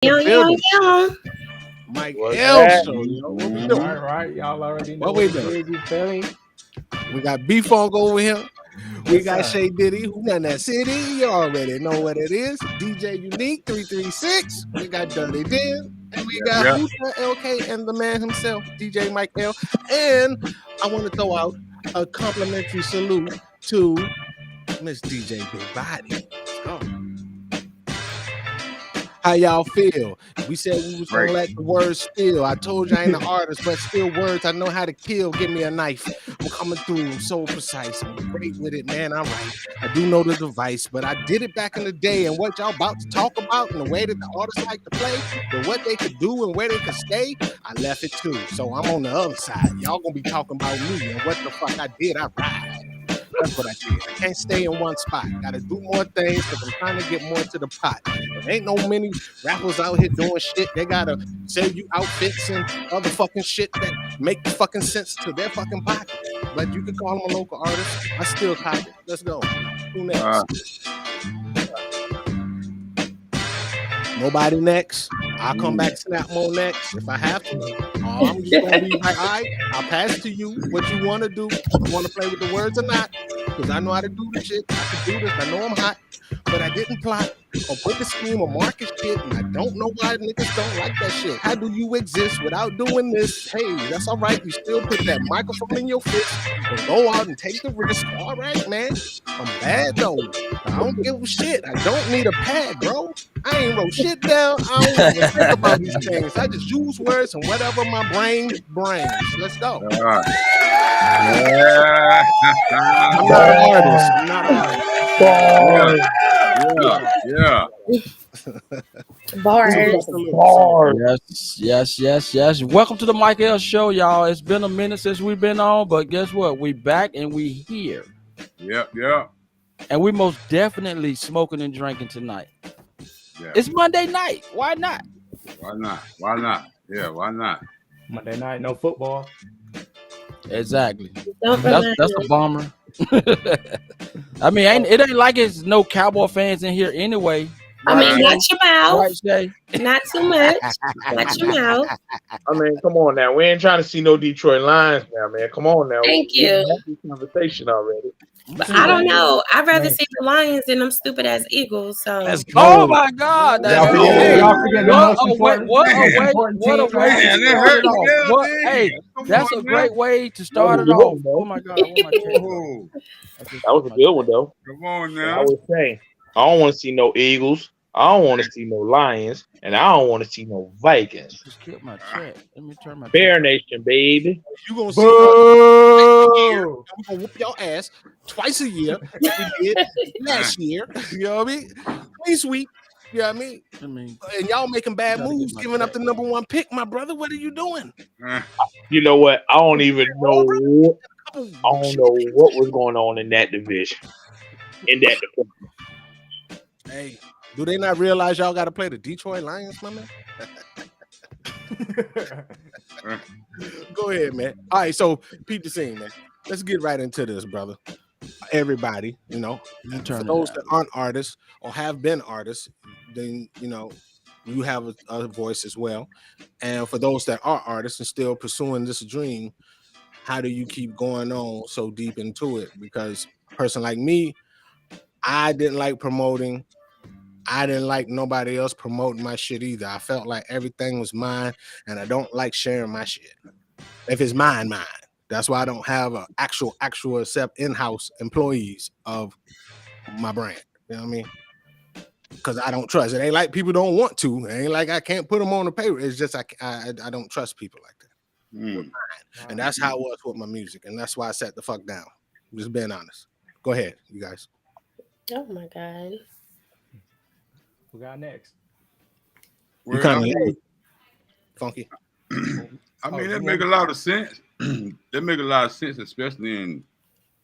The building. Yo. Mike What's L that? show, yo. What we All doing? right. Y'all already know What what we it doing? is. You feel me? We got B Funk over here. We Yes, got sir. Shay Diddy, who done that city. You already know what it is. DJ Unique 336. We got Dirty Dan. And we got Yeah. Hooter LK and the man himself, DJ Mike L. And I want to throw out a complimentary salute to Miss DJ Big Body. Oh. How y'all feel? We said we was gonna Great. let the words spill. I told you I ain't an artist, but still words I know how to kill. Give me a knife. I'm coming through. I'm so precise. I'm great with it, man. I'm right. I do know the device, but I did it back in the day. And what y'all about to talk about and the way that the artists like to play, and what they could do and where they could stay, I left it too. So I'm on the other side. Y'all gonna be talking about me and what the fuck I did. I ride. That's what I did. I can't stay in one spot. Got to do more things because I'm trying to get more to the pot. There ain't no many rappers out here doing shit. They got to sell you outfits and other fucking shit that make fucking sense to their fucking pocket. But you can call them a local artist. I still cop it. Let's go. Who next? Nobody next. I'll come back, snap more next if I have to. Or I'm just gonna be like, all right, I'll pass to you what you want to do. You want to play with the words or not? Because I know how to do the shit. I can do this. I know I'm hot, but I didn't plot or put the scheme or market shit, and I don't know why niggas don't like that shit. How do you exist without doing this? Hey, that's all right. You still put that microphone in your fist and go out and take the risk. All right, man. I'm bad though. I don't give a shit. I don't need a pad, bro. I ain't wrote shit down. I don't even think about these things. I just use words and whatever my brain brains. Let's go. Yeah. I'm not an artist. I'm not an artist. Yeah. Bars. Yes. Welcome to the Mike L Show, y'all. It's been a minute since we've been on, but guess what? We back and we here. Yeah. And we most definitely smoking and drinking tonight. Yeah. It's Monday night. Why not? Why not? Yeah, why not? Monday night, no football. Exactly. Don't That's remind a me. bummer. I mean, it ain't like it's no Cowboy fans in here anyway. I mean, Right. not your mouth. Right, Shay? Not too much. Not your mouth. I mean, come on now. We ain't trying to see no Detroit Lions now, man. Come on now. Thank We you. had this conversation already. But I don't know. I'd rather see the Lions than them stupid ass Eagles. So Let's go. Oh my God! That's Y'all forget, hey, y'all forget the most important, what a way important to team, man. start Man, that it hurt off. the What, damn hey, thing. Come that's on a now. great way to start it That was off. good, though. Oh my God! Where my check go? Oh, That was a good one, though. come on And I now. was saying, I don't want to see no Eagles. I don't want to see no Lions, and I don't want to see no Vikings. Just killed my check. Let me turn my Bear check. Nation, baby. You gonna see us twice a year, Boo! and we gonna whoop your ass twice a year like we did last year. You know what I mean? Clean sweep. You know what I mean? I mean, And y'all making bad Gotta get moves, my giving up check. the number one pick, my brother. What are you doing? You know what? I don't even know. Couple I don't know what was going on in that division. In that department. Hey, do they not realize y'all got to play the Detroit Lions, my man? Go ahead, man. All right, so peep the scene, man. Let's get right into this, brother. Everybody, you know, Let me for turn those it that aren't artists or have been artists, then you know you have a voice as well. And for those that are artists and still pursuing this dream, how do you keep going on so deep into it? Because a person like me, I didn't like promoting. I didn't like nobody else promoting my shit either. I felt like everything was mine, and I don't like sharing my shit. If it's mine. That's why I don't have a actual except in-house employees of my brand. You know what I mean? Because I don't trust. It ain't like people don't want to. It ain't like I can't put them on the paper. It's just I don't trust people like that. And that's how it was with my music. And that's why I sat the fuck down. Just being honest. Go ahead, you guys. Oh my God. Who got next? You Well, kind of funky. I mean, that make a lot of sense. That make a lot of sense, especially in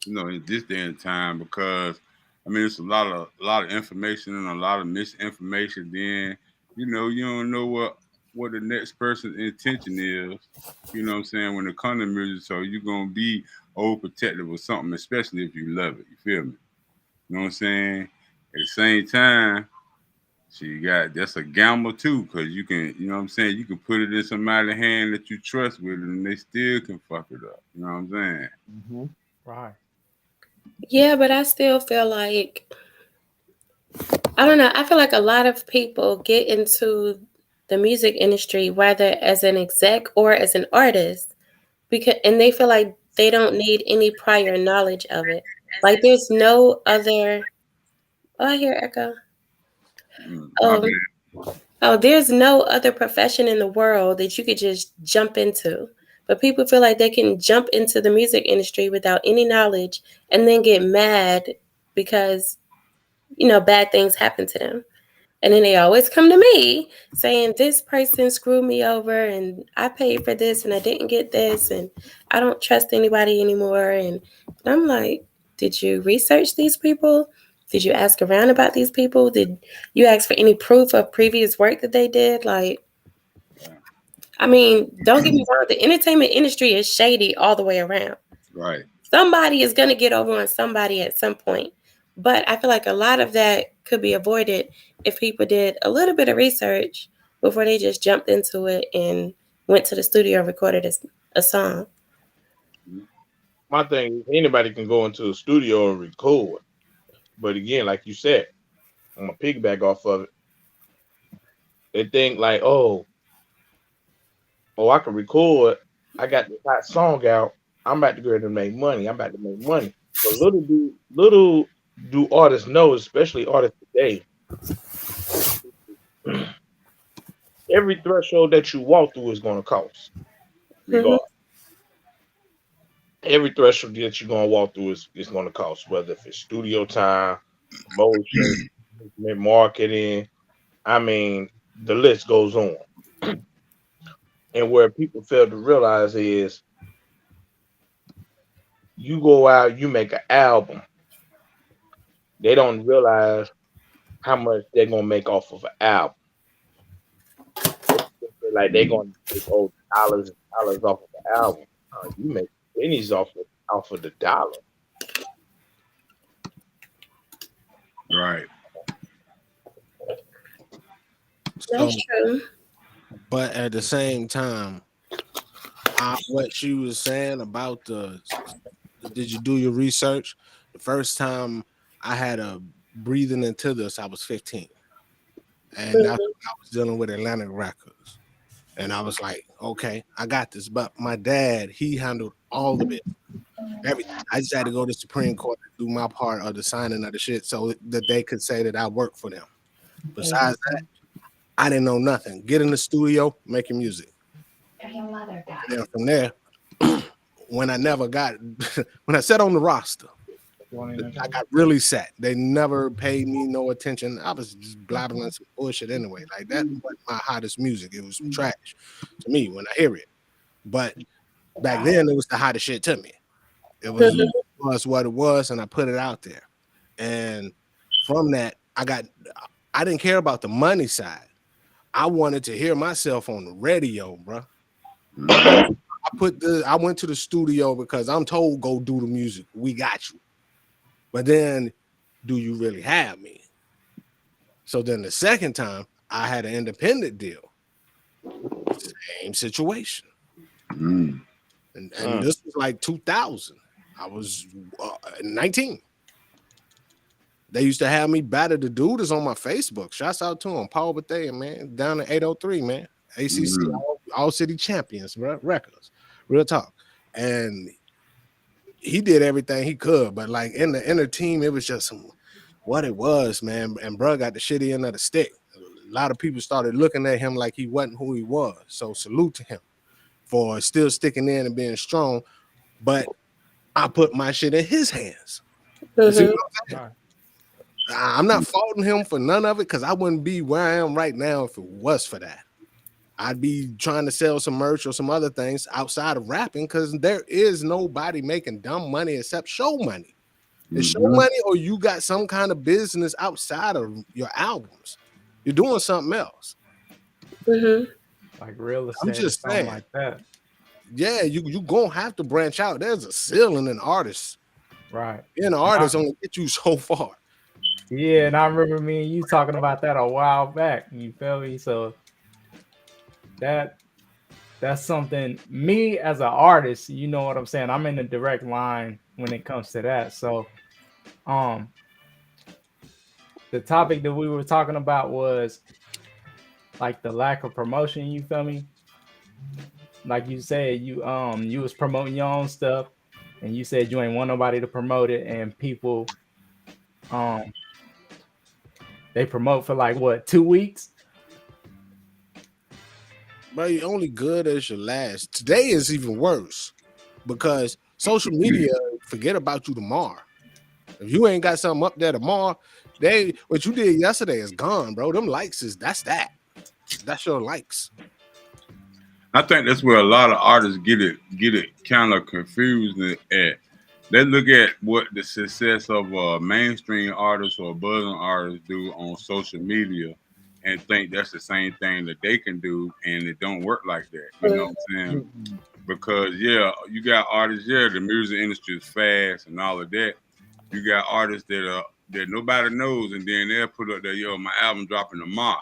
in this day and time, because I mean it's a lot of information and a lot of misinformation. Then you don't know what the next person's intention is. You know what I'm saying, when it comes to music, so you're gonna be overprotective of something, especially if you love it. You feel me? You know what I'm saying? At the same time, you got that's a gamble too, because you can, you know what I'm saying, you can put it in somebody's hand that you trust with, and they still can fuck it up. You know what I'm saying? Mm-hmm. Right. Yeah, but I still feel like, I don't know. I feel like a lot of people get into the music industry, whether as an exec or as an artist, and they feel like they don't need any prior knowledge of it. Like there's no other. Oh, I hear echo. My Um, bad. oh, there's no other profession in the world that you could just jump into. But people feel like they can jump into the music industry without any knowledge and then get mad because, bad things happen to them. And then they always come to me saying, this person screwed me over and I paid for this and I didn't get this and I don't trust anybody anymore. And I'm like, did you research these people? Did you ask around about these people? Did you ask for any proof of previous work that they did? Like, I mean, don't get me wrong, the entertainment industry is shady all the way around. Right. Somebody is going to get over on somebody at some point. But I feel like a lot of that could be avoided if people did a little bit of research before they just jumped into it and went to the studio and recorded a song. My thing is anybody can go into a studio and record. But again, like you said, I'm gonna piggyback off of it. They think like, oh, I can record. I got the hot song out. I'm about to go ahead and make money. But little do artists know, especially artists today, every threshold that you walk through is going to cost. Regardless. Every threshold that you're going to walk through is going to cost, whether if it's studio time, promotion, marketing. I mean, the list goes on. And where people fail to realize is you go out, you make an album. They don't realize how much they're going to make off of an album. Like they're going to make dollars and dollars off of the album. You make pennies off of the dollar. Right. That's true. But at the same time, what she was saying about did you do your research? The first time I had a breathing into this, I was 15. And I was dealing with Atlantic Records. And I was like, okay, I got this. But my dad, he handled all of it. Everything. I just had to go to the Supreme Court to do my part of the signing of the shit so that they could say that I worked for them. Besides that, I didn't know nothing. Get in the studio, making music. And then from there, when I sat on the roster, I got really sad. They never paid me no attention. I was just blabbering some bullshit anyway. Like that wasn't my hottest music. It was trash to me when I hear it. But back then, it was the hottest shit to me. It was what it was, and I put it out there. And from that, I didn't care about the money side. I wanted to hear myself on the radio, bro. I went to the studio because I'm told go do the music. We got you. But then, do you really have me? So then the second time, I had an independent deal. Same situation. And this was like 2000. I was 19. They used to have me batter the dudes on my Facebook. Shouts out to him, Paul Bethea, man, down at 803, man. ACC, all city champions, bro, records, real talk. And he did everything he could, but like in the team, it was just what it was, man. And bro got the shitty end of the stick. A lot of people started looking at him like he wasn't who he was. So salute to him for still sticking in and being strong. But I put my shit in his hands. See what I'm saying? I'm not faulting him for none of it because I wouldn't be where I am right now if it was for that. I'd be trying to sell some merch or some other things outside of rapping because there is nobody making dumb money except show money. It's show money or you got some kind of business outside of your albums. You're doing something else. Like real estate. I'm just saying. Like that. Yeah, you gonna have to branch out. There's a ceiling in artists. Right. Being an artist only get you so far. Yeah, and I remember me and you talking about that a while back. You feel me? So that's something. Me as an artist, you know what I'm saying. I'm in the direct line when it comes to that. So, um, the topic that we were talking about was like the lack of promotion. You feel me? Like you said, you was promoting your own stuff, and you said you ain't want nobody to promote it, and people um they promote for like what 2 weeks. But you're only good as your last. Today is even worse because social media forget about you tomorrow. If you ain't got something up there tomorrow, what you did yesterday is gone, bro. Them likes that's your likes. I think that's where a lot of artists get it kind of confused at. They look at what the success of a mainstream artist or a buzzing artist do on social media and think that's the same thing that they can do, and it don't work like that. You know what I'm saying? Because yeah, you got artists, the music industry is fast and all of that. You got artists that nobody knows, and then they'll put up there, my album dropping tomorrow.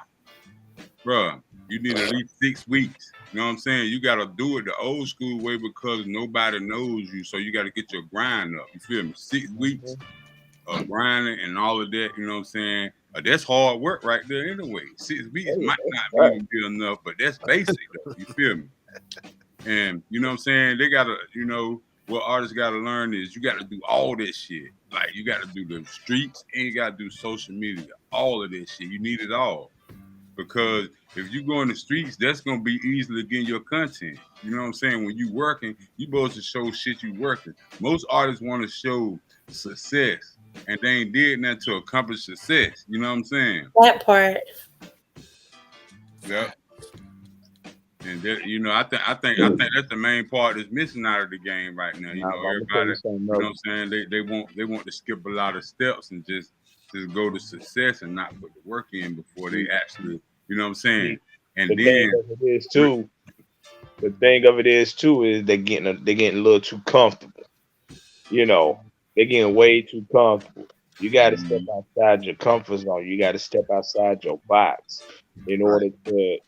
Bruh, you need at least 6 weeks. You know what I'm saying? You got to do it the old school way because nobody knows you. So you got to get your grind up. You feel me? 6 weeks of grinding and all of that. You know what I'm saying? That's hard work right there anyway. 6 weeks might not even be enough, but that's basic though. You feel me? And you know what I'm saying? They got to, what artists got to learn is you got to do all this shit. Like you got to do the streets and you got to do social media. All of this shit. You need it all. Because if you go in the streets, that's gonna be easily getting your content. You know what I'm saying? When you working, you supposed to show shit you working. Most artists want to show success, and they ain't did nothing to accomplish success. You know what I'm saying? That part. Yep. And that, I think that's the main part that's missing out of the game right now. Everybody, you know what I'm saying? They want to skip a lot of steps and just go to success and not put the work in before they actually, you know what I'm saying? And the thing of it is too is they're getting a little too comfortable. They're getting way too comfortable. You got to step outside your comfort zone. You got to step outside your box in order to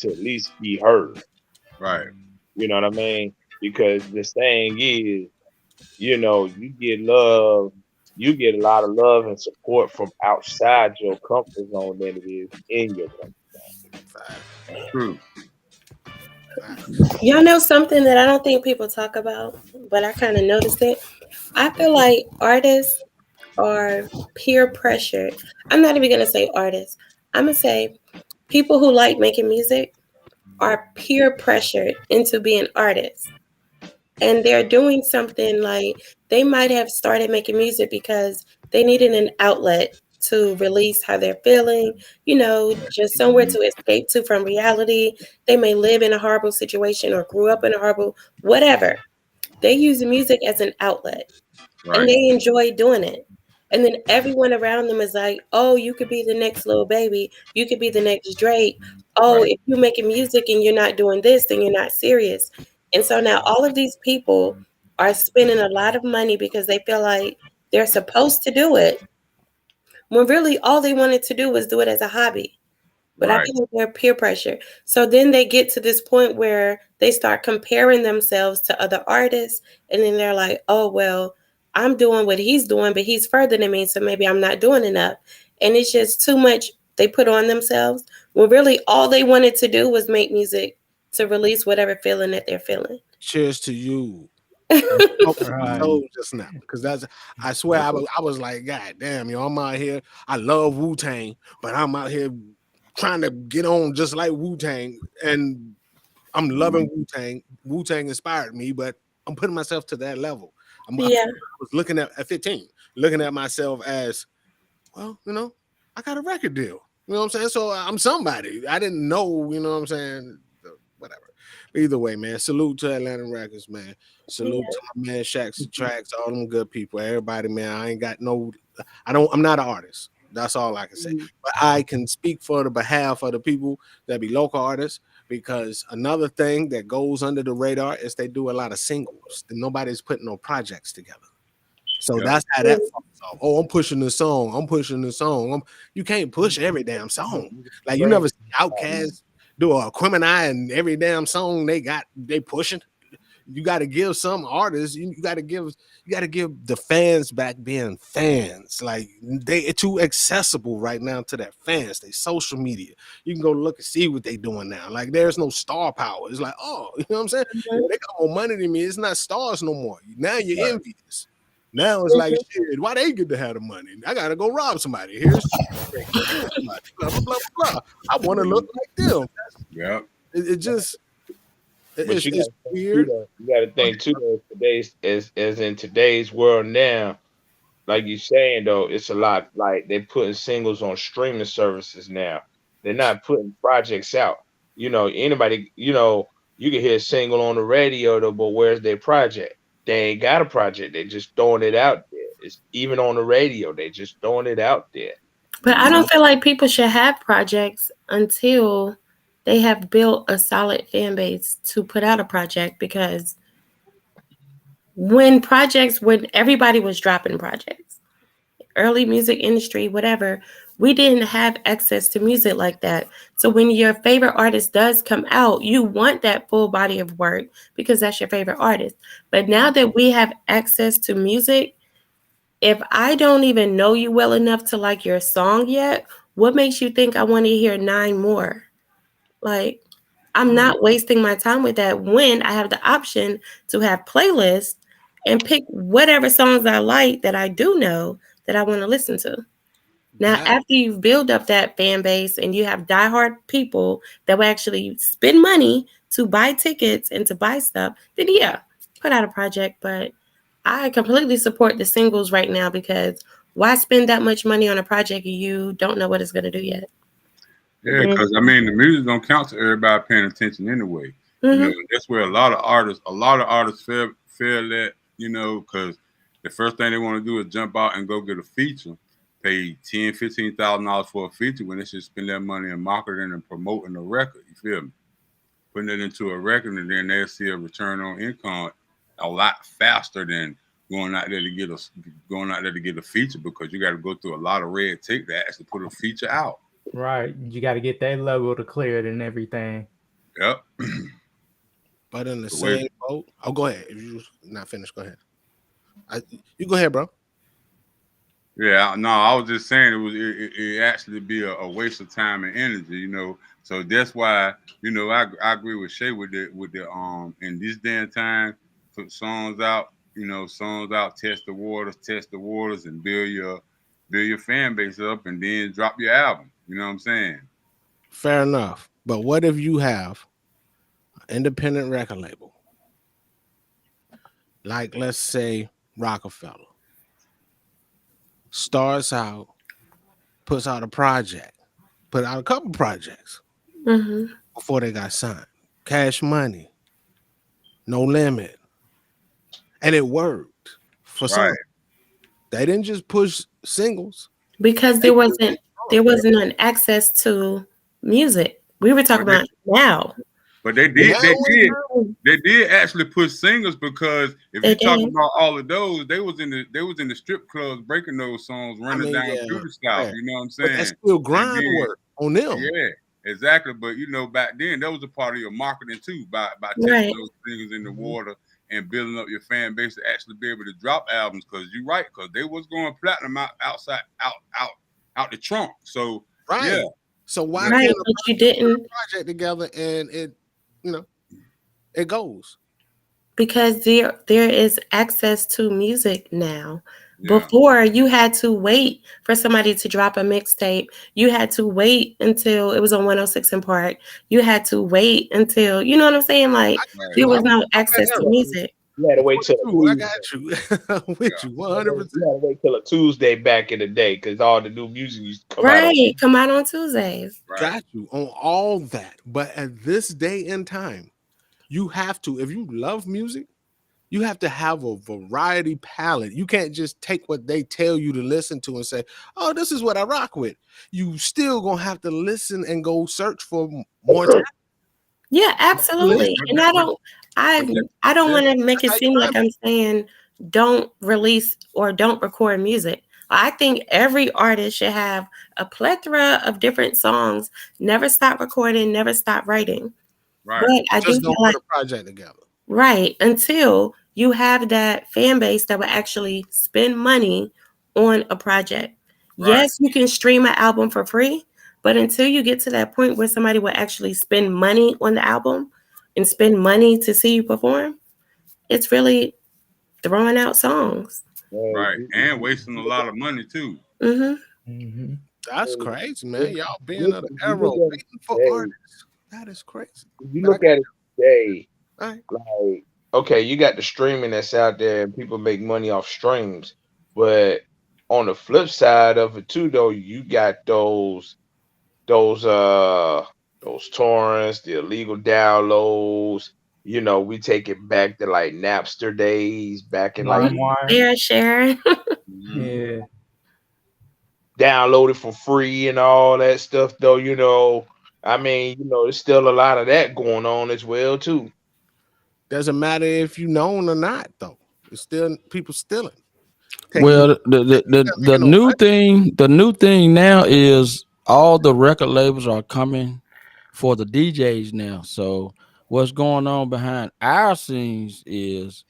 at least be heard. Right. You know what I mean? Because the saying is, you get love, you get a lot of love and support from outside your comfort zone than it is in your comfort zone. True. Y'all know something that I don't think people talk about, but I kind of noticed it. I feel like artists are peer pressured. I'm not even going to say artists. I'm going to say people who like making music are peer pressured into being artists. And they're doing something like they might have started making music because they needed an outlet to release how they're feeling, just somewhere to escape to from reality. They may live in a horrible situation or grew up in a horrible, whatever. They use music as an outlet. Right. And they enjoy doing it. And then everyone around them is like, oh, you could be the next Lil Baby. You could be the next Drake. Oh, if you're making music and you're not doing this, then you're not serious. And so now all of these people are spending a lot of money because they feel like they're supposed to do it, when really all they wanted to do was do it as a hobby. But I feel like they're peer pressure. So then they get to this point where they start comparing themselves to other artists. And then they're like, oh, well, I'm doing what he's doing, but he's further than me. So maybe I'm not doing enough. And it's just too much they put on themselves when really all they wanted to do was make music to release whatever feeling that they're feeling. Cheers to you. Just now, because I swear I was like, God damn, I'm out here. I love Wu-Tang, but I'm out here trying to get on just like Wu-Tang, and I'm loving Wu-Tang. Wu-Tang inspired me, but I'm putting myself to that level. I was looking at 15, looking at myself as, well, I got a record deal. You know what I'm saying? So I'm somebody. I didn't know, you know what I'm saying? Whatever. Either way, man, salute to Atlantic Records, man. Salute to my man Shaq's Tracks, all them good people. Everybody, man. I'm not an artist. That's all I can say. But I can speak for the behalf of the people that be local artists, because another thing that goes under the radar is they do a lot of singles. Nobody's putting no projects together. So Yeah. that's how that fucks off. Oh, I'm pushing the song. I'm pushing the song. You can't push every damn song. Like you Right. never see Outkast do a Criminal and every damn song they pushing. You got to give some artists. You got to give the fans back being fans. Like it's too accessible right now to their fans. They social media. You can go look and see what they doing now. Like there's no star power. It's like, oh, you know what I'm saying? They got more money than me. It's not stars no more. Now you're envious. Now it's like, shit, why they get to have the money? I gotta go rob somebody. Here's blah, blah, blah, blah. I want to look like them. Yeah. It just it's you gotta weird. You got to think too. Though, as in today's world now, like you saying though, it's a lot. Like they're putting singles on streaming services now. They're not putting projects out. Anybody. You can hear a single on the radio though, but where's their project? They ain't got a project. They just throwing it out there. It's even on the radio. They just throwing it out there. But I don't feel like people should have projects until they have built a solid fan base to put out a project, because when everybody was dropping projects, early music industry, whatever, we didn't have access to music like that. So when your favorite artist does come out, you want that full body of work because that's your favorite artist. But now that we have access to music, if I don't even know you well enough to like your song yet, what makes you think I want to hear 9 more? Like, I'm not wasting my time with that when I have the option to have playlists and pick whatever songs I like that I do know that I want to listen to. Now, after you've built up that fan base and you have diehard people that will actually spend money to buy tickets and to buy stuff, then yeah, put out a project. But I completely support the singles right now, because why spend that much money on a project you don't know what it's going to do yet? Yeah, because I mean the music don't count to everybody paying attention anyway. That's where a lot of artists fail at, because the first thing they want to do is jump out and go get a feature, pay $10,000-$15,000 for a feature when they should spend that money in marketing and promoting the record. You feel me? Putting it into a record, and then they'll see a return on income a lot faster than going out there to get a feature, because you got to go through a lot of red tape to actually put a feature out. Right. You got to get that logo to clear it and everything. Yep. But in the same boat, go ahead. If you're not finished, go ahead. You go ahead, bro. Yeah, no, I was just saying it actually be a waste of time and energy, So that's why, I agree with Shay with the in this day and time, put songs out, test the waters, and build your fan base up, and then drop your album. You know what I'm saying? Fair enough. But what if you have an independent record label, like let's say Rockefeller, starts out, puts out a project, put out a couple projects before they got signed. Cash Money, No Limit, and it worked for some. They didn't just push singles because there wasn't an access to music. We were talking about now. But they did actually push singles, because if you're talking about all of those, they was in the strip clubs breaking those songs, running down through the South. You know what I'm saying? But that's still grind work on them. Yeah, exactly. But back then that was a part of your marketing too, by taking those singles in the water and building up your fan base to actually be able to drop albums. Because you're right, because they was going platinum out the trunk. So yeah. So why can't you didn't project together and it it goes? Because there is access to music now. Yeah. Before, you had to wait for somebody to drop a mixtape. You had to wait until it was on 106 in Park. You had to wait until, you know what I'm saying? Like, there was no access to music. You had to wait till I got you. With you 100%. You had to wait till a Tuesday back in the day, because all the new music used to come out on Tuesdays. Got you on all that. But at this day and time, you have to, if you love music, you have to have a variety palette. You can't just take what they tell you to listen to and say, oh, this is what I rock with. You still gonna have to listen and go search for more time. Yeah, absolutely. And I don't want to make it seem like I'm saying don't release or don't record music. I think every artist should have a plethora of different songs, never stop recording, never stop writing. Right. But I do Just don't feel like, put a project together. right, until you have that fan base that will actually spend money on a project. Right. Yes, you can stream an album for free, but until you get to that point where somebody will actually spend money on the album and spend money to see you perform, it's really throwing out songs. Right. And wasting a lot of money too. Mm-hmm. That's crazy, man. Y'all being of the You era look at waiting it for today. artists. That is crazy. You look at it today, All right. like, okay, you got the streaming that's out there and people make money off streams. But on the flip side of it too, though, you got those torrents, the illegal downloads. You know, we take it back to like Napster days, back in like LimeWire. Fair share. Yeah. download it for free and all that stuff, though. You know, I mean, you know, there's still a lot of that going on as well too. Doesn't matter if you known or not, though. It's still people stealing. Well, the new thing now is all the record labels are coming for the DJs now. So what's going on behind our scenes is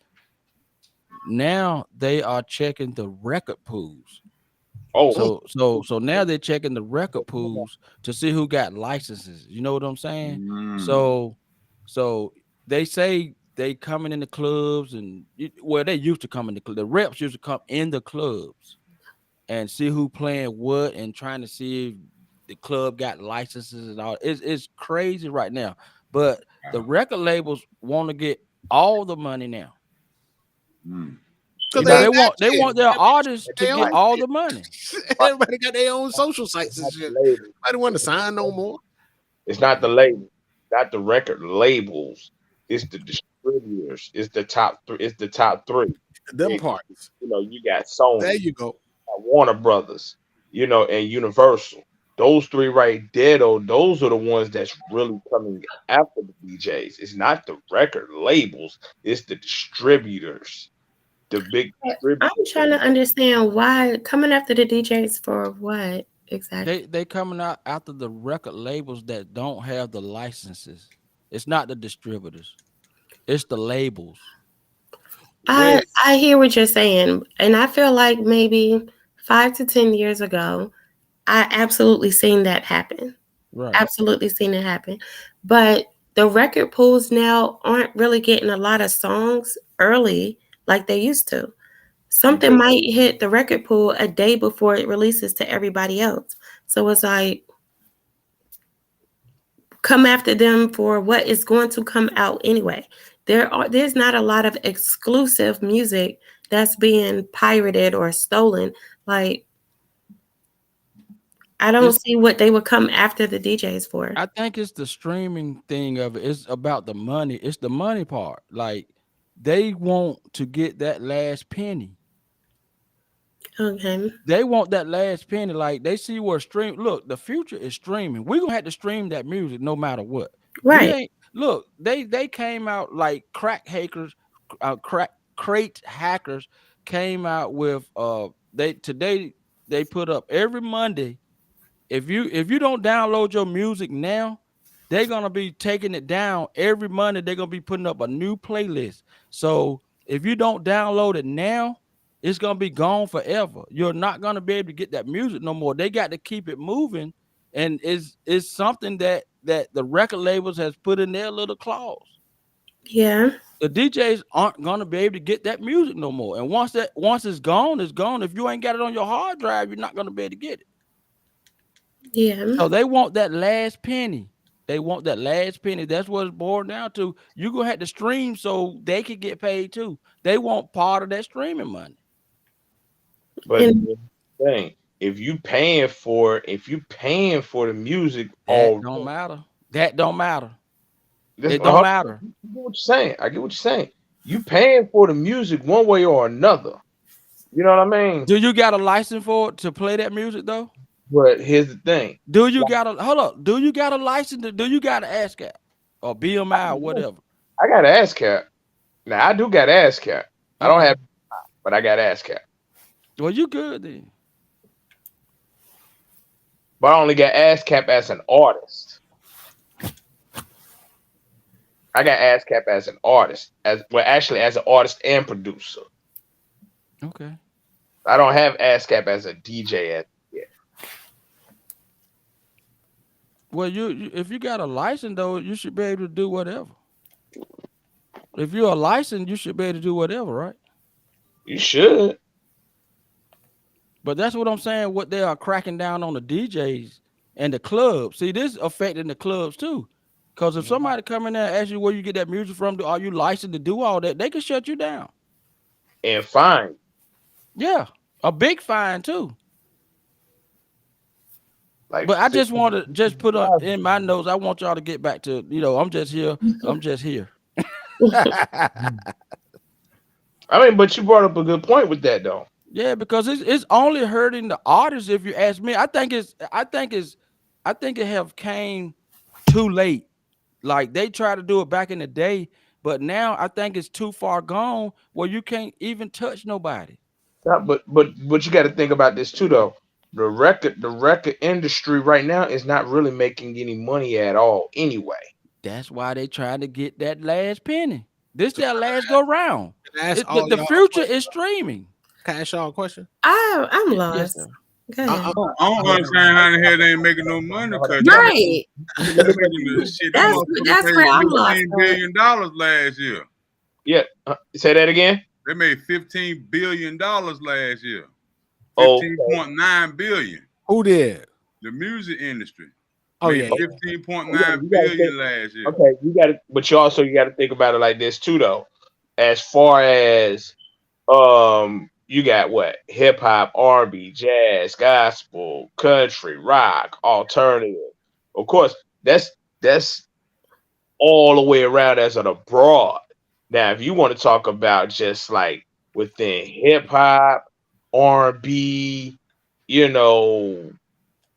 now they are checking the record pools. Oh, So now they're checking the record pools to see who got licenses. You know what I'm saying? Mm. So they say they coming in the clubs and they used to come in the club. The reps used to come in the clubs and see who playing what and trying to see if the club got licenses and all. It's crazy right now. But the record labels want to get all the money now. Mm. So You know, ain't got they shit. want their artists to They get own all shit. the money. Everybody got their own social sites and not shit. the label. Nobody want to sign no more. It's not the label, not the record labels. It's the distributors. It's the top three. It's the top three. Them Yeah. parties. You know, you got Sony, There you go. Warner Brothers, you know, and Universal. Those three right there, though, those are the ones that's really coming after the DJs. It's not the record labels, it's the distributors, the big distributors. I'm trying to understand why coming after the DJs for what exactly? They coming out after the record labels that don't have the licenses. It's not the distributors. It's the labels. I hear what you're saying, and I feel like maybe 5 to 10 years ago, I absolutely seen that happen. Right. Absolutely seen it happen. But the record pools now aren't really getting a lot of songs early like they used to. Something might hit the record pool a day before it releases to everybody else. So it's like, come after them for what is going to come out anyway. There's not a lot of exclusive music that's being pirated or stolen. Like, I don't see what they would come after the DJs for. I think it's the streaming thing of it. It's about the money. It's the money part. Like they want to get that last penny. Okay. They want that last penny. Like they see where stream. Look, the future is streaming. We're gonna have to stream that music no matter what. Right. Look, they came out like crate hackers came out with they put up every Monday. If you don't download your music now, they're gonna be taking it down every Monday. They're gonna be putting up a new playlist. So if you don't download it now, it's gonna be gone forever. You're not gonna be able to get that music no more. They got to keep it moving, and it's something that the record labels has put in their little clause. Yeah. The DJs aren't gonna be able to get that music no more. And once it's gone, it's gone. If you ain't got it on your hard drive, you're not gonna be able to get it. Yeah. So they want that last penny. They want that last penny. That's what it's boiled down to. You're gonna have to stream so they can get paid too. They want part of that streaming money. But the thing, if you paying for the music, That don't matter. It don't matter. I get what you're saying. You paying for the music one way or another. You know what I mean? Do you got a license for it to play that music though? But here's the thing. Do you got a license? Do you got an ASCAP or BMI or whatever? I got an ASCAP. Now I do got ASCAP. I don't have. but I got ASCAP. Well, you good then. But I only got ASCAP as an artist. I got ASCAP as an artist, as an artist and producer. Okay. I don't have ASCAP as a DJ yet. Well, you if you got a license though, you should be able to do whatever. If you're a license, you should be able to do whatever, right? You should. But that's what I'm saying. What they are cracking down on the DJs and the clubs. See, this affecting the clubs too. Because if somebody come in there and ask you where you get that music from, are you licensed to do all that? They can shut you down. And fine. Yeah, a big fine too. Like, But I just want to just put up in my notes. I want y'all to get back to, I'm just here. I'm just here. I mean, but you brought up a good point with that though. Yeah, because it's only hurting the artists if you ask me. I think it have came too late. Like they tried to do it back in the day, but now I think it's too far gone where you can't even touch nobody. Yeah, but you got to think about this too though. The record industry right now is not really making any money at all anyway. That's why they trying to get that last penny. This their last go round. The y'all future is streaming. Can I ask y'all a question? I'm Yes, lost. sir. Go ahead. I don't understand how the hell they ain't making no money because Right. That's where I'm lost. $15 billion last year. Yeah, say that again. They made $15 billion last year. Oh, 15.9 billion. Who did? The music industry. Oh yeah. 15.9 billion last year. Okay, you got to, but you got to think about it like this too, though. As far as you got what? Hip hop, R&B, jazz, gospel, country, rock, alternative. Of course, that's all the way around as an abroad. Now, if you want to talk about just like within hip hop, R&B,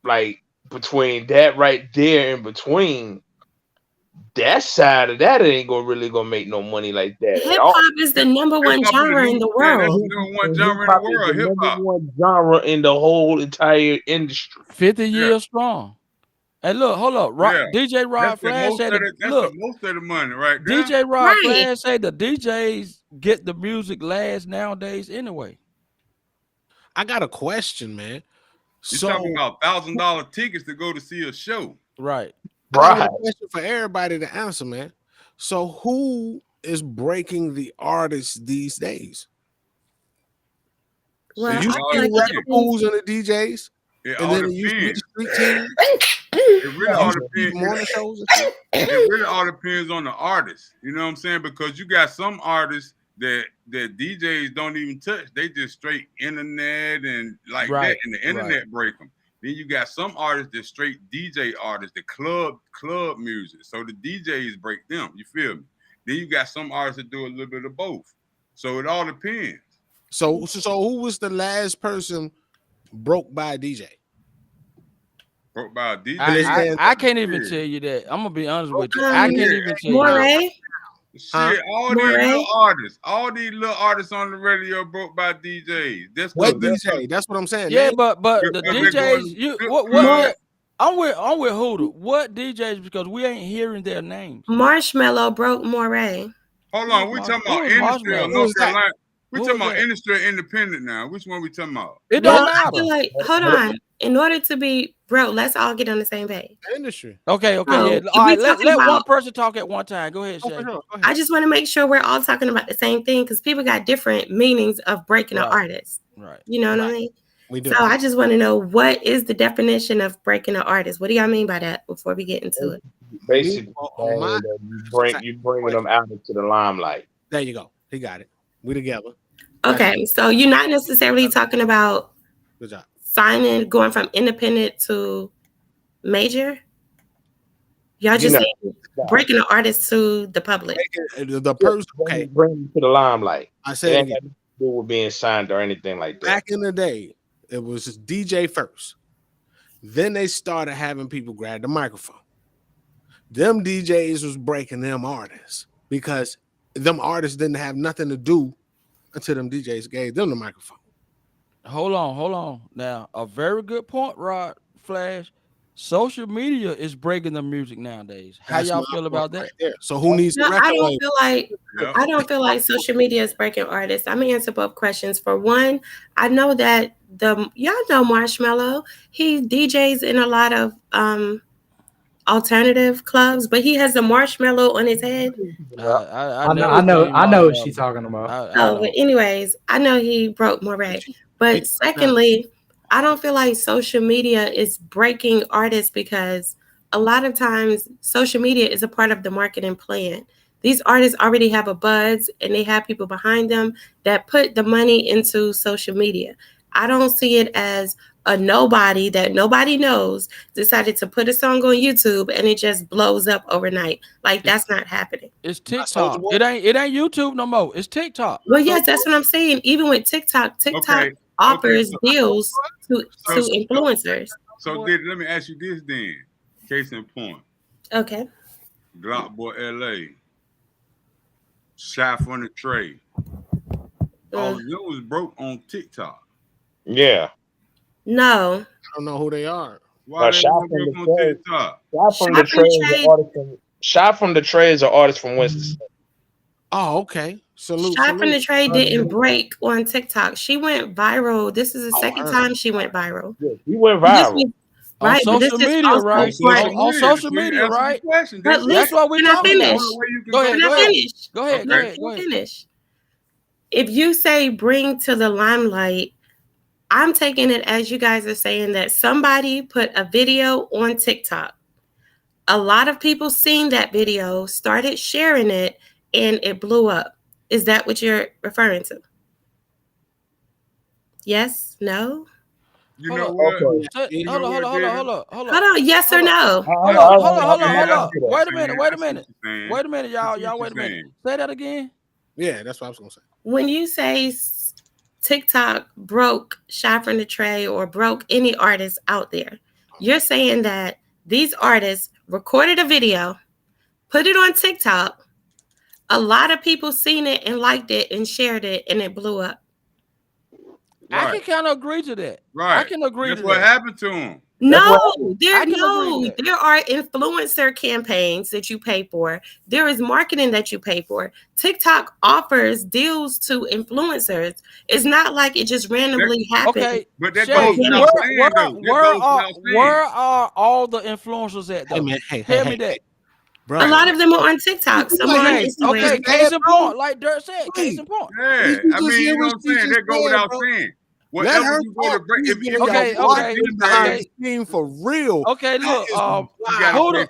like between that right there in between, that side of that ain't gonna make no money like that. Hip hop is the number one genre in the world. That's the number one genre in the world. Hip hop. Number one genre in the whole entire industry. 50 years strong. And look, hold up. DJ Rod Flash said, look, most of the money right there. DJ Rod Flash said the DJs get the music last nowadays anyway. I got a question, man. You're talking about $1,000 tickets to go to see a show. Right. I have a question for everybody to answer, man. So who is breaking the artists these days? Well, you see the record pools and the DJs? It and all then you depends. the street team? It really all depends. Morning shows It really all depends on the artist. You know what I'm saying? Because you got some artists that DJs don't even touch. They just straight internet and like that, and the internet break them. Then you got some artists that straight DJ artists, the club music. So the DJs break them. You feel me? Then you got some artists that do a little bit of both. So it all depends. So who was the last person broke by a DJ? Broke by a DJ? I can't even tell you that. I'm gonna be honest with you. I can't even tell you. Shit, all these little artists on the radio broke by DJs. That's what DJ? That's what I'm saying. Yeah, man. but the DJs, what? I'm with Hoodoo. What DJs? Because we ain't hearing their names. Marshmello broke Moray. Hold on, we talking about industry or North Carolina? We talking about industry or independent now. Which one we talking about? It don't matter. I feel like, hold on. In order to be broke, let's all get on the same page. Industry. Okay. Yeah. All right, let one person talk at one time. Go ahead, Shay. I just want to make sure we're all talking about the same thing because people got different meanings of breaking an artist. Right. You know what I mean? We do. So I just want to know, what is the definition of breaking an artist? What do y'all mean by that before we get into it? Basically, you bringing them out into the limelight. There you go. He got it. We together. Okay, so you're not necessarily talking about good job going from independent to major. Y'all just breaking an artist to the public. The person, okay, bring them to the limelight. I said it ain't got to do with being signed or anything like that. Back in the day, it was just DJ first. Then they started having people grab the microphone. Them DJs was breaking them artists because them artists didn't have nothing to do until them DJs gave them the microphone. Hold on. Now, a very good point, Rod Flash. Social media is breaking the music nowadays. How That's y'all my feel point about that? right there. So who needs the No, record I don't label? feel like Yeah. I don't feel like social media is breaking artists. I'm gonna answer both questions. For one, I know that y'all know Marshmello. He DJs in a lot of alternative clubs, but he has a marshmallow on his head. I never know seen what Marshmello. she's talking about. I Oh, but don't. anyways, I know he broke Moray. But secondly, I don't feel like social media is breaking artists because a lot of times social media is a part of the marketing plan. These artists already have a buzz and they have people behind them that put the money into social media. I don't see it as a nobody that nobody knows decided to put a song on YouTube and it just blows up overnight. Like that's not happening. It's Soulja TikTok. Boy? It ain't YouTube no more. It's TikTok. Well, yes, that's what I'm saying. Even with TikTok Okay. offers deals to So- influencers. So let me ask you this then. Case in point, Okay. Glock Boy LA, Shot from the Tray. All of them was broke on TikTok. Yeah. No. I don't know who they are. Why they Shot were from broke the on Tray. TikTok? Shot from the Tray is an artist from Winston. Oh, okay. Salute. Shot from the salute. Tray didn't break on TikTok. She went viral. This is the second time she went viral. Yeah, he went This viral. was- On Right, but this social is media, also right? part- On social media, right? But That's listen, what we're can I talking finish? about. Go ahead, Can go I ahead. finish? Go ahead, go Okay. ahead, go Can I ahead. finish? If you say bring to the limelight, I'm taking it as you guys are saying that somebody put a video on TikTok. A lot of people seen that video, started sharing it, and it blew up. Is that what you're referring to? Yes? No? You Hold know up. what? Hold You know on, what, hold Dylan? Hold on. Yes or Hold no? Hold on. Wait a minute, y'all. I see what Wait a you're minute. saying. Say that again. Yeah, that's what I was gonna say. When you say TikTok broke Shot from the Tray or broke any artist out there, you're saying that these artists recorded a video, put it on TikTok, a lot of people seen it and liked it and shared it, and it blew up. I Right. can kind of agree to that. Right. I can agree That's to what that. happened to him. No, I can agree with that. there are influencer campaigns that you pay for. There is marketing that you pay for. TikTok offers deals to influencers. It's not like it just randomly happens. Okay, But that Shay, goes without saying, though. That where goes without saying. are all the influencers at though? Hey man, hey, Tell hey, me that. bro. A lot of them are on TikTok. Some on Okay, Instagram. okay, case in point, like Dirt said, case in point. Yeah, You I just mean, hear you know what what I'm she saying? just That goes said, without bro. saying. Let Whatever her you go to talk. break, She's if giving you y'all Okay, marketing okay, behind okay. the scene for real. Okay, That look, is wild.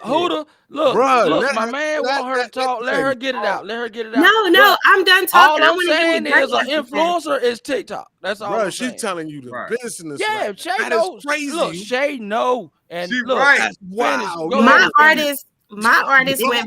Huda, look, Bruh, look, let my her- man let- want her to let- talk. Let let- her get it out. Let her get it out. No, But I'm done all talking. I I'm want to hear saying what Drake is an has to say. influencer is TikTok. That's all Bro, I'm she's saying. telling you the Right. business. Yeah, right Shay now. That is knows. crazy. Look, Shay know, and She look, right. That's finish. wild. Go My ahead. artist went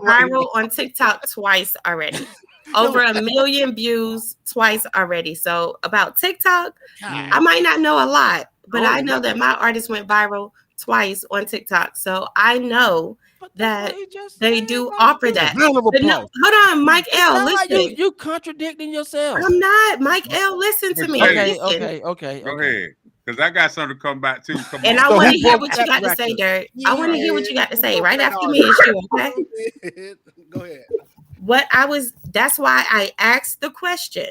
Right. viral on TikTok twice already. Over 1 million views twice already. So about TikTok, I might not know a lot, but I know that my artist went viral twice on TikTok. So I know But that's that what he just they said, do bro. offer that. Round of But no, applause. hold on, Mike It L. sound like Listen. you contradicting yourself. I'm not. Mike L. Listen to me. Okay, Listen. Go ahead. Because I got something to come back to. Come And on. I So want who to hear broke what you that got to say, record? Dirt. I want to hear what you got to say right after me. It's It's you, okay? Go ahead. That's why I asked the question.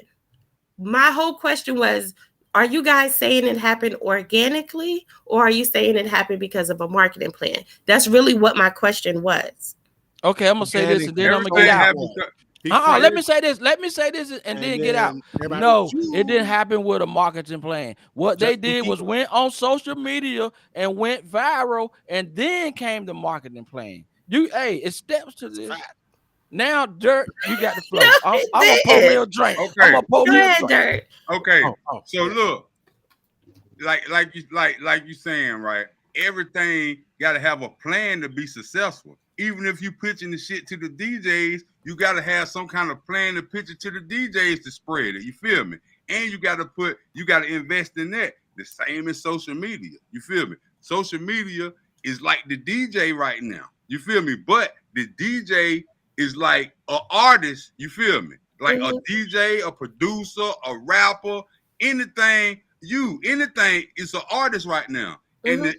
My whole question was, are you guys saying it happened organically or are you saying it happened because of a marketing plan? That's really what my question was. Okay, I'm gonna say this and then I'm gonna get Everything out. happens. Let me say this. Let me say this and then get out. No, it didn't happen with a marketing plan. What they did was went on social media and went viral, and then came the marketing plan. It's steps to this. Now, Dirt, you got the flow. I'm gonna pour me a drink. Okay. I'm gonna pour Go me a ahead, drink. Dirt. Okay. Oh, So yeah. look, like you saying, right? Everything got to have a plan to be successful. Even if you pitching the shit to the DJs, you got to have some kind of plan to pitch it to the DJs to spread it. You feel me? And you got to invest in that. The same as social media. You feel me? Social media is like the DJ right now. You feel me? But the DJ is like an artist. You feel me? like a DJ, a producer, a rapper, anything is an artist right now. And the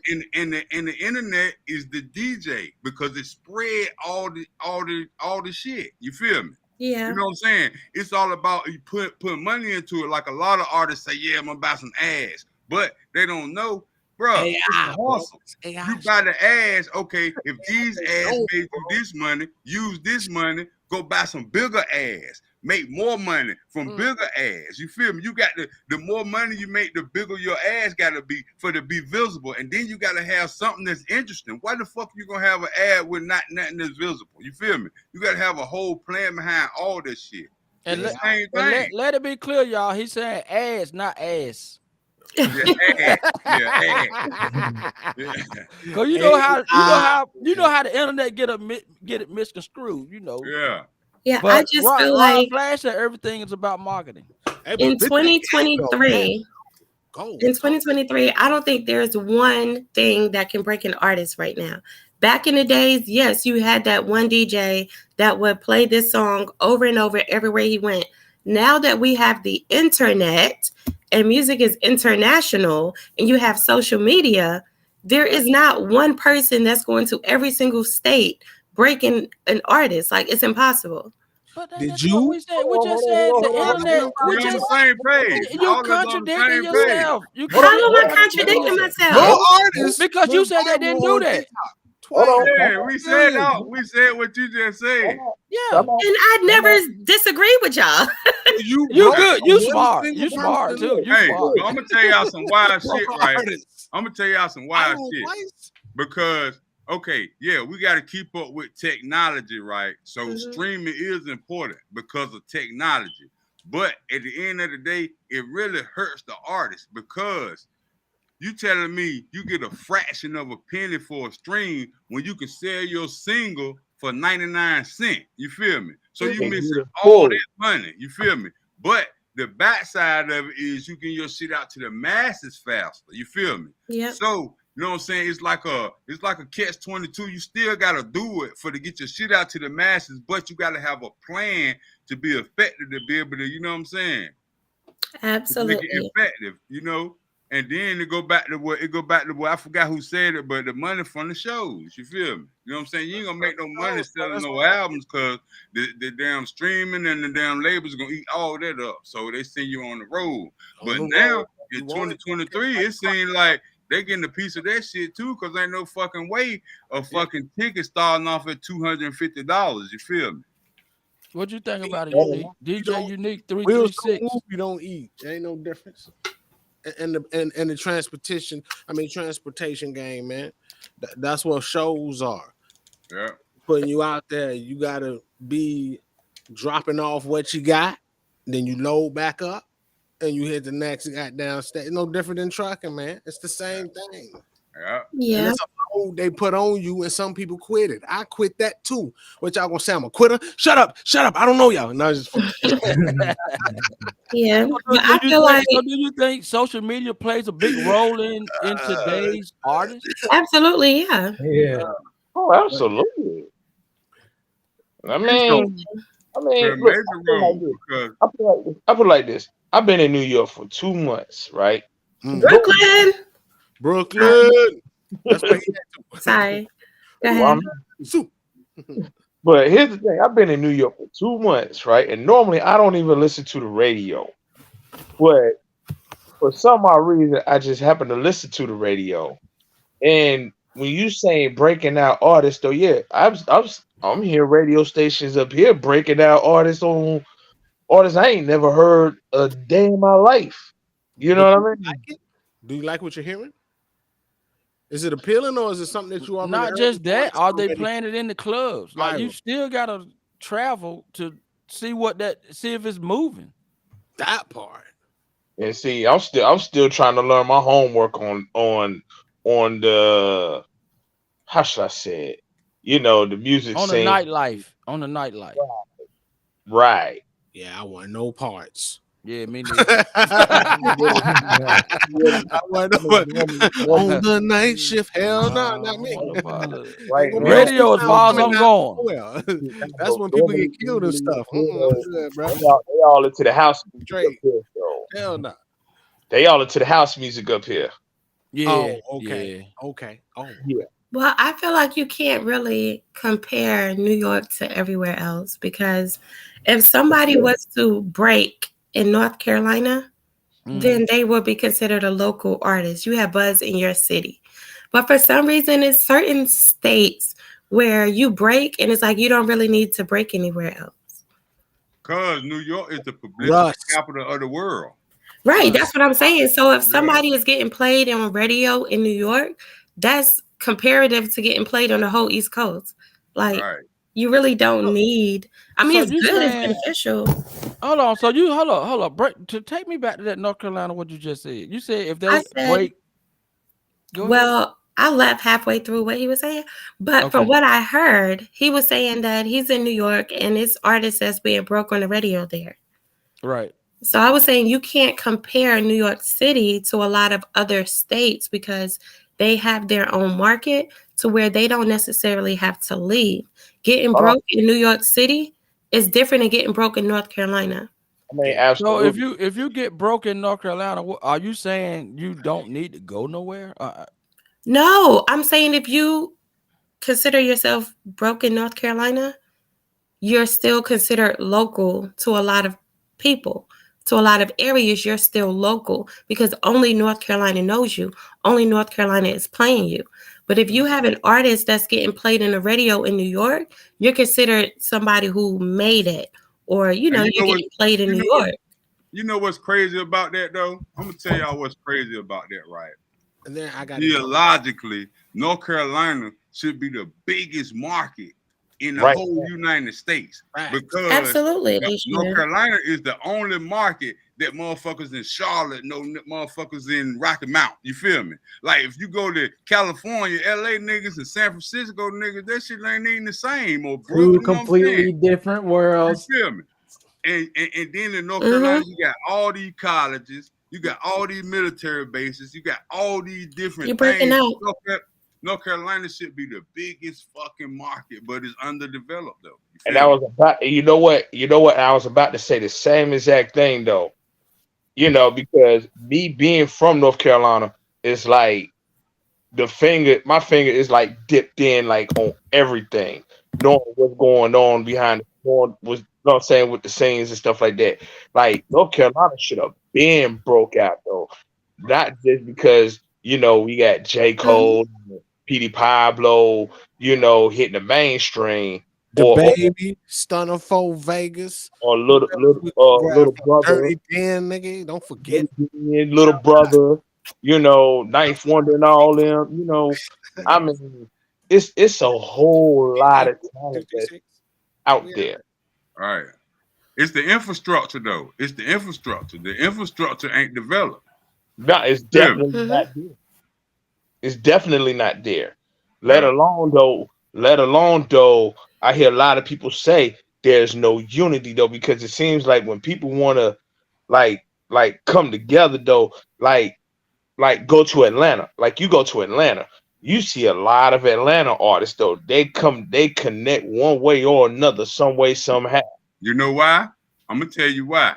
internet is the DJ because it spread all the shit. You feel me? Yeah. You know what I'm saying? It's all about you put money into it. Like a lot of artists say, yeah, I'm gonna buy some ass, but they don't know, bro. It's a hustle. You buy the ass, okay? If these ass made you this money, use this money, go buy some bigger ass. Make more money from bigger ass. You feel me? You got the more money you make, the bigger your ass gotta be for to be visible. And then you gotta have something that's interesting. Why the fuck you gonna have an ad with nothing that's visible? You feel me? You gotta have a whole plan behind all this shit. And let it be clear, y'all. He's saying ass, not ass. Yeah, ass. Cause you know how the internet get it misconstrued. You know. Yeah. Yeah, But I just feel like Flash said everything is about marketing. in 2023, I don't think there's one thing that can break an artist right now. Back in the days, yes, you had that one DJ that would play this song over and over everywhere he went. Now that we have the internet and music is international and you have social media, there is not one person that's going to every single state breaking an artist. Like, it's impossible. But Did you? We just said the internet. We're on the same page. You contradicting yourself. How am I contradicting myself? No artists, because you said they didn't do that. Yeah, we said what you just said. Yeah, and I never disagree with y'all. You good. You smart. You smart too. Hey, I'm gonna tell y'all some wild shit, right? I'm gonna tell y'all some wild shit because. Okay, yeah, we got to keep up with technology, right? So streaming is important because of technology. But at the end of the day, it really hurts the artist because you telling me you get a fraction of a penny for a stream when you can sell your single for 99 cents. You feel me? So you missing all that money. You feel me? But the backside of it is you get your shit out to the masses faster. You feel me? Yeah. So you know what I'm saying? It's like a catch-22. You still gotta do it to get your shit out to the masses, but you gotta have a plan to be effective to be able to, you know what I'm saying? Absolutely. To make it effective, you know. And then it go back to what I forgot who said it, but the money from the shows. You feel me? You know what I'm saying? You ain't gonna make no money selling no albums because the damn streaming and the damn labels are gonna eat all that up. So they send you on the road. But now in 2023, it seems like they getting a piece of that shit too, because ain't no fucking way a fucking ticket starting off at $250. You feel me? What you think about it, Unique? DJ Unique 336. You don't eat. There ain't no difference. And the transportation game, man. That's what shows are. Yeah. Putting you out there, you gotta be dropping off what you got, then you load back up. And you hit the next goddamn state. No different than trucking, man. It's the same thing. Yeah. And it's a load they put on you, and some people quit it. I quit that too. What y'all gonna say? I'm a quitter? Shut up! I don't know y'all. No, just yeah. But I feel like. So do you think social media plays a big role in today's artists? Absolutely, yeah. Yeah. Oh, absolutely. I mean, look, I put it like this. I've been in New York for 2 months, right? Brooklyn. Sorry. Go ahead. But here's the thing. I've been in New York for 2 months, right? And normally I don't even listen to the radio. But for some odd reason, I just happen to listen to the radio. And when you saying breaking out artists, though, yeah, I'm hearing radio stations up here breaking out artists I ain't never heard a day in my life. You know what I mean? Like it? Do you like what you're hearing? Is it appealing or is it something that you already Not heard just that, are they already? playing it in the clubs? Like you still gotta travel to see if it's moving. That part. And see, I'm still trying to learn my homework on the, how should I say it? You know, the music on scene. the nightlife. On the nightlife. Right. Yeah, I want no parts. Yeah, me neither. I want on the night shift. Hell no, not me. Right. Ain't gonna be no Radio as sound far as coming I'm out. going. Well, that's when people get killed and stuff. Don't do that, bro. They all into the house music Straight. up here, so. Hell no. They all into the house music up here. Yeah. Oh, okay. Yeah. Okay. Oh, Yeah. Well, I feel like you can't really compare New York to everywhere else because if somebody was to break in North Carolina, then they will be considered a local artist. You have buzz in your city. But for some reason, it's certain states where you break and it's like you don't really need to break anywhere else. Because New York is the publicity Russ. capital of the world. Right, that's what I'm saying. So if somebody is getting played on radio in New York, that's comparative to getting played on the whole East Coast. Like you really don't need. I mean, So it's you good, saying- it's beneficial. Hold on. So you hold up. Break to take me back to that North Carolina. What you just said. You said if they break. Go ahead. Well, I left halfway through what he was saying, but from what I heard, he was saying that he's in New York and his artist that's being broke on the radio there. Right. So I was saying you can't compare New York City to a lot of other states because they have their own market to where they don't necessarily have to leave. Getting broke in New York City is different than getting broke in North Carolina. I mean, absolutely. So if you get broke in North Carolina, are you saying you don't need to go nowhere? No, I'm saying if you consider yourself broke in North Carolina, you're still considered local to a lot of people. To a lot of areas, you're still local because only North Carolina knows you. Only North Carolina is playing you. But if you have an artist that's getting played in the radio in New York, you're considered somebody who made it, or you're getting played in New York. You know what's crazy about that though? I'm gonna tell y'all what's crazy about that, right? And then I got theologically, North Carolina should be the biggest market in the whole United States because absolutely North Carolina is the only market that motherfuckers in Charlotte know motherfuckers in Rocky Mount. You feel me? Like if you go to California, LA niggas and San Francisco niggas, that shit ain't even the same. Or two completely different worlds. You feel me? And then in North Carolina, you got all these colleges, you got all these military bases, you got all these different You're breaking things. out. North Carolina should be the biggest fucking market, but it's underdeveloped though. And I was about, you know what? I was about to say the same exact thing though. Because me being from North Carolina is like my finger is like dipped in like on everything, knowing what's going on behind with the scenes and stuff like that. Like North Carolina should have been broke out though, not just because we got J. Cole, Petey Pablo, hitting the mainstream. Baby, Stunner 4 Vegas, or little brother, Dirty Dan, nigga. Don't forget little brother. Ninth Wonder and all them. I mean, it's a whole lot of talent out there. All right. It's the infrastructure though. It's the infrastructure. The infrastructure ain't developed. No, it's definitely not there. It's definitely not there. Let alone though, I hear a lot of people say there's no unity though, because it seems like when people want to like come together though, like go to Atlanta, like you go to Atlanta, you see a lot of Atlanta artists though. They connect one way or another, some way, somehow. You know why? I'm gonna tell you why.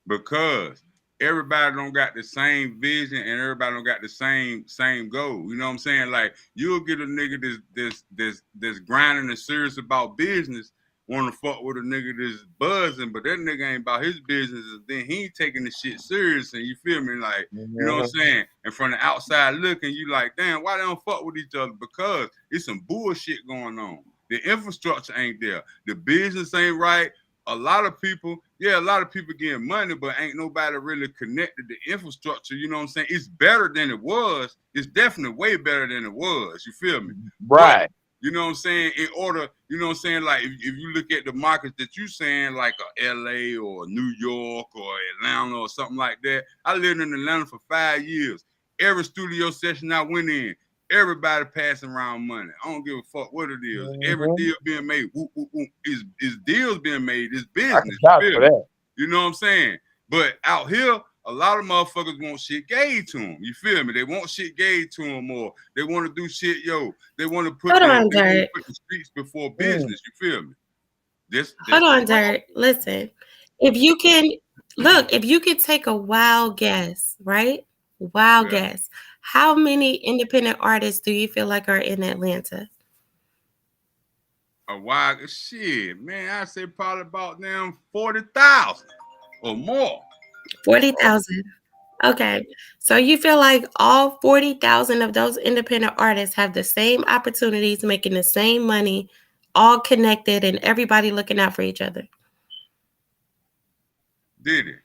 Because everybody don't got the same vision and everybody don't got the same goal. You know what I'm saying? Like you'll get a nigga that's grinding and serious about business, want to fuck with a nigga that's buzzing, but that nigga ain't about his business. And then he ain't taking the shit serious. And you feel me? Like, you know what I'm saying? And from the outside looking, you like, damn, why they don't fuck with each other? Because it's some bullshit going on. The infrastructure ain't there. The business ain't right. A lot of people getting money, but ain't nobody really connected the infrastructure. You know what I'm saying? It's better than it was. It's definitely way better than it was. You feel me? Right. But, you know what I'm saying? In order, you know what I'm saying? Like if you look at the markets that you saying, like a LA or New York or Atlanta or something like that. I lived in Atlanta for 5 years. Every studio session I went in, everybody passing around money. I don't give a fuck what it is. Every deal being made, is deals being made. It's business. For that. You know what I'm saying? But out here, a lot of motherfuckers want shit gave to them. You feel me? They want shit gave to them, or they want to do shit, they want to put Hold on, they wanna Dirt. put the streets before business. You feel me? Hold on, Dirt. Listen, if you can look, if you could take a wild guess, right? Wild guess. How many independent artists do you feel like are in Atlanta? A wild shit, man. I say probably about them 40,000 or more. 40,000. Okay. So you feel like all 40,000 of those independent artists have the same opportunities, making the same money, all connected, and everybody looking out for each other? Did it?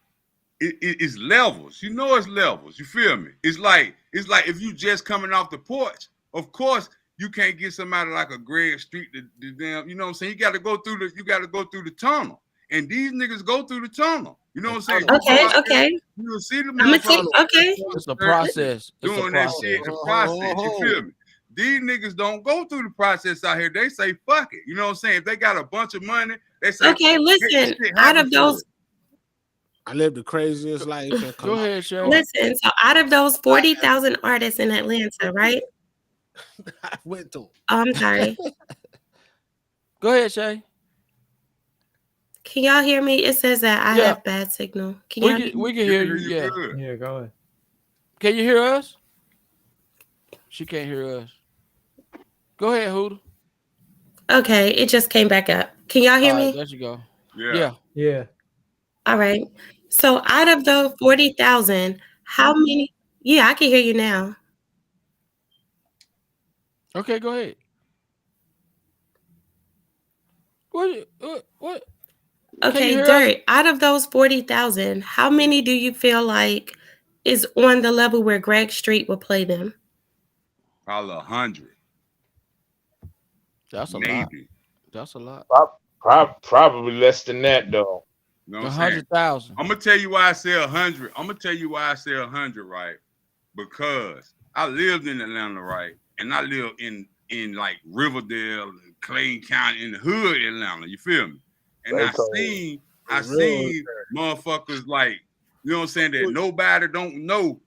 It's levels. You know it's levels. You feel me? It's like if you just coming off the porch, of course you can't get somebody like a Greg Street the damn, you know what I'm saying? You gotta go through the tunnel. And these niggas go through the tunnel. You know what I'm saying? Okay. You'll see the Okay. It's a process. It's a doing that process. shit, the process. You feel me? These niggas don't go through the process out here. They say fuck it. You know what I'm saying? If they got a bunch of money, they say Okay, listen, out of those, I lived the craziest life. And Go ahead, Shay. listen, so out of those 40,000 artists in Atlanta, right? I went to. Oh, I'm sorry. Go ahead, Shay. Can y'all hear me? It says that I Yeah. have bad signal. Can y'all We can hear you. Yeah. Yeah, go ahead. Can you hear us? She can't hear us. Go ahead, Hooter. Okay, it just came back up. Can y'all hear All right, me? there you go. Yeah. Yeah. All right. So out of the 40,000, how many? Yeah, I can hear you now. Okay, go ahead. What? Can Okay, you hear us? Dirt, out of those 40,000, how many do you feel like is on the level where Greg Street will play them? Probably 100. That's a lot. Maybe. That's a lot. Probably less than that though. You know what I'm saying? 100,000. I'm gonna tell you why I say 100. I'm gonna tell you why I say 100, right? Because I lived in Atlanta, right? And I live in like Riverdale, Clayton County, in the hood of Atlanta. You feel me? And I seen motherfuckers like, you know what I'm saying, that nobody don't know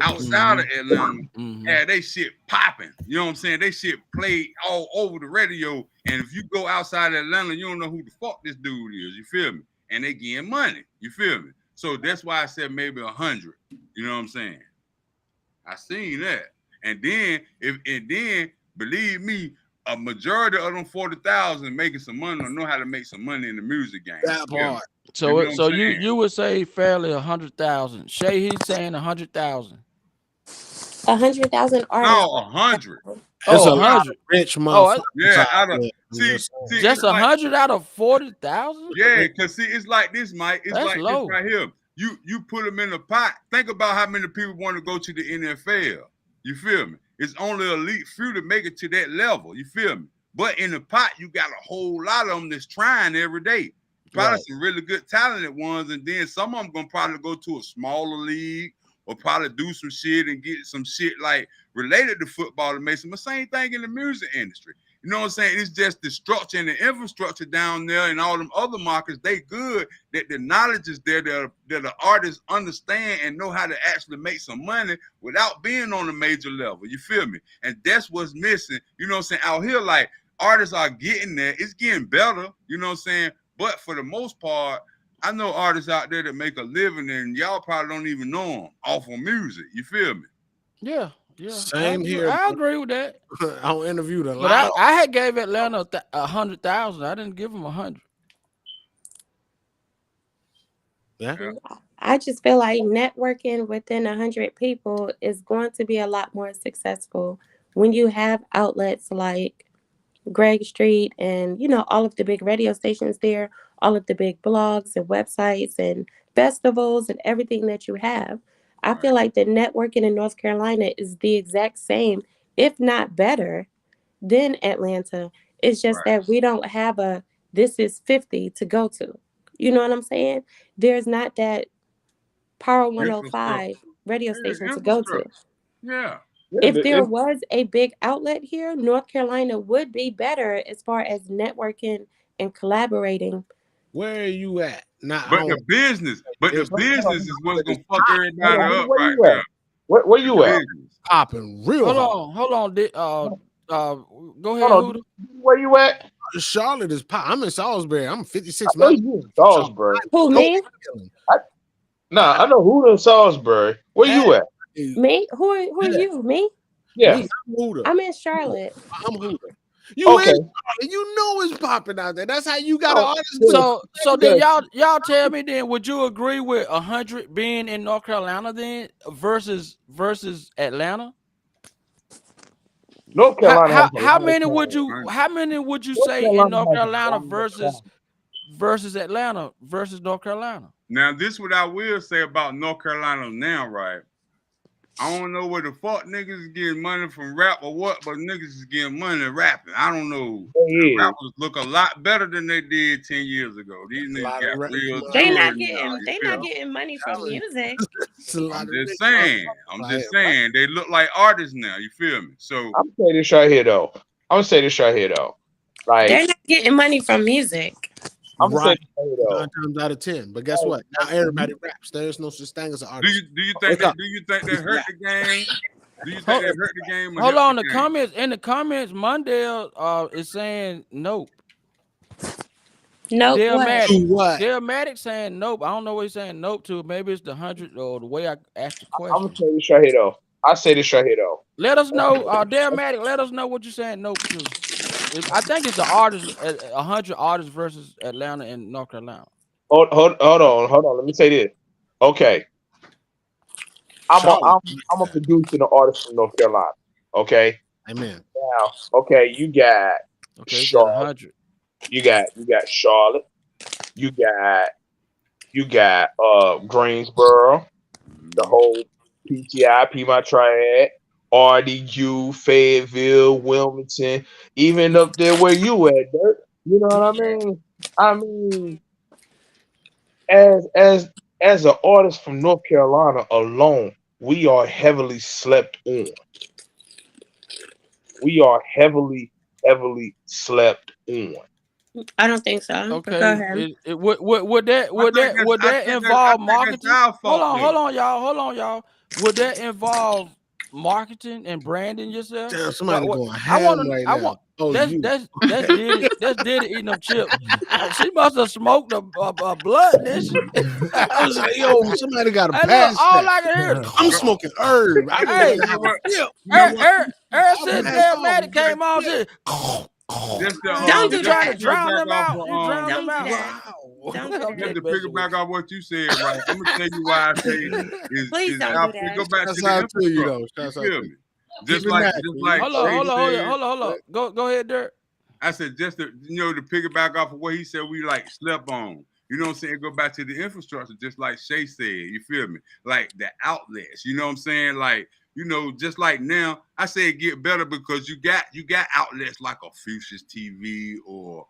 outside of Atlanta. Yeah, they shit popping. You know what I'm saying? They shit played all over the radio. And if you go outside of Atlanta, you don't know who the fuck this dude is. You feel me? And they getting money. You feel me? So that's why I said maybe 100. You know what I'm saying? I seen that. And then believe me, a majority of them 40,000 making some money or know how to make some money in the music game. That part. So you would say fairly 100,000. Shay, he's saying 100,000. 100,000 artists. No, 100. It's Oh, a lot 100. of rich motherfuckers. Yeah, out there. see, Just 100 out of 40,000? Yeah, because see, it's like this, Mike. It's That's like low. this right here. You put them in a pot. Think about how many people want to go to the NFL. You feel me? It's only elite few to make it to that level. You feel me? But in the pot, you got a whole lot of them that's trying every day. Probably some really good talented ones, and then some of them gonna probably go to a smaller league or probably do some shit and get some shit like related to football to make some. The same thing in the music industry. You know what I'm saying? It's just the structure and the infrastructure down there and all them other markets, they good, that the knowledge is there, that the artists understand and know how to actually make some money without being on a major level. You feel me? And that's what's missing. You know what I'm saying? Out here, like, artists are getting there. It's getting better. You know what I'm saying? But for the most part, I know artists out there that make a living and y'all probably don't even know them off of music. You feel me? Yeah. Same here. I agree with that. I interviewed a But lot. I had gave Atlanta 100,000. I didn't give them 100. Yeah. I just feel like networking within 100 people is going to be a lot more successful when you have outlets like Greg Street and, you know, all of the big radio stations there, all of the big blogs and websites and festivals and everything that you have. I feel like the networking in North Carolina is the exact same, if not better, than Atlanta. It's just that we don't have a this is 50 to go to. You know what I'm saying? There's not that Power 105 radio station to go to. Yeah. If there was a big outlet here, North Carolina would be better as far as networking and collaborating. Where are you at Not, I But don't, the business it's is what's gonna fuck Hold everybody on, up where right you at? now. Where you at? Business. popping real hard. Hold on. Go ahead, Hold on. Huda. Where you at? Charlotte is pop. I'm in Salisbury. I'm 56 I know miles. you in Salisbury. Who, No me? feeling. Nah, I know who in Salisbury. Where you at? Me? Who are Yeah. you? Me? Yeah. Me, I'm Huda. I'm in Charlotte. I'm Huda. You Okay. in Charlotte. You know it's popping out there. That's how you got an Oh, artist. Do. So then y'all tell me then, would you agree with 100 being in North Carolina then versus Atlanta? North Carolina has a How lot of many talent. would you North say in Carolina North has a Carolina lot of talent. versus Atlanta versus North Carolina? Now, this what I will say about North Carolina now, right? I don't know where the fuck niggas is getting money from rap or what, but niggas is getting money rapping. I don't know. They is. Rappers look a lot better than they did 10 years ago. These A niggas lot of got rap- real They touring not now, getting. you They feel not me? getting money from music. It's a lot I'm of just niggas saying. I'm like just it, saying. They look like artists now. You feel me? So I'm gonna say this right here though. Like They're not getting money from music. I'm gonna say right. this right here though. 9 times out of 10. But guess what? Now everybody raps. There's no such thing as an do artist. you think Wake up. that hurt the game? Do you think that hurt the game? Or Hold helped on, the game? in the comments, Mondale is saying nope. Nope. Dale What? To what? Maddox saying nope. I don't know what he's saying nope to. Maybe it's the 100 or the way I asked the I'm question. gonna say this right here though. I say this right here though. Let us know, Dale Maddox. Let us know what you're saying nope to. I think it's the artists, 100 artists versus Atlanta and North Carolina. Hold on. Let me say this. Okay. I'm a producer and an artist from North Carolina. Okay. Amen. Now, okay, you got Okay, it's Charlotte. 100. You got Charlotte. You got Greensboro, the whole PTI, Piedmont Triad, RDU, Fayetteville, Wilmington, even up there where you at, Dirt. You know what I mean? I mean, as an artist from North Carolina alone, we are heavily slept on. We are heavily slept on. I don't think so. Okay. Go ahead. Would that involve marketing? Hold on, y'all. Would that involve marketing and branding yourself? Damn, somebody going I ham want right I now. want Oh, that's you. Diddy. That's Diddy eating them chips. She must have smoked a blunt, didn't she? I was like, yo, somebody got to Hey, look, pass all that. I can hear. I'm smoking herb. I Hey, didn't have a tip. Eric said Dale Maddox came on. Said, Don't do you trying to that. drown them out? You Wow. drown Don't them do out. that. Don't do Okay, Just to bet you piggyback off what you said, right? I'm gonna tell you why I say Please don't do that. go back to Shouts the out to you, infrastructure. though. You Shouts out feel to me? you. Just Keep it like natural. Hold on. Go ahead, Dirk. I said, just to to piggyback off of what he said, we like slept on. You know what I'm saying? Go back to the infrastructure, just like Shay said. You feel me? Like the outlets. You know what I'm saying? Like, just like now, I say it get better because you got outlets like a Fuchsia's TV or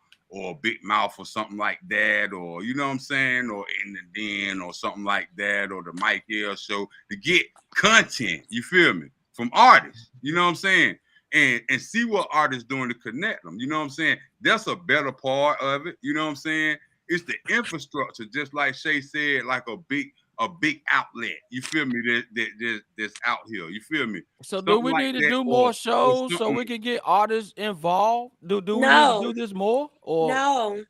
Big Mouth or something like that, or you know what I'm saying, or In the Den or something like that, or the Mike L Show to get content. You feel me? From artists. You know what I'm saying? And see what artists doing to connect them. You know what I'm saying? That's a better part of it. You know what I'm saying? It's the infrastructure, just like Shay said, like a big outlet. You feel me? That's out here. You feel me? So do we need to do more shows so we can get artists involved? Do we need to do this more? Or No.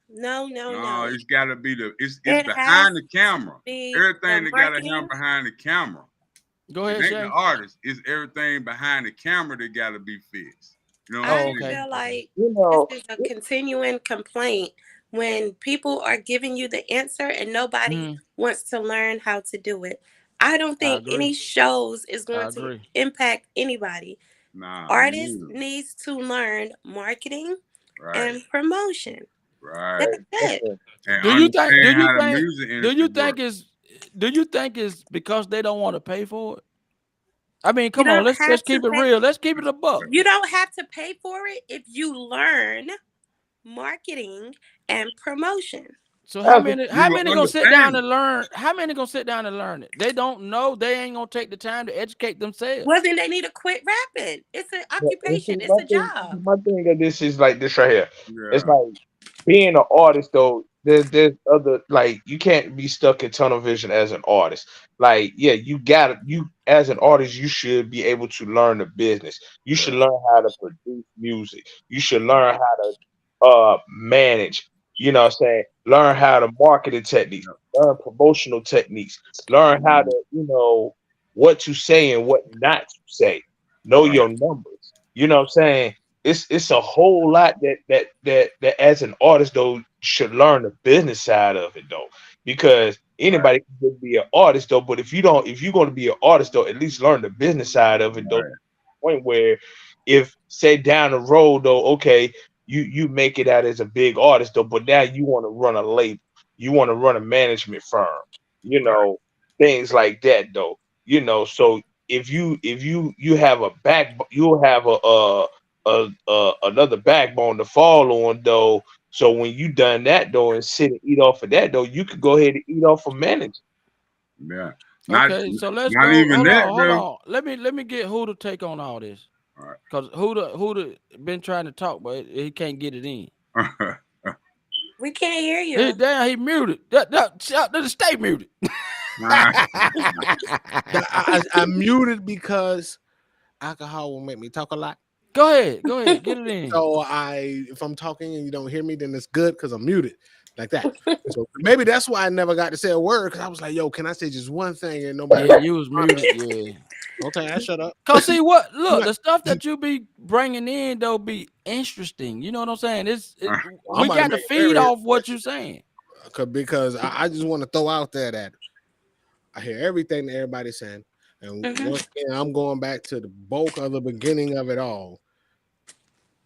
It's gotta be it's It behind has the camera. be Everything the that gotta marketing. happen behind the camera. Go It ahead, ain't Shay. the artist. It's everything behind the camera that gotta be fixed. You know what I I'm saying? feel like this is a continuing complaint when people are giving you the answer and nobody wants to learn how to do it. I don't think any shows is going to impact anybody. Nah, Artists needs to learn marketing and promotion. Right. That's it. And Do you think it's because they don't want to pay for it? I mean, come on, let's keep it real. Let's keep it a buck. You don't have to pay for it if you learn marketing and promotion. So how many gonna sit down and learn? How many gonna sit down and learn it? They don't know. They ain't gonna take the time to educate themselves. Well, then they need to quit rapping. It's an occupation. It's a job. My thing of this is like this right here. Yeah. It's like being an artist though. there's other, like, you can't be stuck in tunnel vision as an artist. Like, yeah, you as an artist, you should be able to learn the business. You should learn how to produce music. You should learn how to manage. You know what I'm saying? Learn how to marketing techniques, learn promotional techniques, learn how to, what to say and what not to say. Know your numbers. You know what I'm saying? It's a whole lot that as an artist though should learn the business side of it though, because anybody can just be an artist though, but if you're going to be an artist though, at least learn the business side of it though. To the point where, if say down the road though, okay, you make it out as a big artist though, but now you want to run a label, you want to run a management firm, things like that though. So if you have a back, you'll have another backbone to fall on though. So when you done that though and sit and eat off of that though, you could go ahead and eat off of management. Yeah. Okay, so let's not go. even Hold that, on, though. hold on. Let me get Huda take on all this. All right. Because Huda been trying to talk, but he can't get it in. We can't hear you. He muted. Stay muted. I muted because alcohol will make me talk a lot. Go ahead, get it in. So if I'm talking and you don't hear me, then it's good because I'm muted like that. So maybe that's why I never got to say a word, because I was like, yo, can I say just one thing and nobody? Yeah, you was muted. Yeah. Okay, I shut up. Cause see what? Look, the stuff that you be bringing in though be interesting. You know what I'm saying? We got to feed off what you're saying. Because I just want to throw out there that I hear everything that everybody's saying, and once again, I'm going back to the bulk of the beginning of it all.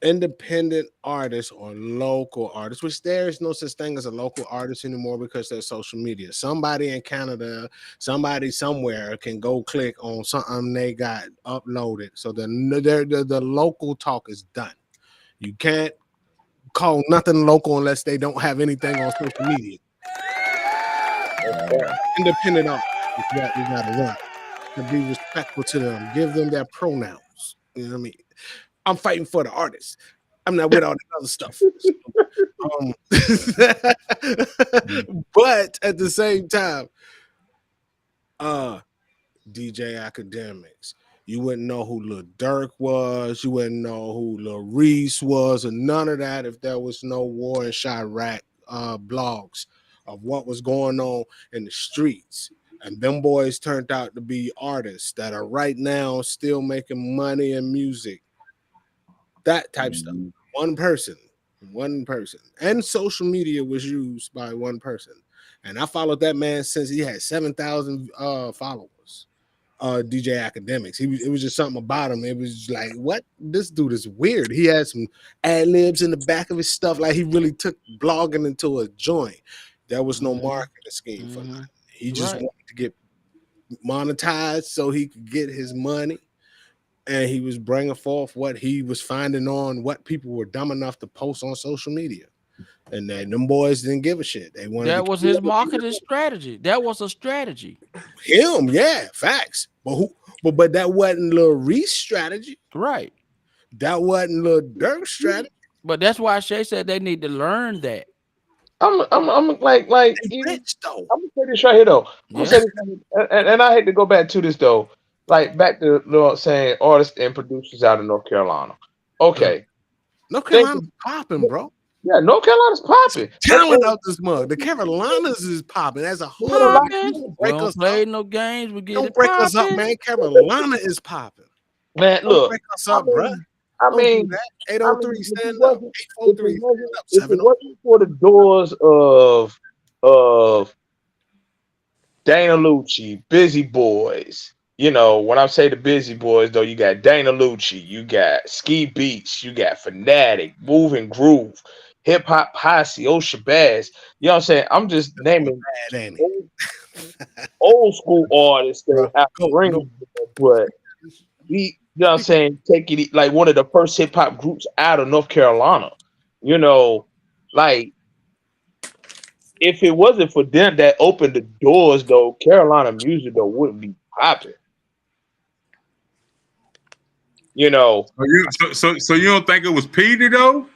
Independent artists or local artists, which there is no such thing as a local artist anymore because there's social media. Somebody in Canada, somebody somewhere can go click on something they got uploaded. So the local talk is done. You can't call nothing local unless they don't have anything on social media. Independent artists is what we gotta run. To be respectful to them, give them their pronouns. You know what I mean? I'm fighting for the artists. I'm not with all the other stuff. But at the same time, DJ Academics, you wouldn't know who Lil Durk was. You wouldn't know who Lil Reese was, and none of that if there was no War and Chirac blogs of what was going on in the streets. And them boys turned out to be artists that are right now still making money in music. That type stuff. One person. And social media was used by one person. And I followed that man since he had 7,000 followers. DJ Academics. It was just something about him. It was like, what? This dude is weird. He had some ad libs in the back of his stuff. Like he really took blogging into a joint. There was no marketing scheme for that. He just wanted to get monetized so he could get his money. And he was bringing forth what he was finding on what people were dumb enough to post on social media. And then them boys didn't give a shit. They wanted that was his marketing strategy. That was a strategy. Him, yeah, facts. But that wasn't Lil Reese strategy. Right. That wasn't Lil Durk's strategy. But that's why Shay said they need to learn that. I'm like rich, though. I'm gonna say this right here though. And I hate to go back to this though. Like back to saying artists and producers out of North Carolina. Okay. North Carolina's popping, bro. Yeah, North Carolina's popping. Talent out this mug. The Carolinas is popping as a whole. We don't play no games. We get don't it break popping. us up, man. Carolina is popping. Man, Don't look. break us up, bro. I mean, 803 stand up. 843 stand up. If it wasn't for the doors of Dana Lucci, Busy Boys. You know, when I say the Busy Boys, though, you got Dana Lucci, you got Ski Beats, you got Fanatic, Moving Groove, Hip Hop Posse, Shabazz. You know what I'm saying? I'm just naming old school artists that have ring, but you know what I'm saying? Take it like one of the first hip hop groups out of North Carolina. You know, like if it wasn't for them that opened the doors, though, Carolina music though wouldn't be popping. You know, so you don't think it was Petey though?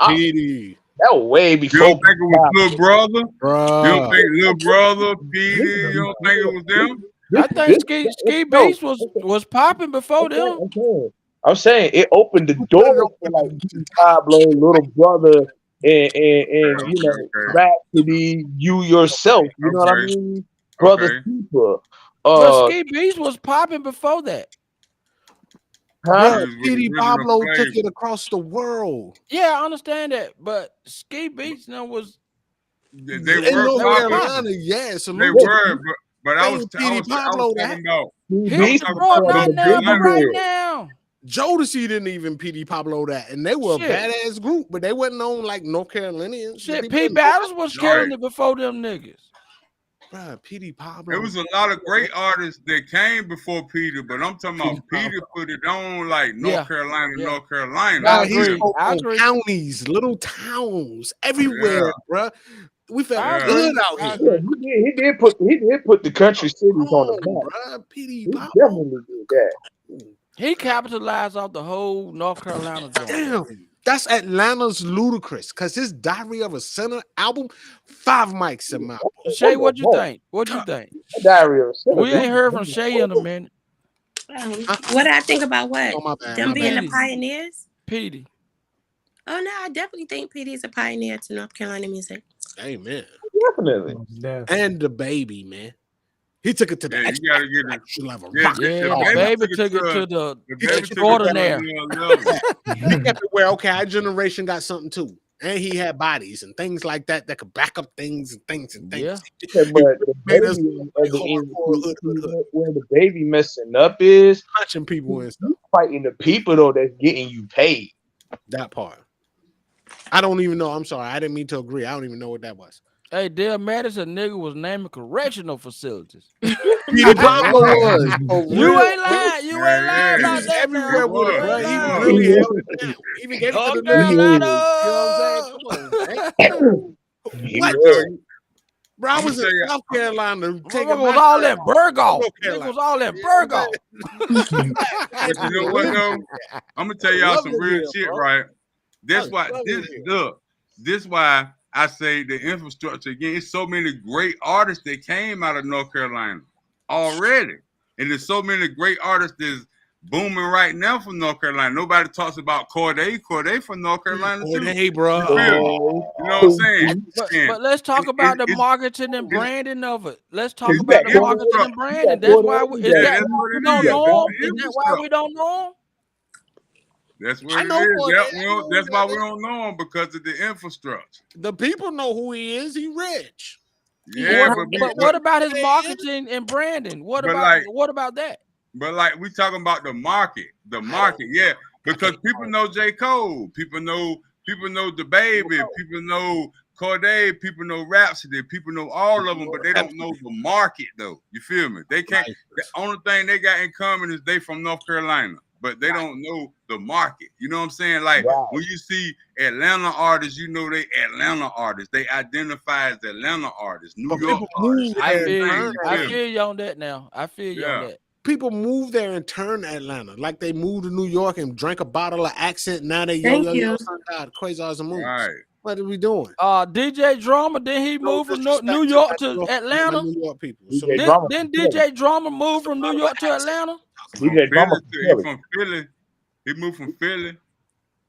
Petey. That was way You before. don't think it was Little Brother? You don't Bruh. think Little Brother, Petey? You don't think it was them? I think Ski Beats was popping before them. I'm saying it opened the Put it door on for like Pablo, Little Brother, and you know, Okay. Rhapsody, You Yourself. You know what I Okay. mean? Brother Okay. Keeper. But Ski Beats was popping before that. Huh? Bruh, It was with Petey the original Pablo took flavor. it across the world. Yeah, I understand that. But Ski Beats now was They In were North popping. Carolina, yeah, They salute to were, you. but I They was was Petey Pablo that. talking about. He I'm was talking Detroit about right the now, but Baby right Girl. now. Jodeci didn't even Petey Pablo that, and they were Shit. a badass group, but they wasn't on like North Carolinians. Shit, People P didn't know Battles that. was Right. killing it before them niggas. Bruh, Petey Pablo. There was a lot of great artists that came before Peter, but I'm talking about Petey Peter put it on like North Yeah. Carolina, Yeah. North Carolina. I Bruh, he agree. spoke I on agree. counties, little towns, everywhere, bruh. We felt I Yeah. agree. good out I here. agree. He did put the country cities on the map. Bruh, Petey He Pablo. definitely did that. He capitalized off the whole North Carolina joint. Damn, that's Atlanta's Ludacris, because his Diary of a Sinner album, 5 mics in my Shay, what you think? What you think? Diary of a Sinner. We ain't heard from Shay in a minute. What did I think about what? Oh, my bad. Them My being bad. the pioneers? Petey. Oh no, I definitely think PD is a pioneer to North Carolina music. Amen. Definitely. And the baby, man. He took it to the Yeah, you gotta get it. extra level. Yeah, Rock. Yeah, the the baby baby took it took it to the The baby took it to extraordinaire. another level. He kept it where, okay, our generation got something too. And he had bodies and things like that that could back up things and things and things. Yeah. Yeah, but the Made us baby hardcore hood. where the baby messing up is Punching people and stuff. you fighting the people though that's getting you paid. That part. I don't even know. I'm sorry. I didn't mean to agree. I don't even know what that was. Hey, Dale Madison nigga was naming correctional facilities. Petey Pablo was. For You real. ain't lying. You ain't lying He about was that. everywhere now. with it, You bro. ain't He lying. really held it down. He even gave it to North the Carolina. niggas. You know what I'm saying? Come on, man. What? was. Bro, I I'ma was tell in you- South Carolina taking Motherfucker was my all in Burgo. North Nigga Carolina. was all in Burgo. But you know what though? I'm gonna tell y'all some real Loveland, shit, bro. right? That's I why love this it here. look. This why I say the infrastructure again. It's so many great artists that came out of North Carolina already, and there's so many great artists that's booming right now from North Carolina. Nobody talks about Corday. Corday from North Carolina too. Hey, bro. You feel me? Oh, You know what I'm saying? But let's talk about the it's- marketing and branding of it. Let's talk You about got the marketing Corday. and branding. That's why we, is Yeah, that that's what we it don't is. know That's him? the Is that why we don't know him? That's what I it know is. Corday. Yep, I know that's that why we nigga. don't know him because of the infrastructure. The people know who he is. He rich. Yeah, But but what about his marketing and branding? What But about that? But like we talking about the market, yeah, because people know J. Cole, people know the baby, people know Corday, people know Rhapsody, people know all of them, but they don't know the market though. You feel me? They can't. The only thing they got in common is they from North Carolina, but they don't know the market. You know what I'm saying? Like when you see Atlanta artists, you know they Atlanta artists. They identify as Atlanta artists, New But York people artists. move I there feel and you. turn I Atlanta. feel you on that now. I feel you on Yeah. that. People move there and turn Atlanta. Like they moved to New York and drank a bottle of Accent. Now they Thank yo, you. son, God, Quasar's a move. Right. What are we doing? DJ Drama, then he No moved from disrespect New York my to Atlanta. New York people. DJ So Drama Then from Philly. DJ Drama moved from New York to Atlanta. DJ Drama from He Philly. from Philly. He moved from Philly.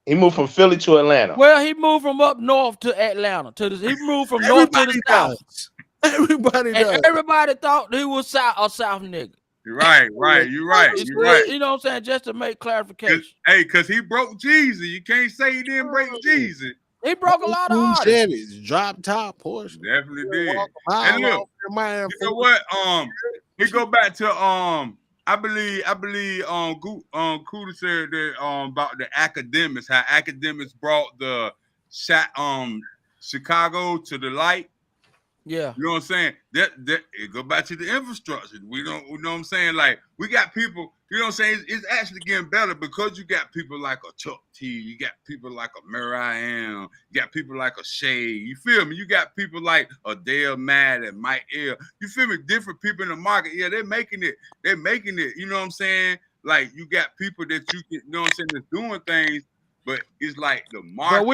He moved from Philly to Atlanta. Well, he moved from up north to Atlanta. He moved from north to the south. does. Everybody And does. everybody thought he was a south nigga. Right. You're right. You're right. You know what I'm saying? Just to make clarification. Cause he broke Jeezy. You can't say he didn't break Jeezy. He broke a lot of artists. Chevys, drop top Porsche. Definitely did. And And look, you know what? We go back to I believe Kuda said that about the academics, how academics brought the Chicago to the light. Yeah. You know what I'm saying? That it go back to the infrastructure. We don't, you know what I'm saying? Like we got people, you know what I'm saying? It's actually getting better because you got people like a Chuck T, you got people like a Mariam, you got people like a Shay. You feel me? You got people like a Dale Madden, Mike L. You feel me? Different people in the market. Yeah, they're making it. You know what I'm saying? Like you got people that you can, you know what I'm saying, that's doing things, but it's like the market. But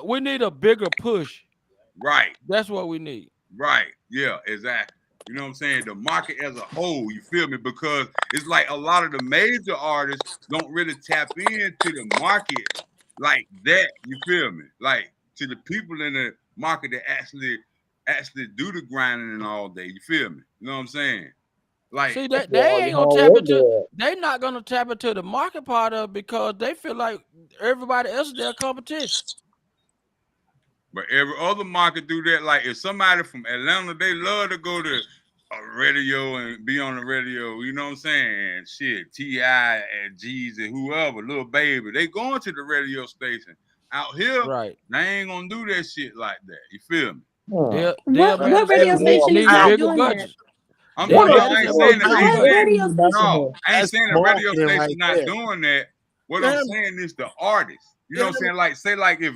we need a bigger push. Right. That's what we need. Right. Yeah, exactly. You know what I'm saying? The market as a whole, you feel me? Because it's like a lot of the major artists don't really tap into the market like that. You feel me? Like to the people in the market that actually do the grinding and all day. You feel me? You know what I'm saying? Like, see, they ain't gonna tap into. They not gonna tap into the market part of it because they feel like everybody else is their competition. but every other market do that. Like if somebody from Atlanta, they love to go to a radio and be on the radio. You know what I'm saying? And shit, T.I. and G's and whoever, Lil Baby, they going to the radio station. Out here, Right. they ain't gonna do that shit like that. You feel me? What radio station is not doing that? I What ain't saying that What radio station? no, I ain't That's saying the radio marketing station right not there. doing that. What I'm saying is the artist. You know what I'm saying? Like say like if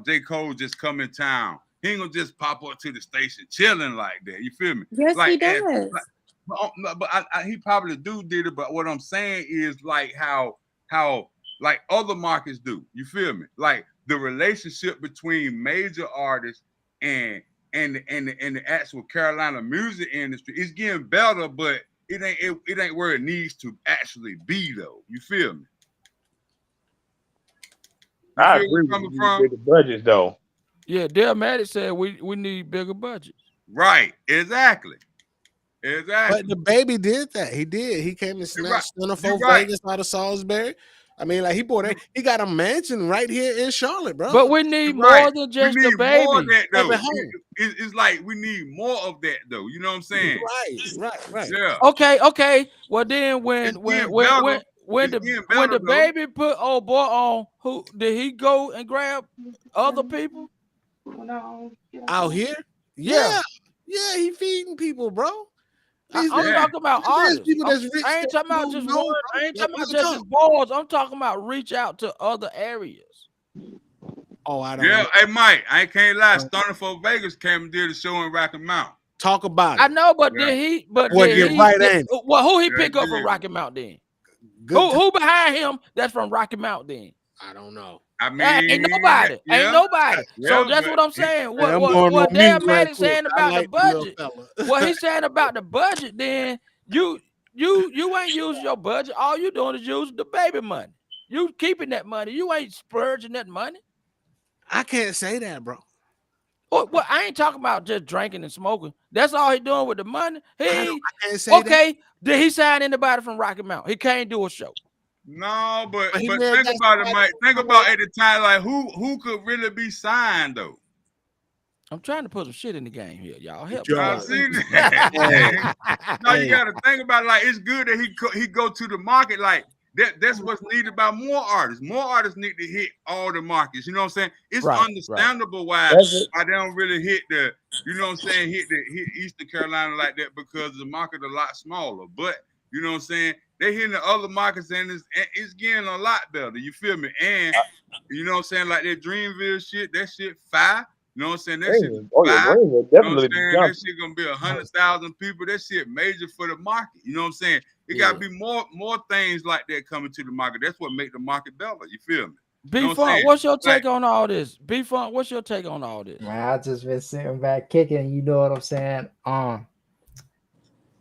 J. Cole just come in town, he ain't gonna just pop up to the station chilling like that. You feel me? Yes, like, he does. But he probably did it. But what I'm saying is like how like other markets do. You feel me? Like the relationship between major artists and the actual Carolina music industry is getting better, but it ain't where it needs to actually be though. You feel me? I agree with the budgets though. Yeah, Delmatic said we need bigger budgets. Right, exactly. But the baby did that. He did. He came and snatched Centerfold Vegas out of Salisbury. I mean, like he got a mansion right here in Charlotte, bro. But we need more than just the baby. More of that, though. It's like we need more of that though. You know what I'm saying? Right. Yeah. Okay. Well then when the baby put old boy on, who did he go and grab other people? Out here? Yeah, he feeding people, bro. I'm talking about artists. I ain't talking about just one. I ain't talking about just his boys. I'm talking about reach out to other areas. Oh, I don't. Yeah, hey Mike, I can't lie. Centerfold Vegas came and did a show in Rocky Mount. Talk about it. I know, but did he? But well, did he? Right well, who he pick up from Rocky Mount then? Who behind him? That's from Rocky Mount then. I don't know. I mean, ain't nobody. Ain't nobody. So that's what I'm saying. What Delmatic saying about the budget? What he's saying about the budget? Then you ain't using your budget. All you doing is use the baby money. You keeping that money. You ain't splurging that money. I can't say that, bro. Well, I ain't talking about just drinking and smoking. That's all he doing with the money. I can't say that. Did he sign anybody from Rocky Mount? He can't do a show. No, but think about it, Mike. Think about at the time, like who could really be signed though? I'm trying to put some shit in the game here, y'all. Help me. I've seen that. No, you got to think about it. Like it's good that he go to the market. Like that's what's needed by more artists. More artists need to hit all the markets. You know what I'm saying? It's understandable why they don't really hit the. You know what I'm saying? Hit Eastern Carolina like that because the market a lot smaller. But you know what I'm saying? They hitting the other markets and it's getting a lot better. You feel me? And you know what I'm saying? Like that Dreamville shit, that shit fire. You know what I'm saying? That shit fire. You know what I'm saying? That shit gonna be 100,000 people. That shit major for the market. You know what I'm saying? It gotta be more things like that coming to the market. That's what make the market better. You feel me? B-Funk, what's your take on all this? B-Funk, what's your take on all this? Man, I just been sitting back kicking. You know what I'm saying?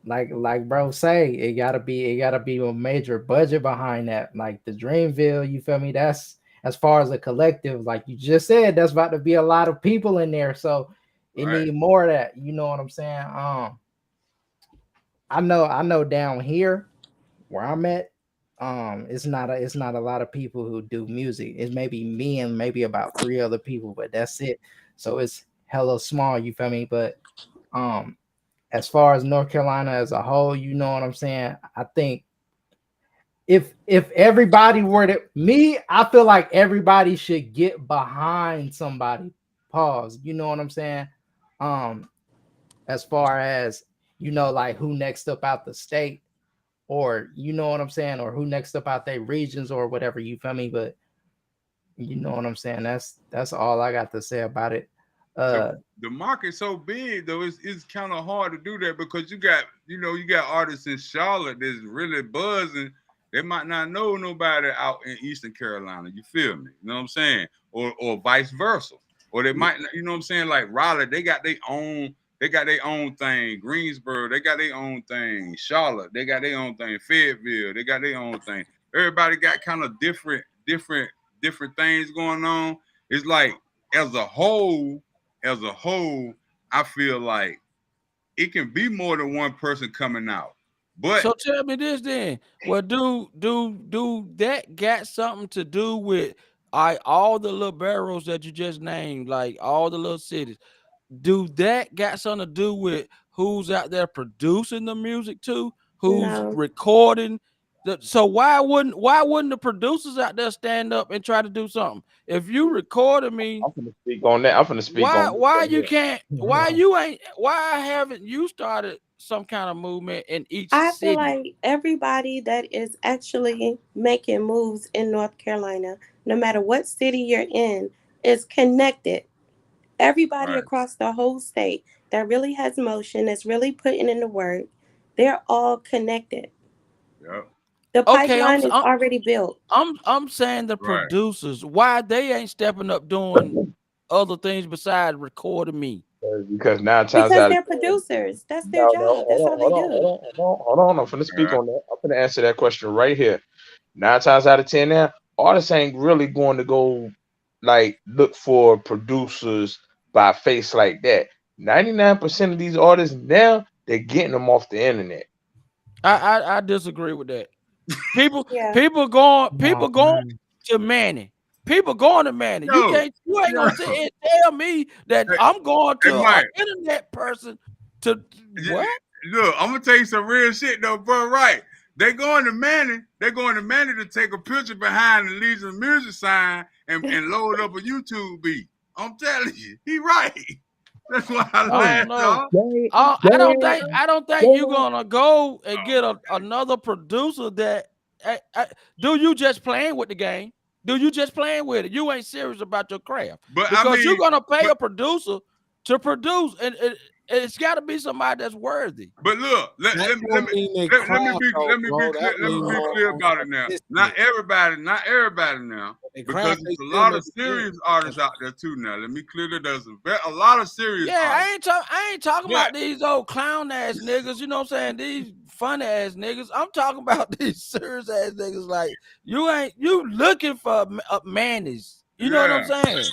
Like bro say, it gotta be a major budget behind that. Like the Dreamville, you feel me? That's as far as a collective, like you just said, that's about to be a lot of people in there. So it need more of that. You know what I'm saying? I know down here where I'm at, it's not a lot of people who do music. It's maybe me and maybe about 3 other people, but that's it. So it's hella small, you feel me? But as far as North Carolina as a whole, you know what I'm saying? I think if everybody were to I feel like everybody should get behind somebody. Pause. You know what I'm saying? As far as, you know, like who next up out the state, or you know what I'm saying, or who next up out their regions or whatever, you feel me? But you know what I'm saying? That's all I got to say about it. The market's so big though, it's kind of hard to do that because you got artists in Charlotte that's really buzzing They might not know nobody out in Eastern Carolina. You feel me? You know what I'm saying? Or vice versa. Or they might, you know what I'm saying? Like Raleigh, they got their own thing. Greensboro, they got their own thing. Charlotte, they got their own thing. Fayetteville, they got their own thing. Everybody got kind of different things going on. It's like as a whole, I feel like it can be more than one person coming out. But so tell me this then. Well, do that got something to do with all the little barrels that you just named, like all the little cities? Do that got something to do with who's out there producing the music too? Who's recording? So why wouldn't the producers out there stand up and try to do something? If you recorded me, I'm gonna speak on that. Why haven't you started some kind of movement in each I city? feel like everybody that is actually making moves in North Carolina, no matter what city you're in, is connected. Everybody across the whole state that really has motion, that's really putting in the work, they're all connected. Yep. The pipeline is already built. I'm saying the producers, why they ain't stepping up doing other things besides recording me? Because they're producers. That's their job. That's all they do. Hold on. I'm finna speak on that. I'm finna answer that question right here. 9 times out of 10 now, artists ain't really going to go like look for producers by face like that. 99% of these artists now, they're getting them off the internet. I disagree with that. People going to Manny. People going to Manny. You ain't gonna sit and tell me that I'm going to an internet person to what? Look, I'm gonna tell you some real shit though, bro. Right. They're going to Manny. They're going to Manny to take a picture behind the Legion music sign and load up a YouTube beat. I'm telling you, he right. That's why I laugh. I don't think you're gonna go and get another producer that do you just playing with the game? Do you just playing with it? You ain't serious about your craft. But because you're gonna pay a producer to produce, and it's got to be somebody that's worthy. But look, let me be clear about it now. Not everybody now, because there's a lot of serious artists out there too. Now, let me clear that there's a lot of serious. Yeah, artists. I ain't talking about these old clown ass niggas. You know what I'm saying? These funny ass niggas. I'm talking about these serious ass niggas. Like you looking for Manny's. You know what I'm saying?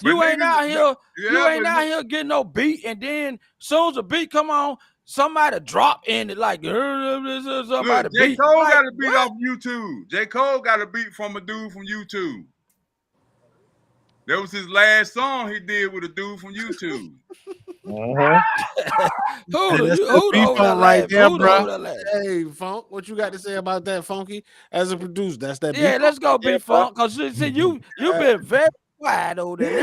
You ain't out here getting no beat, and then soon as the beat come on, somebody drop in it like somebody beat. J. Cole got a beat off YouTube. J. Cole got a beat from a dude from YouTube. That was his last song he did with a dude from YouTube. Who right there, bro? Hey, Funk, what you got to say about that, Funky? As a producer, that's that. Yeah, let's go, B Funk, because see you been very quiet over there.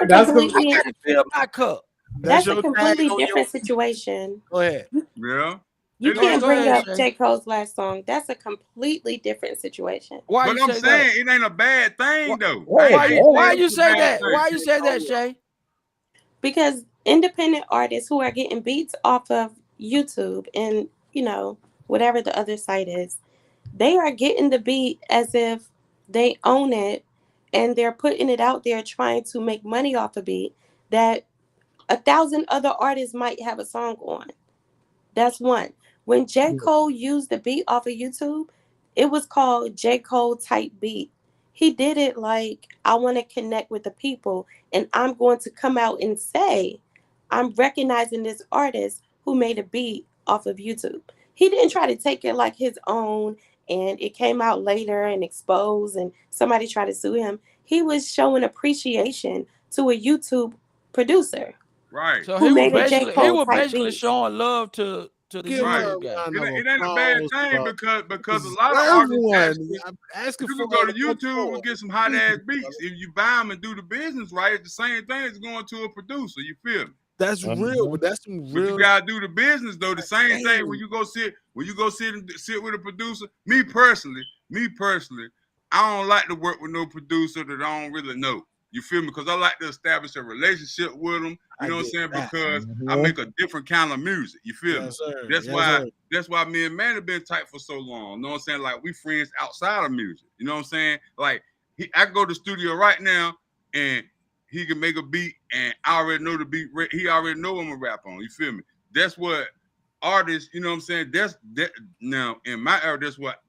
That's I gotta fill my cup. That's a completely different situation. Go ahead. Yeah. You can't bring up J. Cole's last song. That's a completely different situation. But I'm saying it ain't a bad thing though. Why you say that? Why you say that, Shay? Because independent artists who are getting beats off of YouTube and whatever the other site is, they are getting the beat as if they own it, and they're putting it out there trying to make money off a beat that 1,000 other artists might have a song on. That's one. When J. Cole used the beat off of YouTube, it was called J. Cole type beat. He did it like, I want to connect with the people, and I'm going to come out and say, I'm recognizing this artist who made a beat off of YouTube. He didn't try to take it like his own, and it came out later and exposed, and somebody tried to sue him. He was showing appreciation to a YouTube producer. Right. So he was basically showing love to the YouTube guy. It ain't a bad thing because a lot of artists you can go to YouTube and get some hot ass beats. If you buy them and do the business right, it's the same thing as going to a producer. You feel me? That's real, but that's some real. But you gotta do the business though. The same thing when you go sit and sit with a producer. Me personally, I don't like to work with no producer that I don't really know. You feel me? Because I like to establish a relationship with them. You know what I'm saying? That. Because I make a different kind of music. You feel me? Sir. That's why me and Manny been tight for so long. You know what I'm saying? Like we friends outside of music. You know what I'm saying? Like I go to the studio right now and he can make a beat and I already know the beat. He already know I'm gonna rap on. You feel me? That's what artists, you know what I'm saying? That's that now in my era, that's what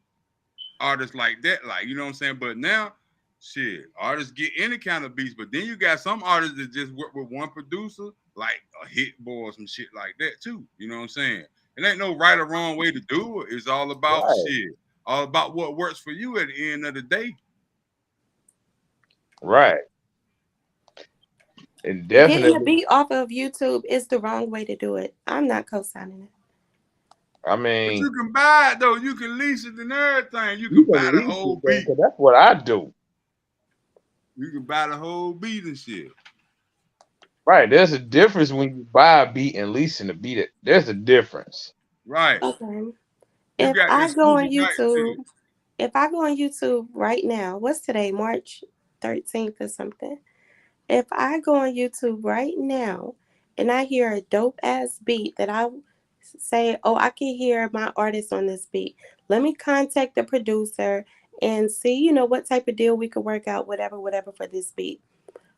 artists like that, like, you know what I'm saying? But now, shit, artists get any kind of beats, but then you got some artists that just work with one producer, like a Hit Boy or some shit like that too. You know what I'm saying? It ain't no right or wrong way to do it. It's all about shit. All about what works for you at the end of the day. Right. And definitely getting a beat off of YouTube is the wrong way to do it. I'm not co-signing it. I mean, but you can buy it though. You can lease it and everything. You can buy the whole beat. That's what I do. You can buy the whole beat and shit. Right. There's a difference when you buy a beat and leasing the beat. There's a difference. Right. Okay. If I go on YouTube right now, what's today? March 13th or something. If I go on YouTube right now and I hear a dope ass beat that I say, oh, I can hear my artist on this beat. Let me contact the producer and see, what type of deal we could work out, whatever for this beat.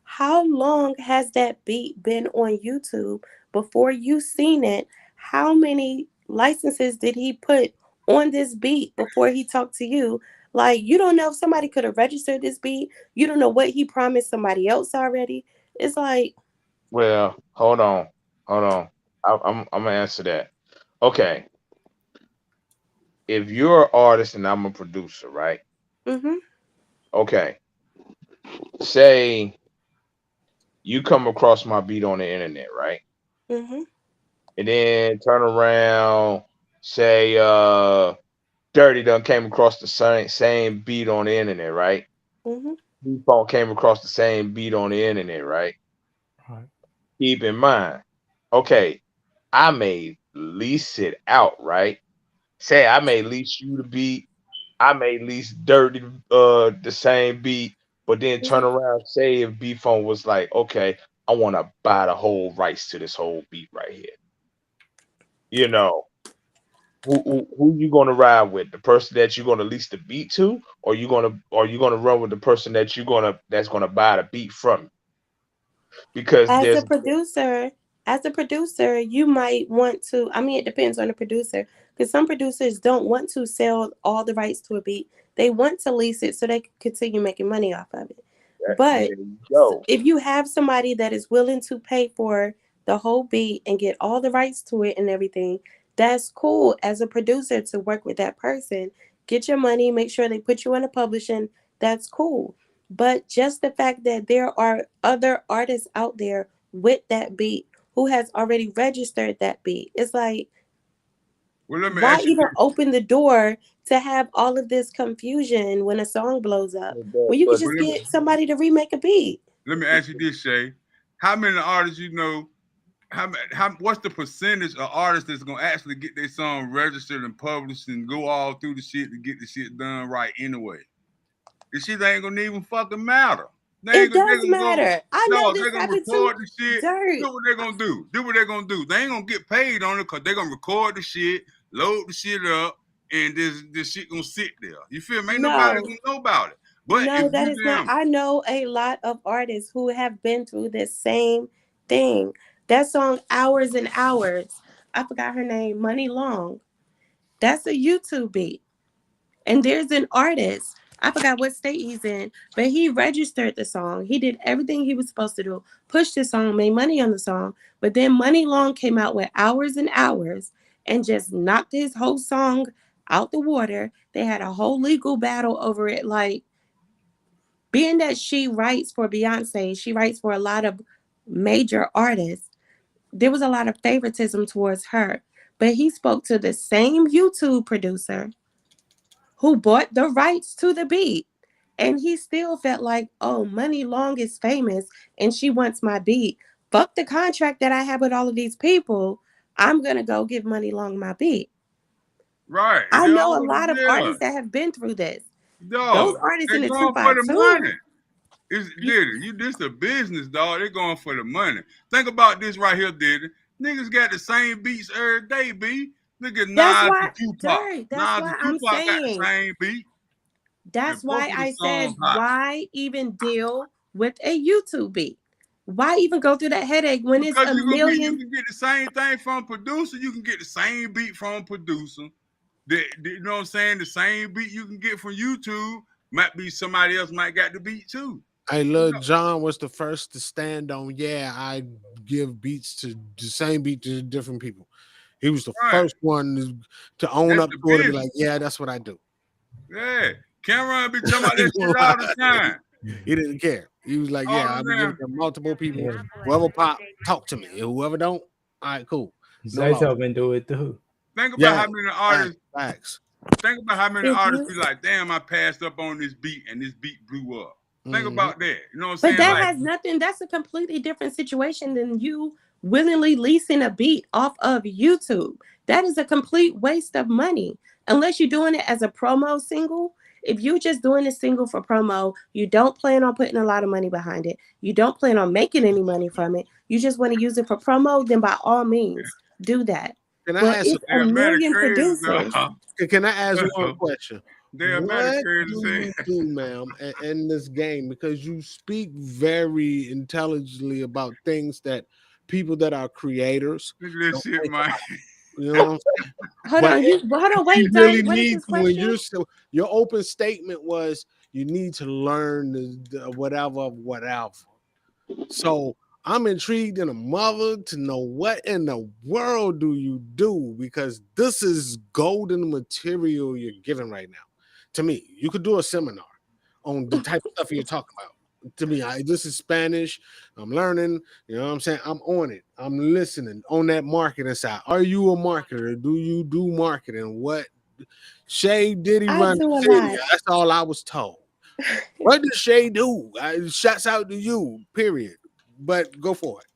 How long has that beat been on YouTube before you seen it? How many licenses did he put on this beat before he talked to you? Like, you don't know if somebody could have registered this beat. You don't know what he promised somebody else already. It's like, well, hold on. I'm gonna answer that. Okay. If you're an artist and I'm a producer, right? mm-hmm. Okay. Say you come across my beat on the internet, right? Mm-hmm. And then turn around, say Dirty done came across the same beat on the internet, right? Mm-hmm. B-Funk came across the same beat on the internet, right? Right. Keep in mind, okay, I may lease it out, right? Say I may lease you the beat, I may lease Dirty the same beat, but then turn around, say if B-Funk was like, okay, I want to buy the whole rights to this whole beat right here. You know, who you gonna ride with? The person that you're gonna lease the beat to, or you gonna run with the person that's gonna buy the beat from you? Because As a producer, you might want to, it depends on the producer, because some producers don't want to sell all the rights to a beat. They want to lease it so they can continue making money off of it. But if you have somebody that is willing to pay for the whole beat and get all the rights to it and everything, that's cool as a producer to work with that person. Get your money, make sure they put you in a publishing. That's cool. But just the fact that there are other artists out there with that beat who has already registered that beat, it's like, why even open the door to have all of this confusion when a song blows up? When you can just get somebody to remake a beat. Let me ask you this, Shay. How many artists you know? What's the percentage of artists that's gonna actually get their song registered and published and go all through the shit to get the shit done right anyway? The shit ain't gonna even fucking matter. It does matter. I know this happened to record the shit. Do what they're gonna do. Do what they're gonna do. They ain't gonna get paid on it because they're gonna record the shit, load the shit up, and this shit gonna sit there. You feel me? Ain't nobody gonna know about it. But no, that is not. I know a lot of artists who have been through this same thing. That song, Hours and Hours, I forgot her name, Money Long. That's a YouTube beat. And there's an artist, I forgot what state he's in, but he registered the song. He did everything he was supposed to do, pushed the song, made money on the song. But then Money Long came out with Hours and Hours and just knocked his whole song out the water. They had a whole legal battle over it. Like, being that she writes for Beyonce, she writes for a lot of major artists, there was a lot of favoritism towards her. But he spoke to the same YouTube producer who bought the rights to the beat. And he still felt like, oh, Money Long is famous and she wants my beat. Fuck the contract that I have with all of these people. I'm going to go give Money Long my beat. Right. I know a lot of artists that have been through this. Those artists in the 252. It's Diddy. This a business, dog. They're going for the money. Think about this right here, Diddy. Niggas got the same beats every day, B. Look at Nas and Tupac. Nas and Tupac got the same beat. That's why I said, why even deal with a YouTube beat? Why even go through that headache when it's a million? You can get the same thing from a producer. You can get the same beat from a producer. You know what I'm saying? The same beat you can get from YouTube might be somebody else might got the beat too. Hey, Lil Jon was the first to stand on. Yeah, I give beats to the same beat to different people. He was the first one to own up to it and be like, yeah, that's what I do. Yeah, Cameron be talking about that shit all the time. He didn't care. He was like, yeah, I've been giving to multiple people. Whoever pop, talk to me. Whoever don't, all right, cool. Zayto been do it too. Think about how many artists. Think about how many artists be like, damn, I passed up on this beat and this beat blew up. Think about that. You know what I'm saying? But that has nothing. That's a completely different situation than you willingly leasing a beat off of YouTube. That is a complete waste of money. Unless you're doing it as a promo single. If you're just doing a single for promo, you don't plan on putting a lot of money behind it. You don't plan on making any money from it. You just want to use it for promo, then by all means, do that. Can I ask a million producers? Can I ask one question? What do you do, ma'am, in this game? Because you speak very intelligently about things that people that are creators. Look at this shit, man. You know what I'm saying? Hold on, wait. Really need when your open statement was you need to learn the whatever. So I'm intrigued in a mother to know what in the world do you do, because this is golden material you're giving right now. To me, you could do a seminar on the type of stuff you're talking about. To me, this is Spanish. I'm learning. You know what I'm saying? I'm on it. I'm listening on that marketing side. Are you a marketer? Do you do marketing? What Shay Diddy run the city? That's all I was told. What does Shay do? Shouts out to you, period. But go for it.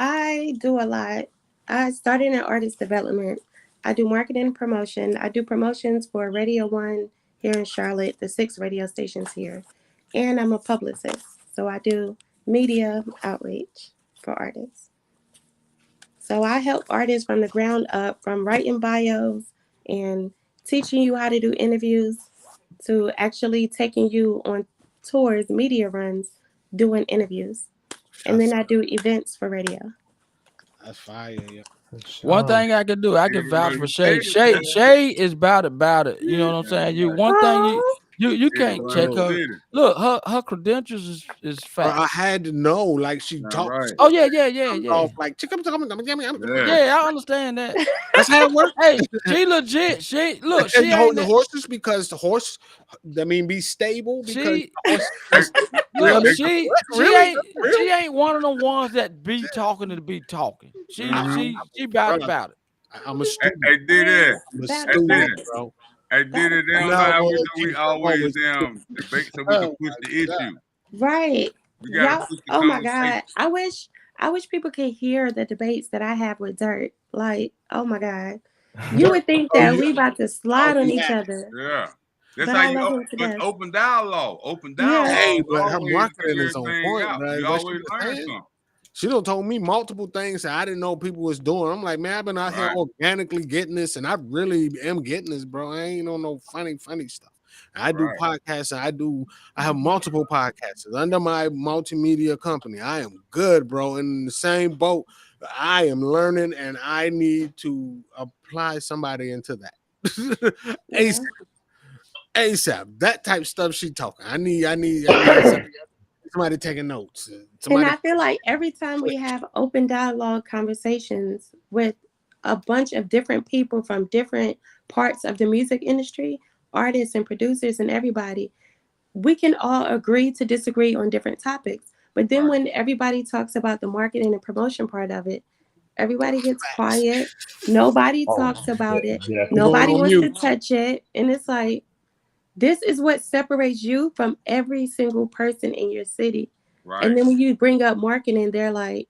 I do a lot. I started in artist development. I do marketing and promotion. I do promotions for Radio 1 here in Charlotte, the 6 radio stations here. And I'm a publicist. So I do media outreach for artists. So I help artists from the ground up, from writing bios and teaching you how to do interviews to actually taking you on tours, media runs, doing interviews. And then I do events for radio. That's fire, yeah. One thing I can do, I can vouch for Shay. Shay is about it. You know what I'm saying? You can't check her. Look, her credentials is fast. I had to know, like she talks. Right. Oh yeah. Like I understand that. That's how it works. Hey, she legit. She ain't hold the horses because the horse. I mean, be stable because she ain't one of the ones that be talking to be talking. She about it. I'm a student. I did it. Bro. I did it. We always debate so we can push the issue. Right. Oh my God. I wish people could hear the debates that I have with Dirt. Like, oh my God. You would think that we about to slide on each other. Yeah. That's how you open dialogue. Open dialogue. Hey, but her marketing is on point, right? You always learn something. She done told me multiple things that I didn't know people was doing. I'm like, man, I've been out here organically getting this, and I really am getting this, bro. I ain't on no funny stuff. I do podcasts, and I have multiple podcasts under my multimedia company. I am good, bro. In the same boat, I am learning, and I need to apply somebody into that. ASAP. That type of stuff she talking. I need somebody taking notes. And I feel like every time we have open dialogue conversations with a bunch of different people from different parts of the music industry, artists and producers and everybody, we can all agree to disagree on different topics. But then when everybody talks about the marketing and promotion part of it, everybody gets quiet. Nobody talks about it. Nobody wants to touch it. And it's like, this is what separates you from every single person in your city. Right. And then when you bring up marketing, they're like,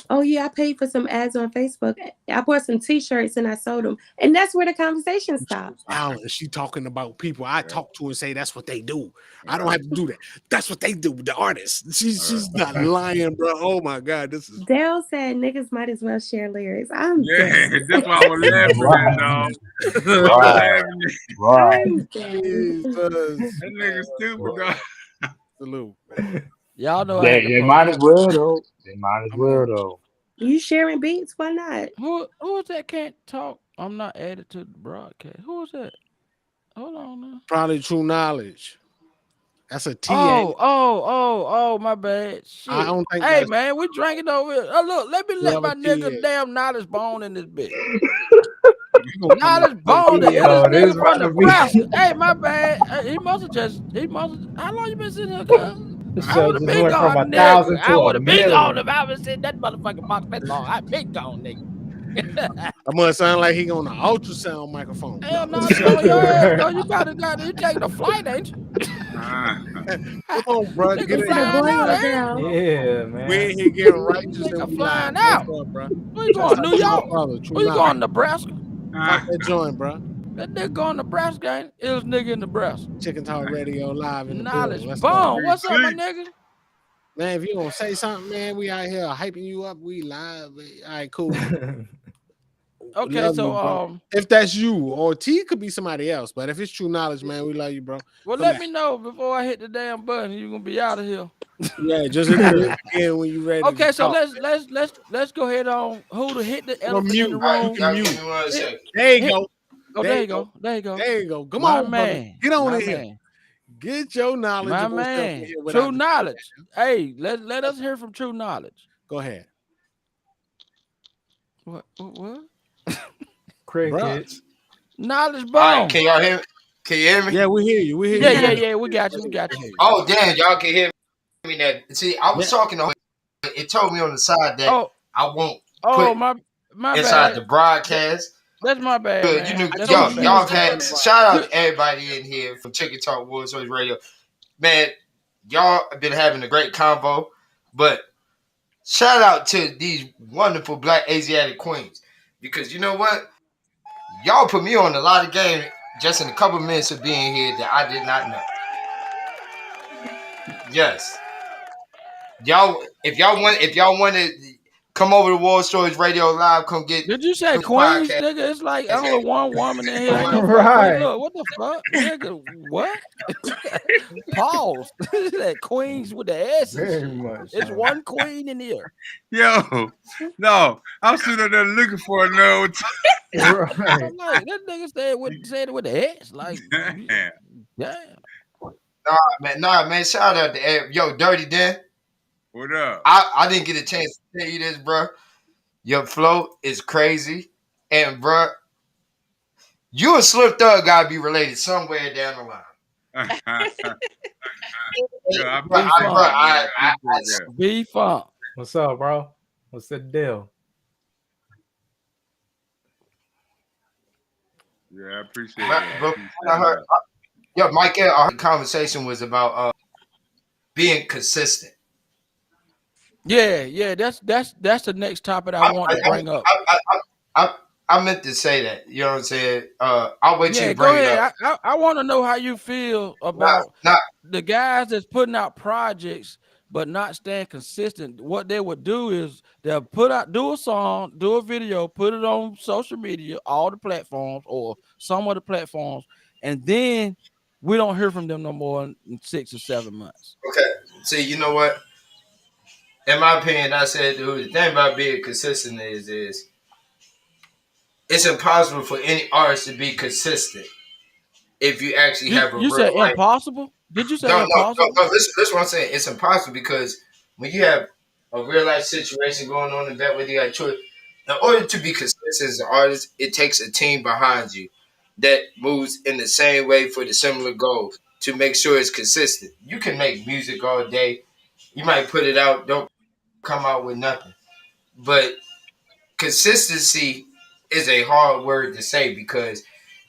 Oh yeah, I paid for some ads on Facebook. I bought some T-shirts and I sold them, and that's where the conversation stopped. Alan, she talking about people I talk to and say that's what they do. I don't Right. have to do that. That's what they do. The artists. She's not lying, bro. Oh my god, this is Dale said niggas might as well share lyrics. I'm Yeah, dead. that's why I was laughing at dog. I was Right. laughing at Right. I'm dead. Jesus. that nigga stupid dog. Salute. Y'all know I had They, to they post might as that. well though. They might as well though. You sharing beats? Why not? Who is that can't talk? I'm not added to the broadcast. Who is that? Hold on now. Probably True Knowledge. That's a TA. Oh, my bad. Shit. I don't think Hey that's- man, we drinking over here. Oh, look, let me Yeah, let my but nigga yeah. damn knowledge bone in this bitch. You gonna come Knowledge up- bone. Yo, This this nigga about from to be- Nebraska. Hey, my bad. He must have. How long you been sitting here, cuz? The I show would have just been went from gone, 1,000 nigga. to I a would have been gone million. if I was sitting that motherfucking box that long. I been gone, nigga. That must sound like he on the ultrasound microphone. Hell no, No. you on your ass, though. You about to you taking a flight, ain't you? Come on, bro. Nigga Get It's in the flying here. boy out, or ain't girl. Yeah, man. We in here getting righteous Nigga and we flying live. out. What's up, bro? Where you going, New York? Brother, True Where you Knowledge. going, Nebraska? Pop that joint, bro. That nigga going Nebraska, ain't it? It was nigga in Nebraska. Chicken Talk Radio live in the Knowledge building. Let's go. bone. What's up, my nigga? Man, if you gonna say something, man, we out here hyping you up. We live. All right, cool. Okay, Love so you, bro. If that's you, or T could be somebody else, but if it's True Knowledge, man, we love you, bro. well, Come let back. me know before I hit the damn button. You gonna be out of here. Yeah, just hit the again when you ready. Okay, to so talk. let's go ahead on who to hit the Or elephant in the mute. room. Y'all give me 1 second. There you go. Oh, there you go. There you go. There you go. Come My on, man. brother. Get on My in here. man. Get your knowledge. My man. True Knowledge. Hey, let us hear from True Knowledge. Go ahead. What? Crickets. Knowledge All right, bone. can y'all hear me? Can you hear me? Yeah, we hear you. We hear you. Yeah. We got you. We got you. Oh, damn, y'all can hear me now. See, I was talking to it told me on the side that I won't Oh, put my inside bad. the broadcast. That's my bad. Good, Man. you knew, That's y'all, my bad. y'all had shout out to everybody in here from Chicken Talk World Source Radio. Man, y'all have been having a great convo, but shout out to these wonderful Black Asiatic queens, because you know what, y'all put me on a lot of game just in a couple minutes of being here that I did not know. Yes, y'all. If y'all want to come over to World Stories Radio Live, come get. Did you say this Queens, podcast. nigga? It's like only one woman in here. Ain't no Right. Look, what the fuck, nigga? What? Pause. That Queens with the S's. Very much. It's so. one queen in here. Yo, no, I'm sitting there looking for a note. Right. I'm like, that nigga said it with the S. Like, damn. Nah, man. Shout out to yo, Dirty Dan. What up? I didn't get a chance to tell you this, bro. Your flow is crazy, and bro, you and Slim Thug gotta be related somewhere down the line. Yeah, I B Funk. What's up, bro? What's the deal? Yeah, I appreciate But, that. but I heard, yo, Mike, our conversation was about being consistent. Yeah. That's the next topic I want to bring up. I meant to say that. You know what I'm saying? I'll wait till Yeah, you go bring it ahead. up. I want to know how you feel about the guys that's putting out projects but not staying consistent. What they would do is they'll do a song, do a video, put it on social media, all the platforms or some of the platforms, and then we don't hear from them no more in 6 or 7 months. Okay. See, you know what? In my opinion, I said, dude, the thing about being consistent is it's impossible for any artist to be consistent if you actually have a You real said life. impossible? Did you say No, impossible? listen what I'm saying. It's impossible because when you have a real life situation going on in that way, you got choice. In order to be consistent as an artist, it takes a team behind you that moves in the same way for the similar goals to make sure it's consistent. You can make music all day. You might put it out, don't come out with nothing. But consistency is a hard word to say because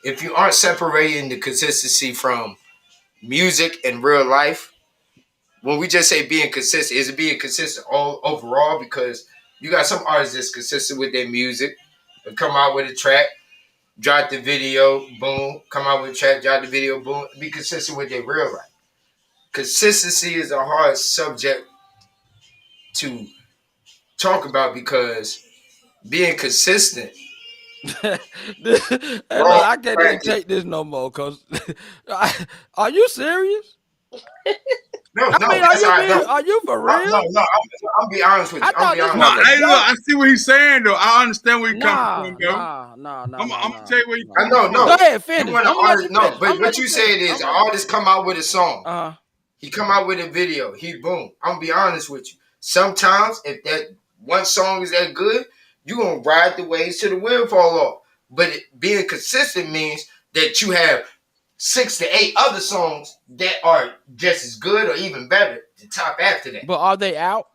if you aren't separating the consistency from music and real life, when we just say being consistent, is it being consistent all overall? Because You got some artists that's consistent with their music, and come out with a track, drop the video, boom. Come out with a track, drop the video, boom. Be consistent with their real life. Consistency is a hard subject to talk about because being consistent. Hey, look, I can't even take this no more. Cause are you serious? No, are you for real? No. I'll be honest with you. I see what he's saying though. I understand where he's coming from though. I'm gonna tell you what I know. Go ahead, finish. But what you said is an artist come out with a song. He come out with a video. He boom. I'm gonna be honest with you. Sometimes if that one song is that good, you gonna ride the waves till the wheel fall off. But being consistent means that you have 6 to 8 other songs that are just as good or even better to top after that. But are they out?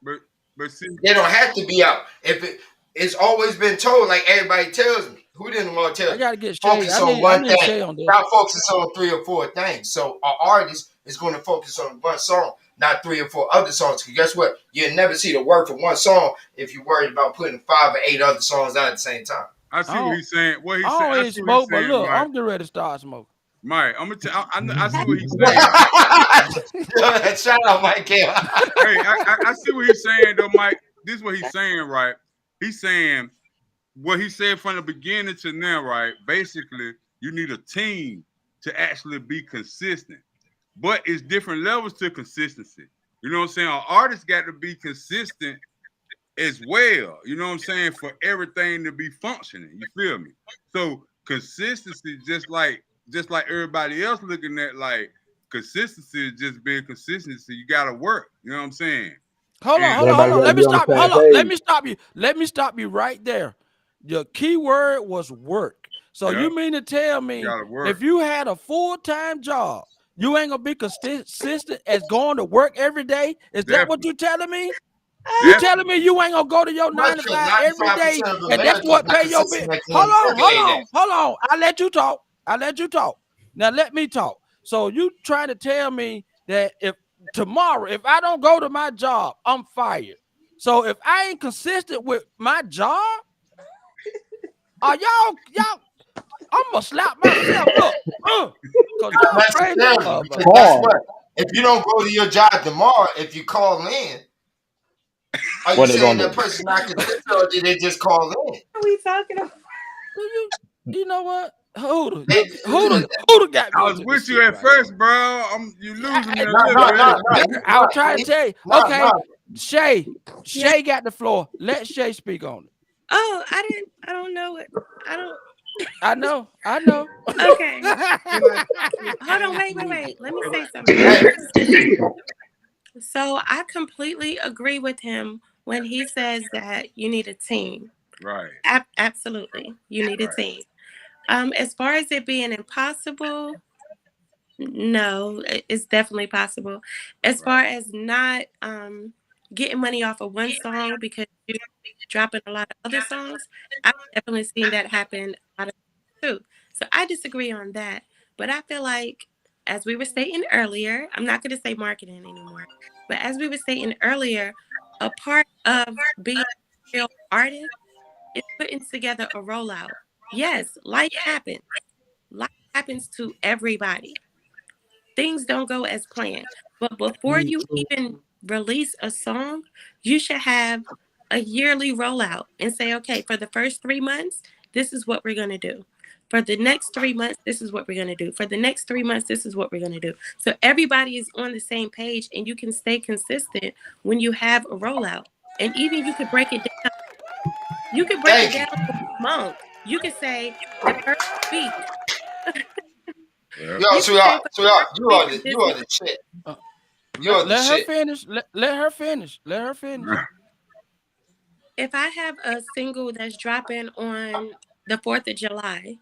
But see, they don't have to be out. If it's always been told, like everybody tells me. Who didn't want to tell? I gotta get focus on one thing. Stop focusing on 3 or 4 things. So an artist is going to focus on one song, not 3 or 4 other songs. Because guess what? You'll never see the work from one song if you're worried about putting 5 or 8 other songs out at the same time. I see what he's saying. What he's saying. I don't smoke, but look, Mike. I'm getting ready to start smoking. Mike, I'm gonna tell. I see what he's saying. Shout out, Mike. Hey, I see what he's saying, though, Mike. This is what he's saying, right? He's saying what he said from the beginning to now, right? Basically, you need a team to actually be consistent, but it's different levels to consistency. You know what I'm saying? An artist got to be consistent as well. You know what I'm saying? For everything to be functioning. You feel me? So consistency, just like everybody else looking at like consistency is just being consistency. You gotta work. You know what I'm saying? Hold on. Let me stop. Hold on. Let me stop you right there. The key word was work. So you mean to tell me if you had a full-time job, you ain't gonna be consistent as going to work every day? Is that what you're telling me? You telling me you ain't gonna go to your 9 to 5 every day, and that's what pay your bill? Hold on. I let you talk. Now let me talk. So you trying to tell me that if tomorrow, if I don't go to my job, I'm fired. So if I ain't consistent with my job, are y'all, I'm gonna slap myself up. If you don't go to your job tomorrow, if you call in, are you saying that person not consistent, or did they just call in? What are we talking about? You know what? Who got me? I was with you at first, bro. You losing me a little bit. I was trying to tell you. Okay, Shay got the floor. Let Shay speak on it. Oh, I don't know it. I know. Okay. Hold on, wait. Let me say something. So I completely agree with him when he says that you need a team. Right. Absolutely. You need a team. As far as it being impossible, no, it's definitely possible. As far as not getting money off of one song because you're dropping a lot of other songs, I've definitely seen that happen a lot of too. So I disagree on that. But I feel like, as we were stating earlier, I'm not going to say marketing anymore, but as we were stating earlier, a part of being a real artist is putting together a rollout. Yes, life happens. Life happens to everybody. Things don't go as planned. But before you even release a song, you should have a yearly rollout and say, okay, for the first 3 months, this is what we're going to do. For the next 3 months, this is what we're going to do. For the next 3 months, this is what we're going to do. So everybody is on the same page and you can stay consistent when you have a rollout. And even you could break it down. You could break it down for a month. You could say the first week. Yo, sweetheart, you are the shit. Let her finish. If I have a single that's dropping on the 4th of July,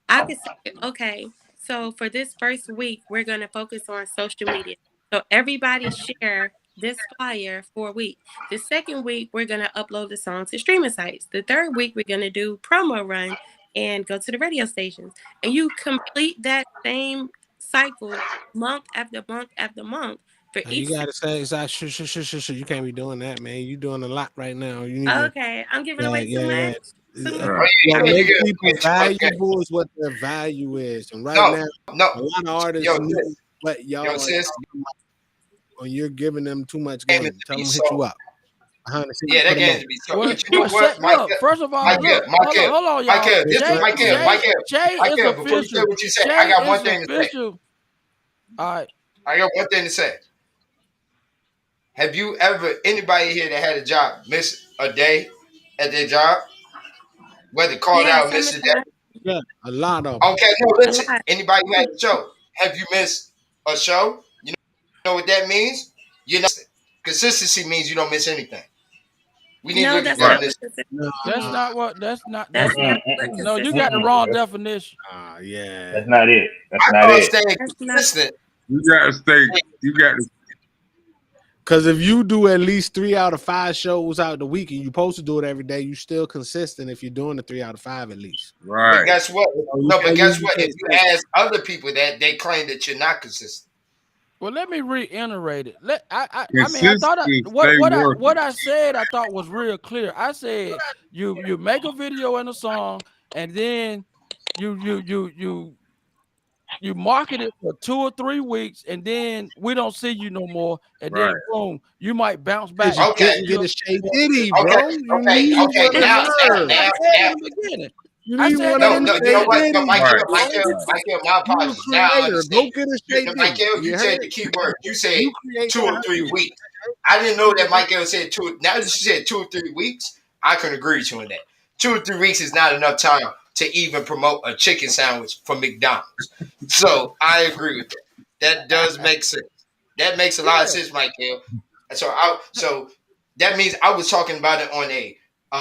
I could say, okay, so for this first week, we're going to focus on social media. So everybody share this flyer for a week. The second week, we're going to upload the song to streaming sites. The third week, we're going to do promo run and go to the radio stations. And you complete that same cycle month after month after month. For You each gotta say it's like you can't be doing that, man. You doing a lot right now. You need to okay, I'm giving away too much. Too much. What Yeah, makes yeah, people yeah, valuable is what their value is. And right now, a lot of artists need what y'all are talking about when you're giving them too much game. Tell them to hit you up. Yeah, that game to be tough. But you know what, Look, first of all, look, hold on, y'all. Michael, this is Michael. Jay is Michael, before you say official. what you say, Jay I got one is thing to say. official. All right. I got one thing to say. Have you ever, anybody here that had a job, miss a day at their job? Whether called out, miss a day? Yeah, a lot of them. Okay, no, listen. Anybody who had a show, have you missed a show? You know what that means? Consistency means you don't miss anything. We need to look at that. That's not. No, you got the wrong definition. Yeah. That's not it. That's not it. Staying consistent. You gotta stay. You got to. Because if you do at least 3 out of 5 shows out the week and you're supposed to do it every day, you're still consistent if you're doing the 3 out of 5 at least. Right. But guess what? But guess what? If you ask other people that, they claim that you're not consistent. Well, let me reiterate it. I mean, I thought what I said I thought was real clear. I said you make a video and a song, and then you market it for 2 or 3 weeks, and then we don't see you no more, and then boom, you might bounce back. Okay, get a Shay Diddy, bro. Okay. Now. You no, you know what? But Michael, my apologies. Now I understand. Michael, you said the key word. You said 2 or 3 weeks. I didn't know that Michael said 2. Now that you said 2 or 3 weeks, I can agree with you on that. 2 or 3 weeks is not enough time to even promote a chicken sandwich from McDonald's. So I agree with that. That does make sense. That makes a lot of sense, Michael. So that means I was talking about it on a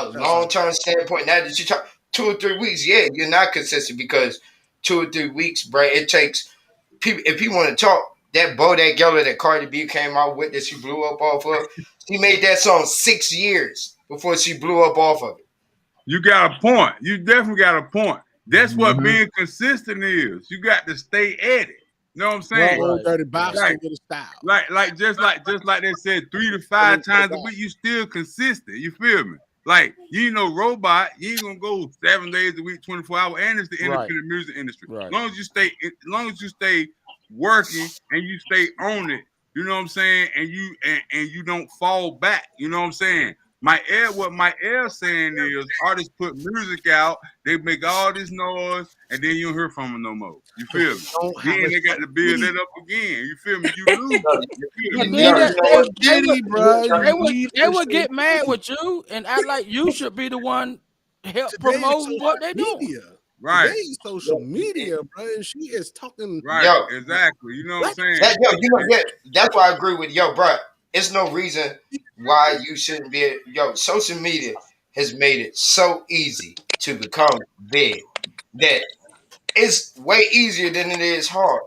long-term standpoint. Now that you talk 2 or 3 weeks, yeah, you're not consistent because 2 or 3 weeks, bro. It takes people. If you want to talk, that Bodak Yellow that Cardi B came out with that she blew up off of, she made that song 6 years before she blew up off of it. You got a point. You definitely got a point. That's what being consistent is. You got to stay at it. You know what I'm saying? Well, dirty Boston with a style. Like just like they said, 3 to 5 times a week, you still consistent. You feel me? Like you ain't no robot. You ain't gonna go 7 days a week, 24 hours, and it's the independent music industry. Right. As long as you stay working and you stay on it, you know what I'm saying, and you don't fall back. You know what I'm saying? What my air saying is artists put music out, they make all this noise, and then you don't hear from them no more. You feel me? Then they got to build it up again. You feel me? You lose. They would get mad with you and act like you should be the one help promoting what they do. Right. Today's social media, bro, and she is talking. Right. Exactly. You know what I'm saying? That's why I agree with bro. It's no reason why you shouldn't be. Social media has made it so easy to become big that it's way easier than it is hard.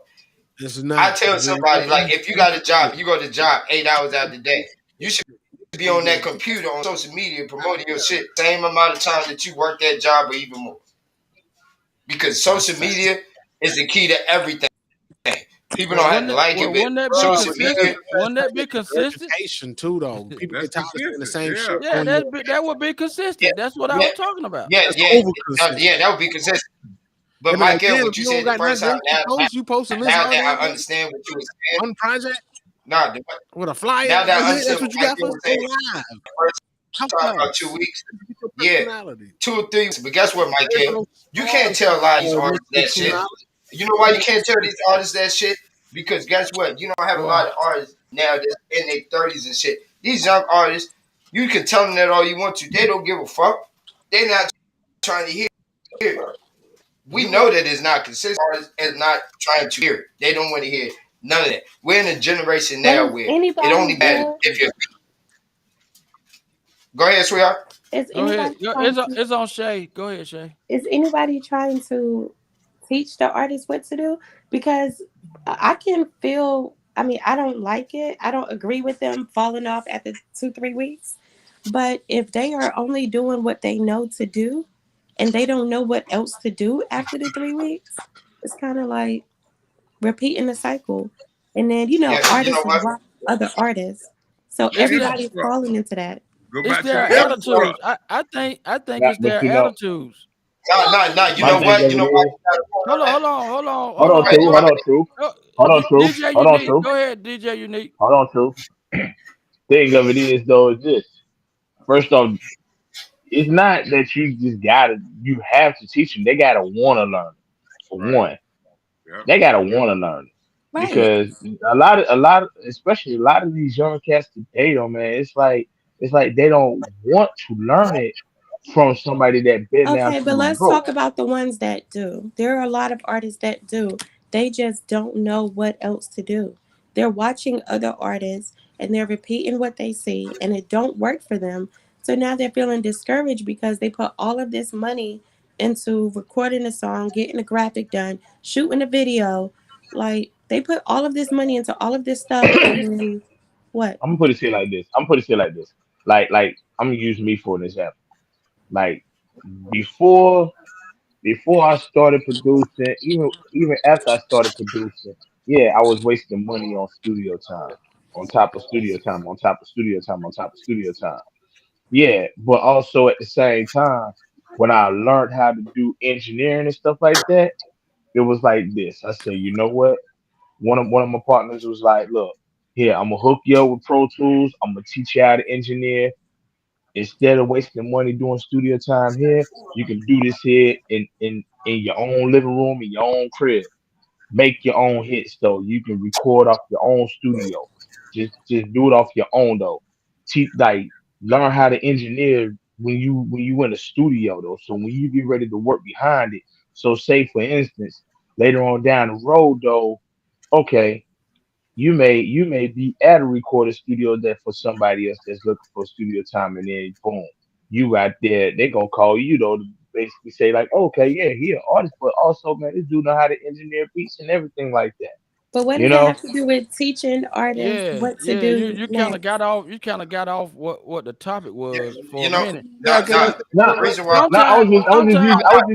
It's not. I tell somebody, like, if you got a job, you go to job 8 hours out the day. You should be on that computer on social media promoting your shit same amount of time that you work that job or even more. Because social media is the key to everything. People don't have to like it, but social media. Wouldn't that be consistent? Education too, though. People get tired of saying the same shit. Yeah, that would be consistent. That's what I was talking about. Yeah, that would be consistent. But Michael, what you said the first time, you posting this now that I understand what you were saying. On project? Nah, with a flyer. Now that I that's understand what you got for live. Talking about 2 weeks. Yeah, 2 or 3 weeks. But guess what, Michael? You can't tell a lot of these artists that shit. You know why you can't tell these artists that shit? Because guess what? You don't have a lot of artists now that's in their 30s and shit. These young artists, you can tell them that all you want to. They don't give a fuck. They're not trying to hear it. We know that it's not consistent. Artists is not trying to hear it. They don't want to hear none of that. We're in a generation now where it only matters if you're. Go ahead, sweetheart. It's on Shay. Go ahead, Shay. Is anybody trying to teach the artist what to do? Because I can feel, I don't like it. I don't agree with them falling off after 2-3 weeks. But if they are only doing what they know to do and they don't know what else to do after the 3 weeks, it's kind of like repeating the cycle. And then, artists other artists. So everybody's falling into that. It's their attitudes. I think it's their attitudes. No. You know what? You know what? Hold on. Hold on, Truth. DJ, go ahead, DJ Unique. Hold on, Truth. Thing of it is though, is this. First off, it's not that you have to teach them. They gotta want to learn. For one, they gotta want to learn. Right. Because a lot, especially a lot of these young cats today, though, man, it's like they don't want to learn it from somebody that been down. Okay, but let's talk about the ones that do. There are a lot of artists that do. They just don't know what else to do. They're watching other artists and they're repeating what they see, and it don't work for them. So now they're feeling discouraged because they put all of this money into recording a song, getting a graphic done, shooting a video. Like, they put all of this money into all of this stuff, and then what? I'm gonna put it like this. Like I'm gonna use me for an example. Like before I started producing, even after I started producing, yeah, I was wasting money on studio time, on top of studio time, on top of studio time, on top of studio time. Yeah, but also at the same time, when I learned how to do engineering and stuff like that, it was like this. I said, you know what? One of my partners was like, look, here, I'm gonna hook you up with Pro Tools. I'm gonna teach you how to engineer. Instead of wasting money doing studio time here, you can do this here in your own living room, in your own crib. Make your own hits though. You can record off your own studio. Just do it off your own though. Learn how to engineer when you in a studio though. So when you get ready to work behind it. So say for instance, later on down the road though, okay, you may be at a recording studio that for somebody else that's looking for studio time, and then boom, you out there, they gonna call you though to basically say like, okay, yeah, he an artist, but also man, this dude know how to engineer beats and everything like that. But what does that have to do with teaching artists what to do? You kind of got off what the topic was for a minute. I was just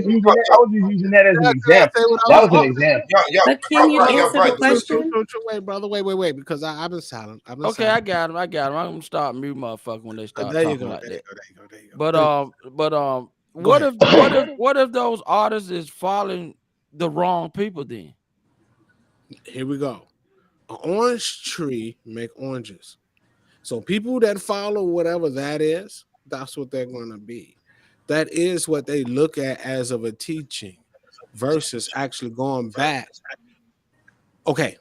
using that as an example. That was an example. But can you answer the question? Wait, brother, wait, because I've been silent. Okay, I got him. I'm gonna start mute motherfucker when they start talking like that. There you go. But what if those artists is following the wrong people then? Here we go. An orange tree make oranges. So people that follow whatever that is, that's what they're going to be. That is what they look at as of a teaching versus actually going back. Okay.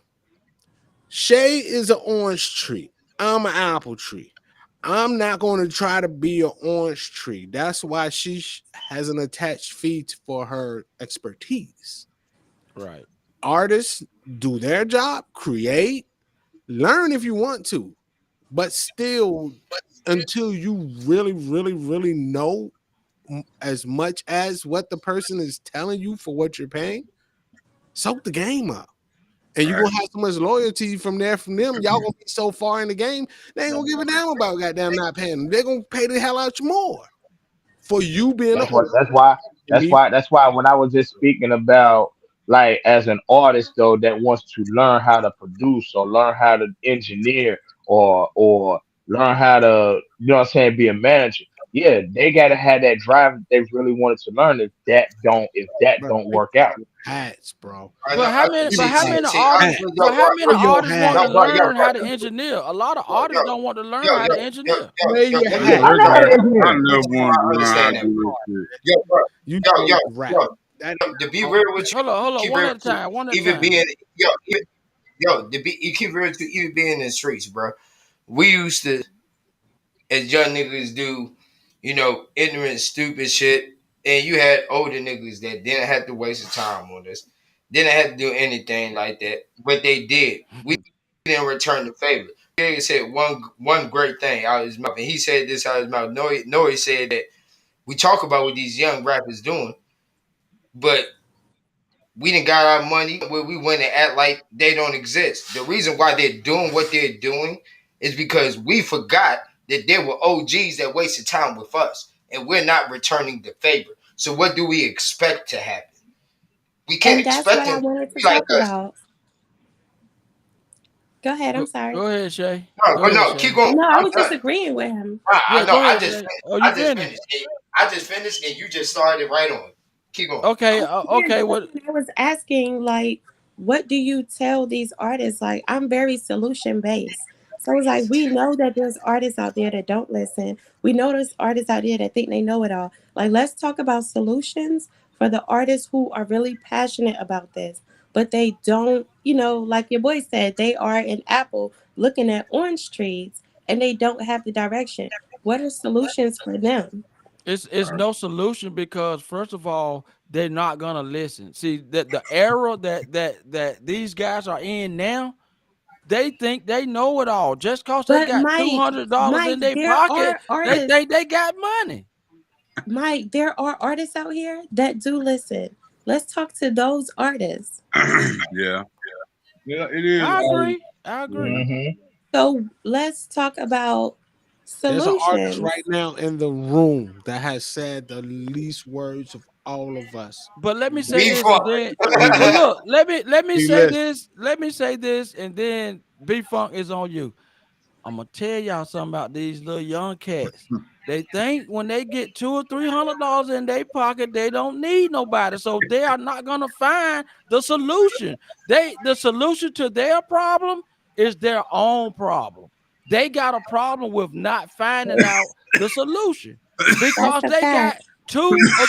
Shay is an orange tree. I'm an apple tree. I'm not going to try to be an orange tree. That's why she has an attached fee for her expertise. Right. Artists do their job, create, learn if you want to, but still, until you really, really, really know as much as what the person is telling you for what you're paying, soak the game up. And you're gonna have so much loyalty from them. Y'all gonna be so far in the game, they ain't gonna give a damn about goddamn not paying them. They're gonna pay the hell out you more for you being that's why when I was just speaking about like as an artist though that wants to learn how to produce or learn how to engineer or learn how to, you know what I'm saying, be a manager. Yeah, they gotta have that drive if they really wanted to learn. If that don't work out. Hats, bro. But how many artists want to learn how to engineer? A lot of artists don't want to learn how to engineer. To be real with you, hold on, one at a time. You keep real to even being in the streets, bro. We used to, as young niggas do, you know, ignorant, stupid shit. And you had older niggas that didn't have to waste the time on this, didn't have to do anything like that, but they did. We didn't return the favor. He said one great thing out of his mouth, and he said this out of his mouth. Nori said that we talk about what these young rappers doing, but we didn't got our money where we went and act like they don't exist. The reason why they're doing what they're doing is because we forgot that there were OGs that wasted time with us, and we're not returning the favor. So what do we expect to happen? We can't expect them to be like us. Go ahead. I'm sorry. Go ahead, Shay. No, keep going. No, I I'm was done. just agreeing with him. I know. Go ahead, I just Shay. Oh, you finished. I just finished, and you just started right on. Keep going. Okay. Okay. What? I was asking, like, what do you tell these artists? Like, I'm very solution based. So it's like, we know that there's artists out there that don't listen. We know there's artists out there that think they know it all. Like, let's talk about solutions for the artists who are really passionate about this, but they don't, like your boy said, they are in Apple looking at orange trees and they don't have the direction. What are solutions for them? It's no solution because first of all, they're not gonna listen. See that the era that these guys are in now, they think they know it all. Just cause they got $200 in their pocket, they got money. Mike, there are artists out here that do listen. Let's talk to those artists. Yeah, it is. I agree. Mm-hmm. So let's talk about solutions. There's an artist right now in the room that has said the least words of all of us. But let me say this. Look, let me say this. Let me say this, and then B-Funk is on you. I'm gonna tell y'all something about these little young cats. They think when they get $200 or $300 in their pocket, they don't need nobody. So they are not gonna find the solution. The solution to their problem is their own problem. They got a problem with not finding out the solution because they got $200 or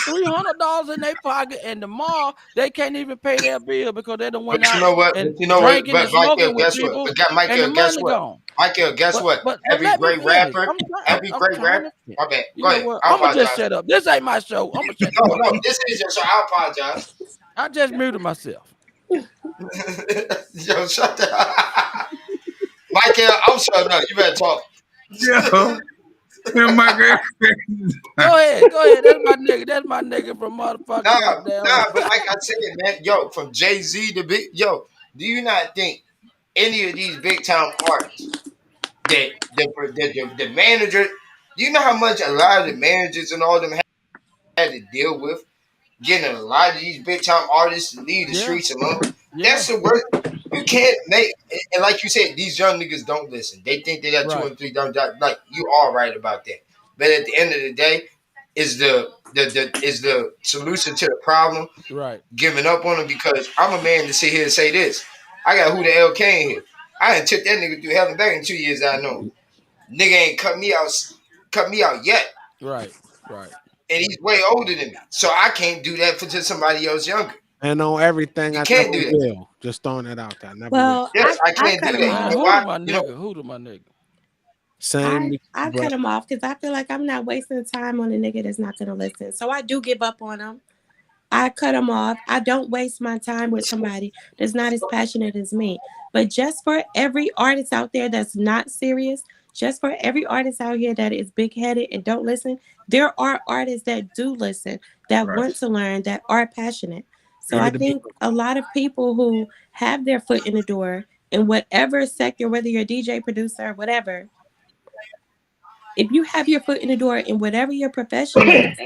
$300 in their pocket, and tomorrow they can't even pay their bill because they don't went out and drinking and smoking with people, and the money gone. Michael, guess what? Every great rapper. My bad. Go ahead. I'm gonna just shut up. This ain't my show. I'm gonna shut up. No, this is your show. I apologize. I just muted myself. Yo, shut up. Michael, I'm shutting up. You better talk. Yeah. Go ahead. That's my nigga from motherfucking. Nah, but like I said, man, yo, from Jay-Z to big, yo, do you not think any of these big time artists that the manager, do you know how much a lot of the managers and all them had to deal with getting a lot of these big time artists to leave the streets alone? That's the worst. You can't make, and like you said, these young niggas don't listen. They think they got $2 and $3. Like, you are right about that. But at the end of the day, is the solution to the problem giving up on them? Because I'm a man to sit here and say this. I got Who the L K in here. I done took that nigga through hell and back in 2 years that I know him. Nigga ain't cut me out yet. Right. And he's way older than me. So I can't do that to somebody else younger. And on everything, I can't never do that. will. Just throwing it out there. Never Well, will. Yes, I can't do that. Who to my nigga? Same. I cut him off because I feel like I'm not wasting time on a nigga that's not gonna listen. So I do give up on him. I cut him off. I don't waste my time with somebody that's not as passionate as me. But just for every artist out there that's not serious, just for every artist out here that is big-headed and don't listen, there are artists that do listen, that want to learn, that are passionate. So I think a lot of people who have their foot in the door in whatever sector, whether you're a DJ, producer, whatever, if you have your foot in the door in whatever your profession is,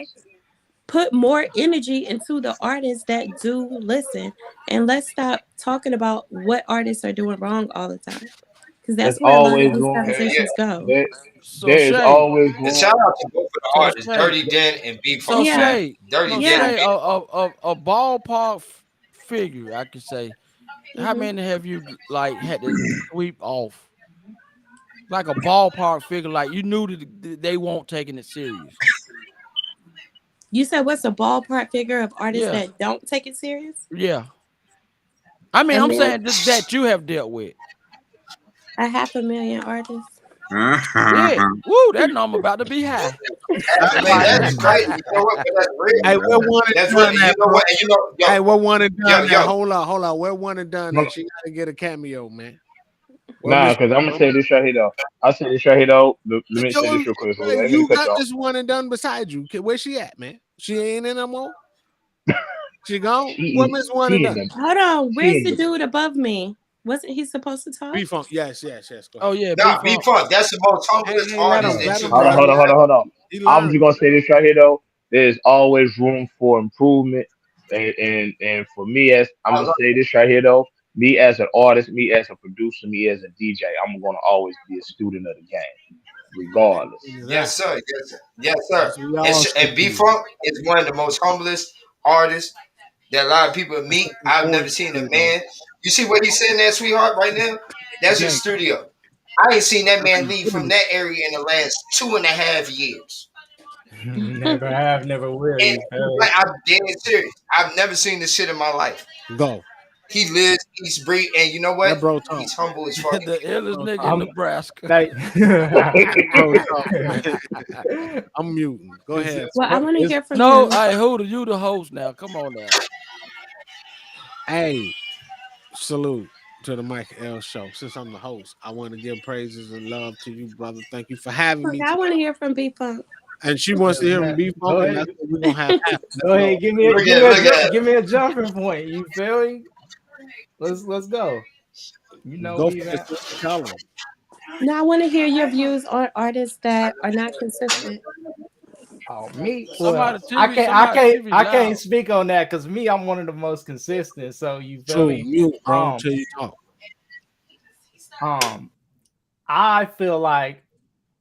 put more energy into the artists that do listen. And let's stop talking about what artists are doing wrong all the time. Because that's where a lot of these conversations go. There is always room. Shout out to both of the artists, Dirty Den and B-Funk. Dirty Den. A ballpark figure, I could say. How many have you had to sweep off? Like a ballpark figure, like you knew that they weren't taking it serious. You said what's a ballpark figure of artists that don't take it serious? Yeah. I'm saying that you have dealt with. 500,000 artists. Yeah. Woo, that number about to be high. That's crazy. You know what? That's real. Hey, we're one and done that. Hey, we're one and done that. Hold on. We're one and done that. She gotta get a cameo, man. Because I'm gonna say this right here though. I'll say this right here though. Let me say this real quick. You got this one and done beside you. Where's she at, man? She ain't in no more. She gone. What Miss One and Done? Hold on. Where's the dude above me? Wasn't he supposed to talk? B-Funk. Yes. Go oh yeah. Nah, B-Funk. That's the most humblest artist. Hold on. I'm just gonna say this right here though. There's always room for improvement, and for me, as I'm gonna say this right here though. me as an artist, me as a producer, me as a DJ, I'm gonna always be a student of the game, regardless. Yes, sir. Yes, sir. Yes, sir. We all And B Funk is one of the most humblest artists that a lot of people meet. I've never seen a man. You see what he's sitting there, sweetheart, right now? That's his studio. I ain't seen that man leave from that area in the last 2.5 years. Never have, never will. And like, I'm dead serious. I've never seen this shit in my life. Go. He lives, he's breathe, and you know what? That bro He's humble as fuck. The illest nigga in Nebraska. I'm muting. Go ahead. Well, I want to hear from No, you. hey, who are you the host now? Come on now. Hey, salute to the Mike L show. Since I'm the host, I want to give praises and love to you, brother. Thank you for having me. I want to hear from B Funk. And she wants to hear from B Funk, and that's what we're gonna have. Go ahead, give me a jumping point. You feel me? Let's go. You know, go for the color. Now I want to hear your views on artists that are not consistent. Oh, me? Somebody Well, TV, I can't speak on that because me, I'm one of the most consistent. So you feel me? Mute, bro, till you talk. I feel like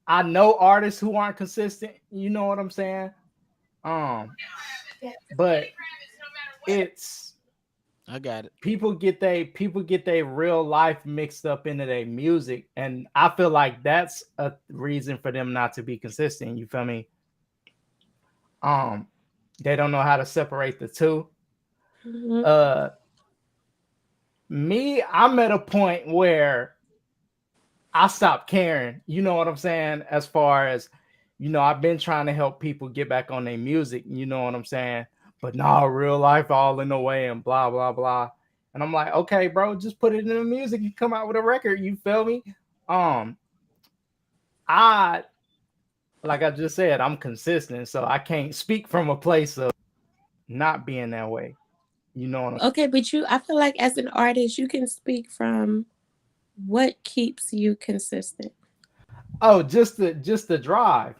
I know artists who aren't consistent. You know what I'm saying? But it's I got it. People get their real life mixed up into their music, and I feel like that's a reason for them not to be consistent. You feel me? They don't know how to separate the two. Mm-hmm. Me, I'm at a point where I stopped caring. You know what I'm saying? As far as, you know, I've been trying to help people get back on their music. You know what I'm saying? But no, real life all in the way and blah, blah, blah. And I'm like, okay, bro, just put it in the music. You come out with a record. You feel me? Like I just said, I'm consistent. So I can't speak from a place of not being that way. You know what I'm Okay, but I feel like as an artist, you can speak from what keeps you consistent. Oh, just the drive.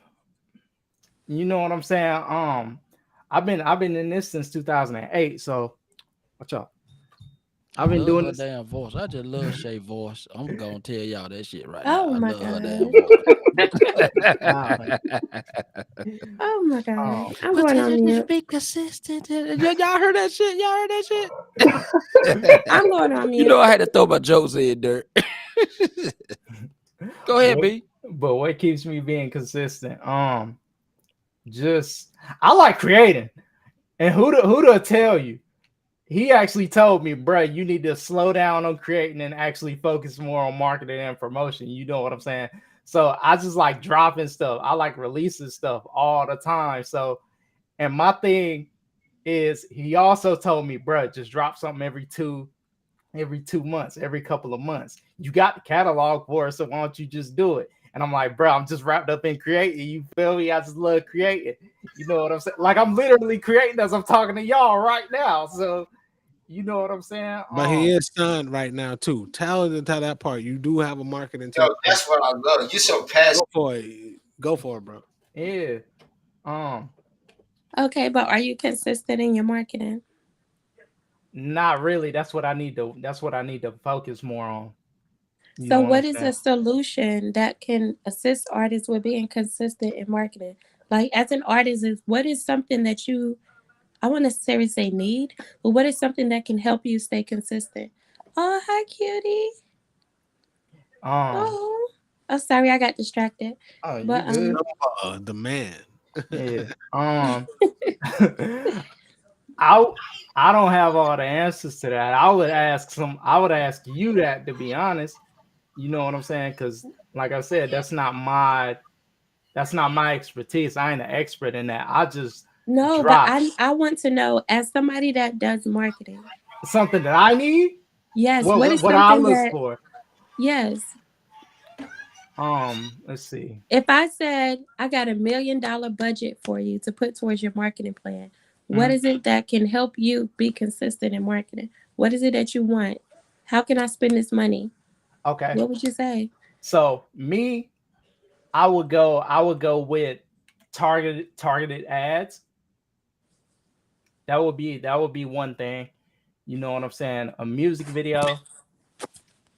You know what I'm saying? I've been in this since 2008. So watch out. I've been doing this. Damn voice. I just love Shay voice. I'm gonna tell y'all that shit right Oh now. my I love her God. damn voice. Oh my God. I'm going on mute. Be consistent. Y'all heard that shit? Y'all heard that shit? I'm going on mute. You know I had to throw my jokes in dirt. Go ahead, B. But what keeps me being consistent? Just I like creating. And who to tell you? He actually told me, bro, you need to slow down on creating and actually focus more on marketing and promotion. You know what I'm saying? So I just like dropping stuff. I like releasing stuff all the time. So, and my thing is, he also told me, bro, just drop something every 2 months, every couple of months. You got the catalog for it, so why don't you just do it? And I'm like, bro, I'm just wrapped up in creating. You feel me? I just love creating. You know what I'm saying? Like, I'm literally creating as I'm talking to y'all right now. So, you know what I'm saying? But he is signed right now, too. Tell that part. You do have a marketing team. Yo, that's what I love. You're so passionate. Go for it, bro. Yeah. Okay, but are you consistent in your marketing? Not really. That's what I need to focus more on. So what is a solution that can assist artists with being consistent in marketing? Like, as an artist, what is something that I won't necessarily say need, but what is something that can help you stay consistent? Oh, hi, cutie. Oh, sorry, I got distracted. Oh, you but good? The man. Yeah. I don't have all the answers to that. I would ask you that, to be honest. You know what I'm saying? Because, like I said, that's not my expertise. I ain't an expert in that. I just but I want to know, as somebody that does marketing, something that I need. Yes. What is what I look for? Yes. Let's see. If I said I got $1 million budget for you to put towards your marketing plan, what is it that can help you be consistent in marketing? What is it that you want? How can I spend this money? Okay. What would you say? So me, I would go with targeted ads. That would be one thing. you know what I'm saying, a music video,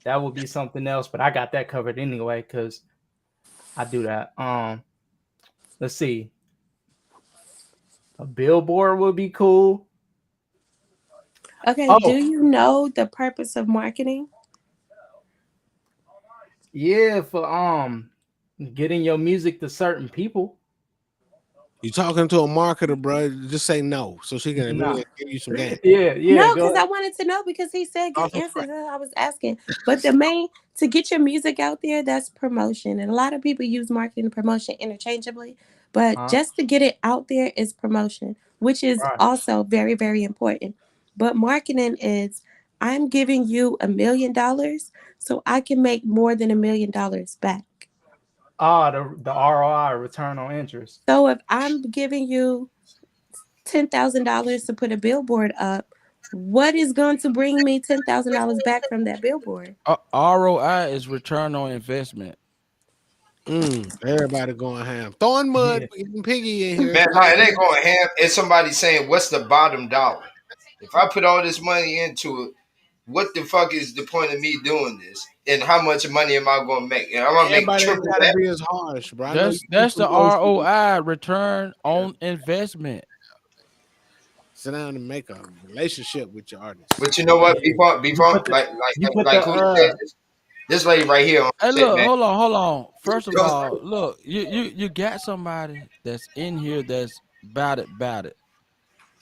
that would be something else. But I got that covered anyway because I do that. Let's see. A billboard would be cool. Okay, Oh. do you know the purpose of marketing? Yeah, for getting your music to certain people. You talking to a marketer, bro? Just say no, so she can Nah. really give you some game. Yeah. No, go because ahead. I wanted to know because he said good Also answers. I was asking. But the main to get your music out there, that's promotion. And a lot of people use marketing and promotion interchangeably. But just to get it out there is promotion, which is also very, very important. But marketing is I'm giving you $1 million so I can make more than $1 million back. The ROI, return on interest. So if I'm giving you $10,000 to put a billboard up, what is going to bring me $10,000 back from that billboard? ROI is return on investment. Everybody going ham. Throwing mud, Piggy in here. Man, no, it ain't going ham. It's somebody saying, what's the bottom dollar? If I put all this money into it, what the fuck is the point of me doing this? And how much money am I going to make? And I'm going to make triple that. Be as harsh, bro. That's the ROI, return on investment. Sit down and make a relationship with your artist. But you know what? Before like who said this lady right here. Hey, look, hold on. First of all, look, you got somebody that's in here that's about it.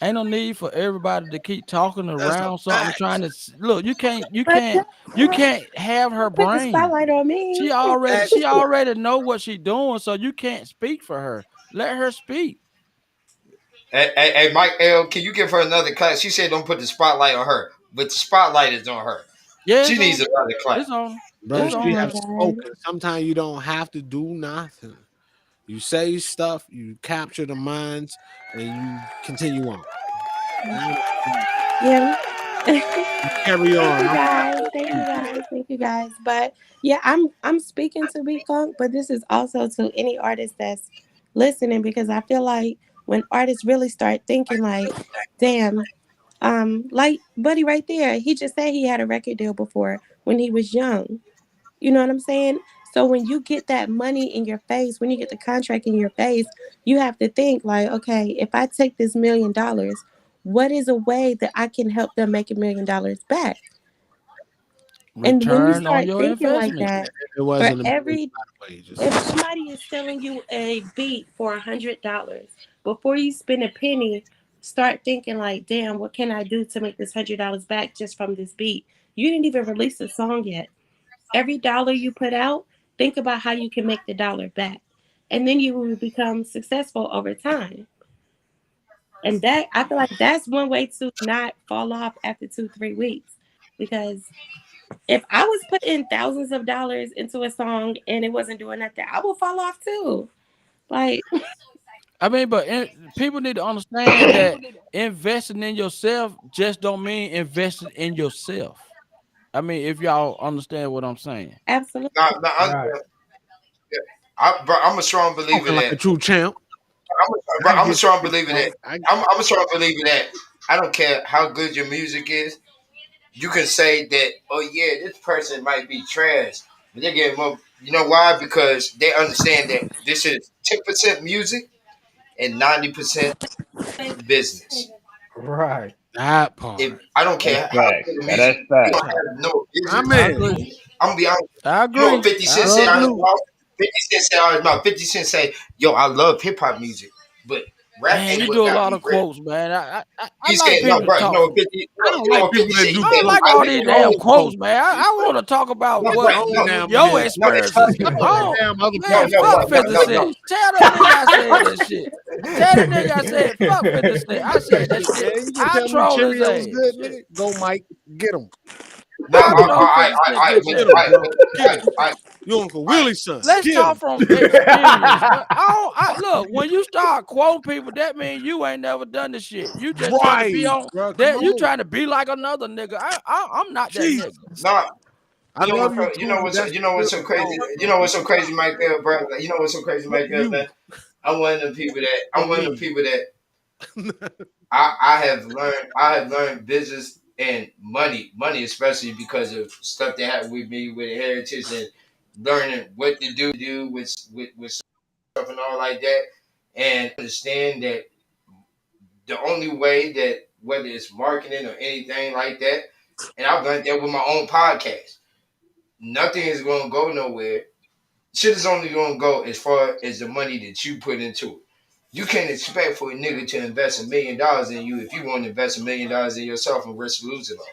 Ain't no need for everybody to keep talking around something, trying to look. You can't have her brain. Put the spotlight on me. She already know what she's doing, so you can't speak for her. Let her speak. Hey, Mike L, can you give her another class? She said don't put the spotlight on her, but the spotlight is on her. Yeah, she needs another class. It's on. Bro, she have spoken. Sometimes you don't have to do nothing. You say stuff, you capture the minds, and you continue on. Yeah. Carry on. Thank you guys. But yeah, I'm speaking to B-Funk, but this is also to any artist that's listening, because I feel like when artists really start thinking like, damn, like Buddy right there, he just said he had a record deal before when he was young. You know what I'm saying? So when you get that money in your face, when you get the contract in your face, you have to think like, okay, if I take this $1 million, what is a way that I can help them make $1 million back? And when you start thinking like that, if somebody is selling you a beat for $100, before you spend a penny, start thinking like, damn, what can I do to make this $100 back just from this beat? You didn't even release a song yet. Every dollar you put out, think about how you can make the dollar back. And then you will become successful over time. And that, I feel like that's one way to not fall off after 2-3 weeks. Because if I was putting thousands of dollars into a song and it wasn't doing nothing, I would fall off too. Like, I mean, but people need to understand that investing in yourself just don't mean investing in yourself. I mean, if y'all understand what I'm saying. Absolutely. I'm a strong believer like a true champ. I'm a strong believer that I'm a strong believer that I don't care how good your music is. You can say that, oh yeah, this person might be trash, but they get more. You know why? Because they understand that this is 10% music and 90% business. Right. That part. I don't care how good the music. You don't have no business. I'm gonna be honest. I agree. You know, 50 Cent said out his mouth. 50 Cent said out his mouth. 50 Cent say, "Yo, I love hip hop music, but rap ain't you what do a got lot me of great." quotes, man. I He like said, "No, people bro, to you talk. know, 50, I don't like all these damn quotes, man. I want to talk about your experiences. Oh, man, fuck 50 Cent. Tell that nigga I said that shit. Tell that nigga I said fuck 50 Cent. I said that shit. I troll his ass. Go, Mike. Get him. You Uncle Willie's son. Let's talk from experience. Look, when you start quoting people, that means you ain't never done the shit. You just trying to be on that. You trying to be like another nigga. I'm not that nigga. No. You know what's so crazy? You know what's so crazy, Mike Bell, bro? You know what's so crazy, Mike Bell, man? I'm one of the people that I have learned business and money, especially because of stuff that happened with me with heritage and learning what to do with stuff and all like that, and understand that the only way that whether it's marketing or anything like that, and I've done that with my own podcast. Nothing is going to go nowhere. Shit is only going to go as far as the money that you put into it. You can't expect for a nigga to invest $1 million in you if you want to invest $1 million in yourself and risk losing all.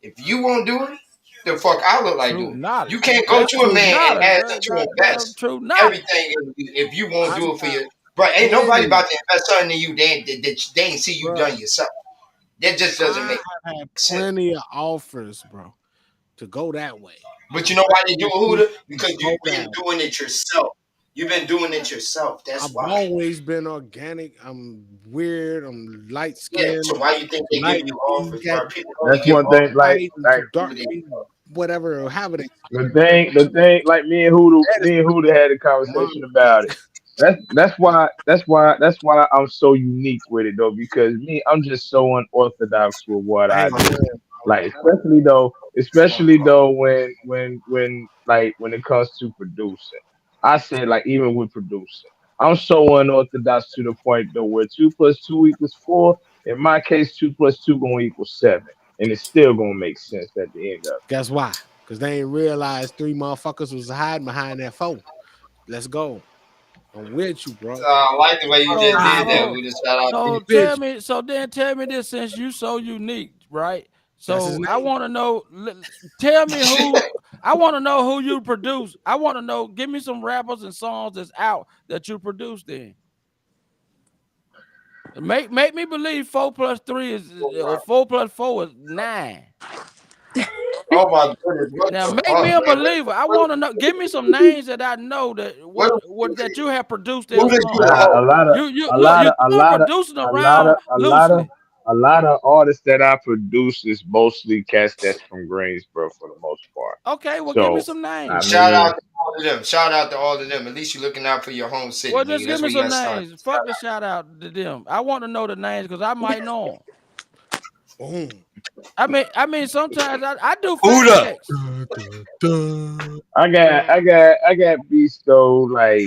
If you won't do it, the fuck I look like doing. You can't go to a man and ask him to invest everything if you won't do it for you. But ain't nobody about to invest something in you they ain't see you done yourself. That just doesn't make sense. Plenty of offers, bro, to go that way. But you know why they do it, Huda? Because you've been doing it yourself. You've been doing it yourself. That's why. I've always been organic. I'm weird. I'm light skinned. Yeah, so why you think they give you offers? That's one thing. Like dark, whatever, have it. The thing. Like me and Huda had a conversation about it. That's why I'm so unique with it though, because I'm just so unorthodox with what I do. Like especially though when it comes to producing. I said like even with producing, I'm so unorthodox to the point though where 2 + 2 = 4. In my case, 2 + 2 gonna equal 7, and it's still gonna make sense at the end of it. Guess why? Because they ain't realized 3 motherfuckers was hiding behind that 4. Let's go. I'm with you, bro. I like the way you just did that. We just shout out tell me this, since you so unique, right? So I want to know. Tell me who. I want to know who you produce. I want to know. Give me some rappers and songs that's out that you produced in. Make me believe 4 + 3 is or 4 + 4 is 9. Oh my goodness! Now make me a believer. I want to know. Give me some names that I know that what that you have produced. In A lot of artists that I produce is mostly cats that's from Greensboro for the most part. Okay, well, give me some names. Shout out to all of them. Shout out to all of them. At least you're looking out for your home city. Well, just give me some names. Fuck the shout out to them. I want to know the names because I might know them. I mean, sometimes I do fact checks. I got beats though, like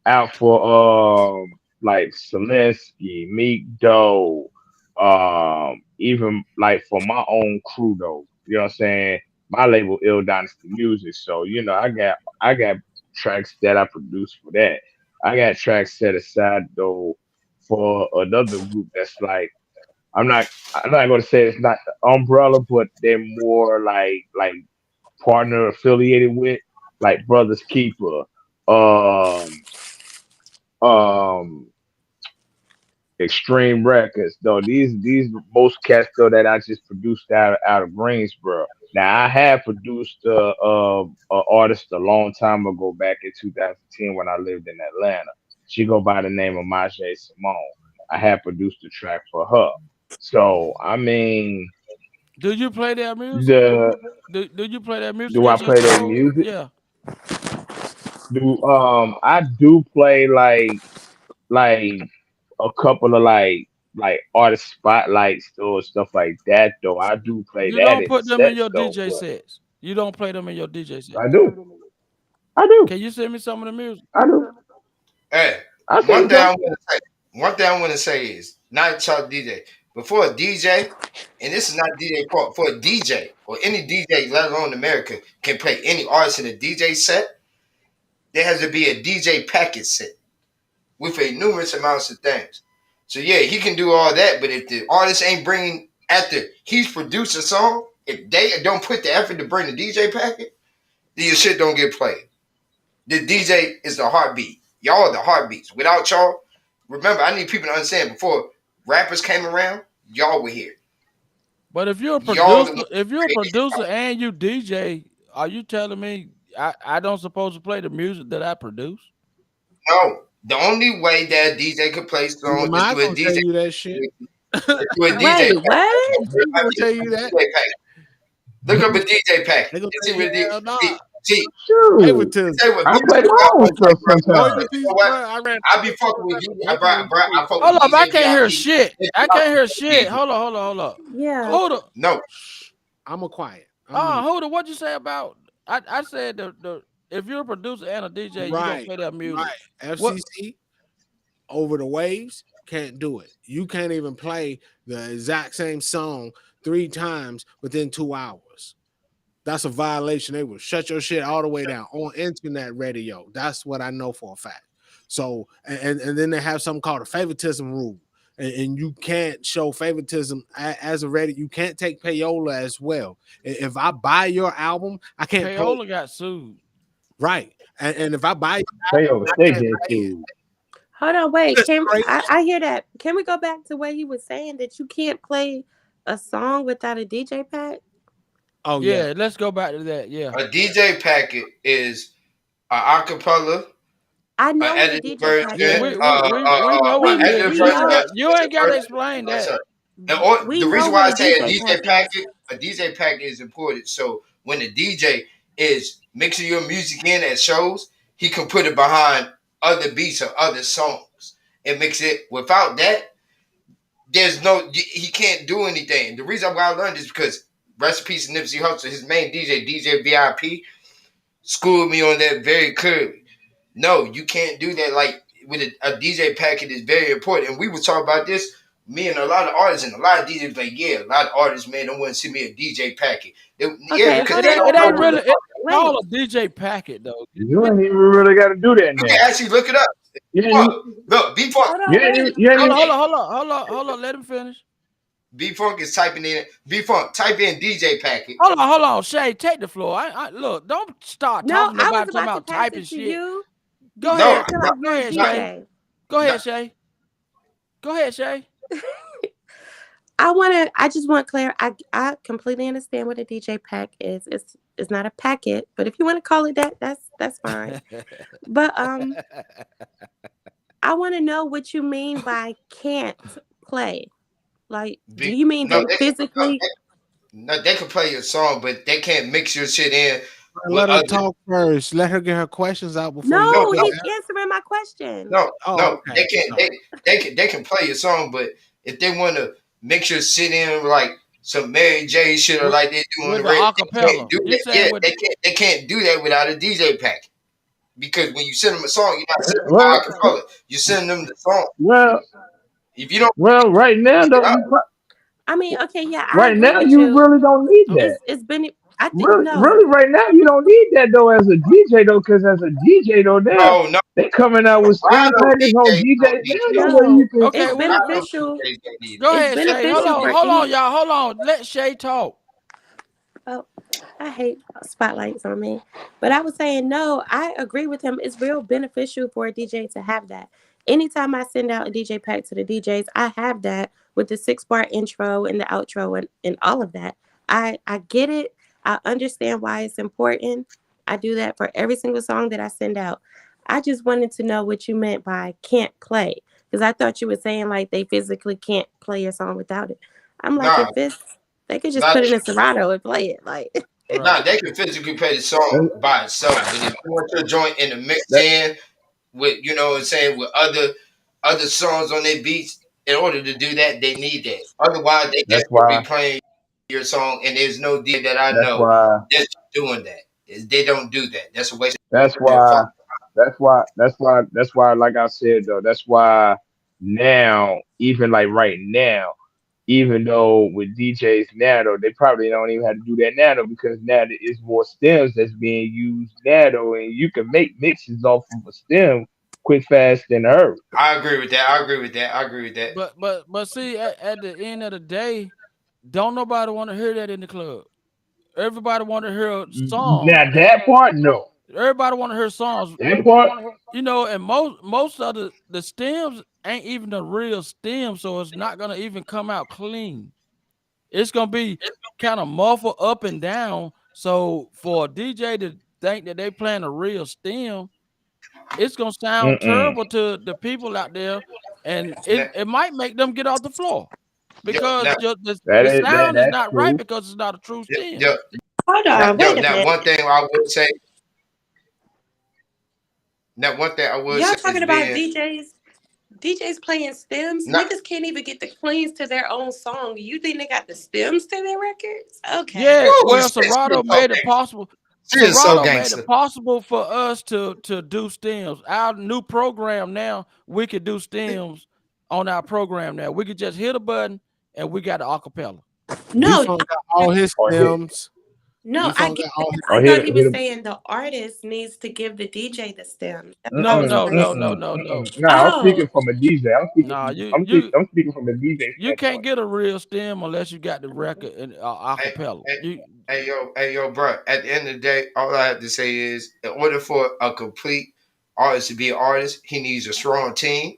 out for like Zelensky, Meek Doe, even like for my own crew though. You know what I'm saying? My label Ill Dynasty Music. So, you know, I got tracks that I produce for that. I got tracks set aside though for another group that's like I'm not gonna say it's not the umbrella, but they're more like partner affiliated with, like Brothers Keeper, Extreme Records. Though these most cats though that I just produced out of Greensboro. Now I have produced a artist a long time ago, back in 2010 when I lived in Atlanta. She go by the name of Majay Simone. I have produced a track for her. So I mean, do you play their music? Do you play their music? Do I play their music? Yeah. I do play like a couple of like artist spotlights or stuff like that though. I do play that. You don't put them in your DJ sets. You don't play them in your DJ sets. I do. Can you send me some of the music? I do. Hey, one thing I want to say is not talk DJ. Before a DJ, and this is not DJ fault, for a DJ or any DJ, let alone America, can play any artist in a DJ set, there has to be a DJ package set with a numerous amounts of things. So yeah, he can do all that, but if the artist ain't bringing after he's produced a song, if they don't put the effort to bring the DJ packet, then your shit don't get played. The DJ is the heartbeat. Y'all are the heartbeats. Without y'all, remember, I need people to understand, before rappers came around, y'all were here. But if you're a producer, and you DJ, are you telling me I don't supposed to play the music that I produce? No. The only way that DJ could play songs is to a DJ. Tell you that shit. Wait, what? Tell you that. Look up a DJ pack. See, favoritism. I play my own stuff sometimes. You know what? I be fucking with you. I fuck Hold with up, I DJ can't hear VIP. shit. I can't hear shit. Hold up. Yeah. Hold up. No, I'm a quiet. Hold up. What'd you say about? I said the if you're a producer and a DJ, you don't play that music. Right. FCC over the waves can't do it. You can't even play the exact same song 3 times within 2 hours. That's a violation. They will shut your shit all the way down on internet radio. That's what I know for a fact. So, and then they have something called a favoritism rule. And you can't show favoritism as a radio. You can't take payola as well. If I buy your album, I can't. Payola got sued. Right. And if I buy payola, they get sued. Hold on, wait. I hear that. Can we go back to what he was saying that you can't play a song without a DJ pack? Oh yeah, let's go back to that. Yeah, a DJ packet is an acapella. I know an edited version. We know what it is. You ain't got to explain that. The reason why I say a DJ packet is important. So when the DJ is mixing your music in at shows, he can put it behind other beats or other songs and mix it. Without that, he can't do anything. The reason why I learned is because rest in peace Nipsey Hussle, his main DJ VIP, schooled me on that very clearly. No, you can't do that. Like with a DJ packet is very important. And we were talking about this, me and a lot of artists, and a lot of DJs like, yeah, a lot of artists, man, don't want to see me a DJ packet. Because it ain't really all a DJ packet though. You ain't even really got to do that now. You can actually look it up. Look, B-Funk. Hold on. Let him finish. B-Funk is typing in B-Funk. Type in DJ packet. Hold on, Shay, take the floor. I look. Don't start talking about typing shit. You. Go ahead, Shay. Go ahead, Shay. I just want Claire. I completely understand what a DJ pack is. It's not a packet, but if you want to call it that, that's fine. But I want to know what you mean by can't play. Like, do you mean they physically? No, they can play your song, but they can't mix your shit in. Let her talk first. Let her get her questions out before. No, he's answering my question. No, okay. They can play your song, but if they want to mix your shit in like some Mary J shit or like they do on the radio, they can't do that without a DJ pack. Because when you send them a song, you're not sending them acapella. You send them the song. Well, if you don't, right now though. I mean, okay, yeah. Right now, you really don't need that. It's been. I think really, right now, you don't need that though as a DJ though, because as a DJ though, they coming out with song packages on DJ. It's beneficial. Go ahead, Shay. Hold on, y'all. Hold on. Let Shay talk. Oh, I hate spotlights on me, but I was saying no. I agree with him. It's real beneficial for a DJ to have that. Anytime I send out a DJ pack to the DJs, I have that with the 6-bar intro and the outro and all of that. I get it. I understand why it's important. I do that for every single song that I send out. I just wanted to know what you meant by can't play. Because I thought you were saying like they physically can't play your song without it. I'm like, they could just put it in Serato and play it. Like, they can physically play the song by itself. But if you want your joint in the mix in with, you know what I'm saying, with other songs on their beats, in order to do that, they need that. Otherwise, they just be playing your song, and there's no DJ that I know that's doing that. They don't do that. That's a waste. That's why. Like I said though, that's why now, even like right now, even though with DJs now though, they probably don't even have to do that now though, because now there is more stems that's being used now though, and you can make mixes off of a stem quick, fast, and hurry. I agree with that. But see, at the end of the day, don't nobody want to hear that in the club. Everybody want to hear songs. Now that part, no. Everybody want to hear songs. That part, you know, and most of the stems ain't even the real stem, so it's not gonna even come out clean. It's gonna be kind of muffled up and down. So for a DJ to think that they playing a real stem, it's gonna sound terrible to the people out there, and it might make them get off the floor because the sound is not right because it's not a true stem. Hold on, wait a minute. One thing I would say, Now, one thing I would Y'all say talking is about being DJs playing stems? not. Niggas can't even get the cleans to their own song. You think they got the stems to their records? Okay. Yeah, Woo, well, she is Serato so made it gangster. possible. She is so Serato made gangster. it possible for us to do stems. Our new program now, we could do stems on our program now. We could just hit a button and we got the acapella. No, B-Funk got all his stems. no, I B-Funk get got all that. his I Oh, thought he hit was him. saying the artist needs to give the DJ the stems. That's what I No, was no, no, saying. no, no, no. Nah, I'm Oh, speaking from a DJ. Nah, I'm speaking from the DJ you can't standpoint. get a real stem unless you got the record and Hey, acapella. hey, yo, bro. At the end of the day, all I have to say is, in order for a complete artist to be an artist, he needs a strong team,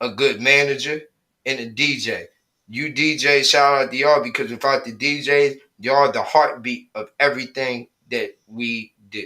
a good manager, and a DJ. You DJs, shout out to y'all, because without the DJs, y'all the heartbeat of everything that we do.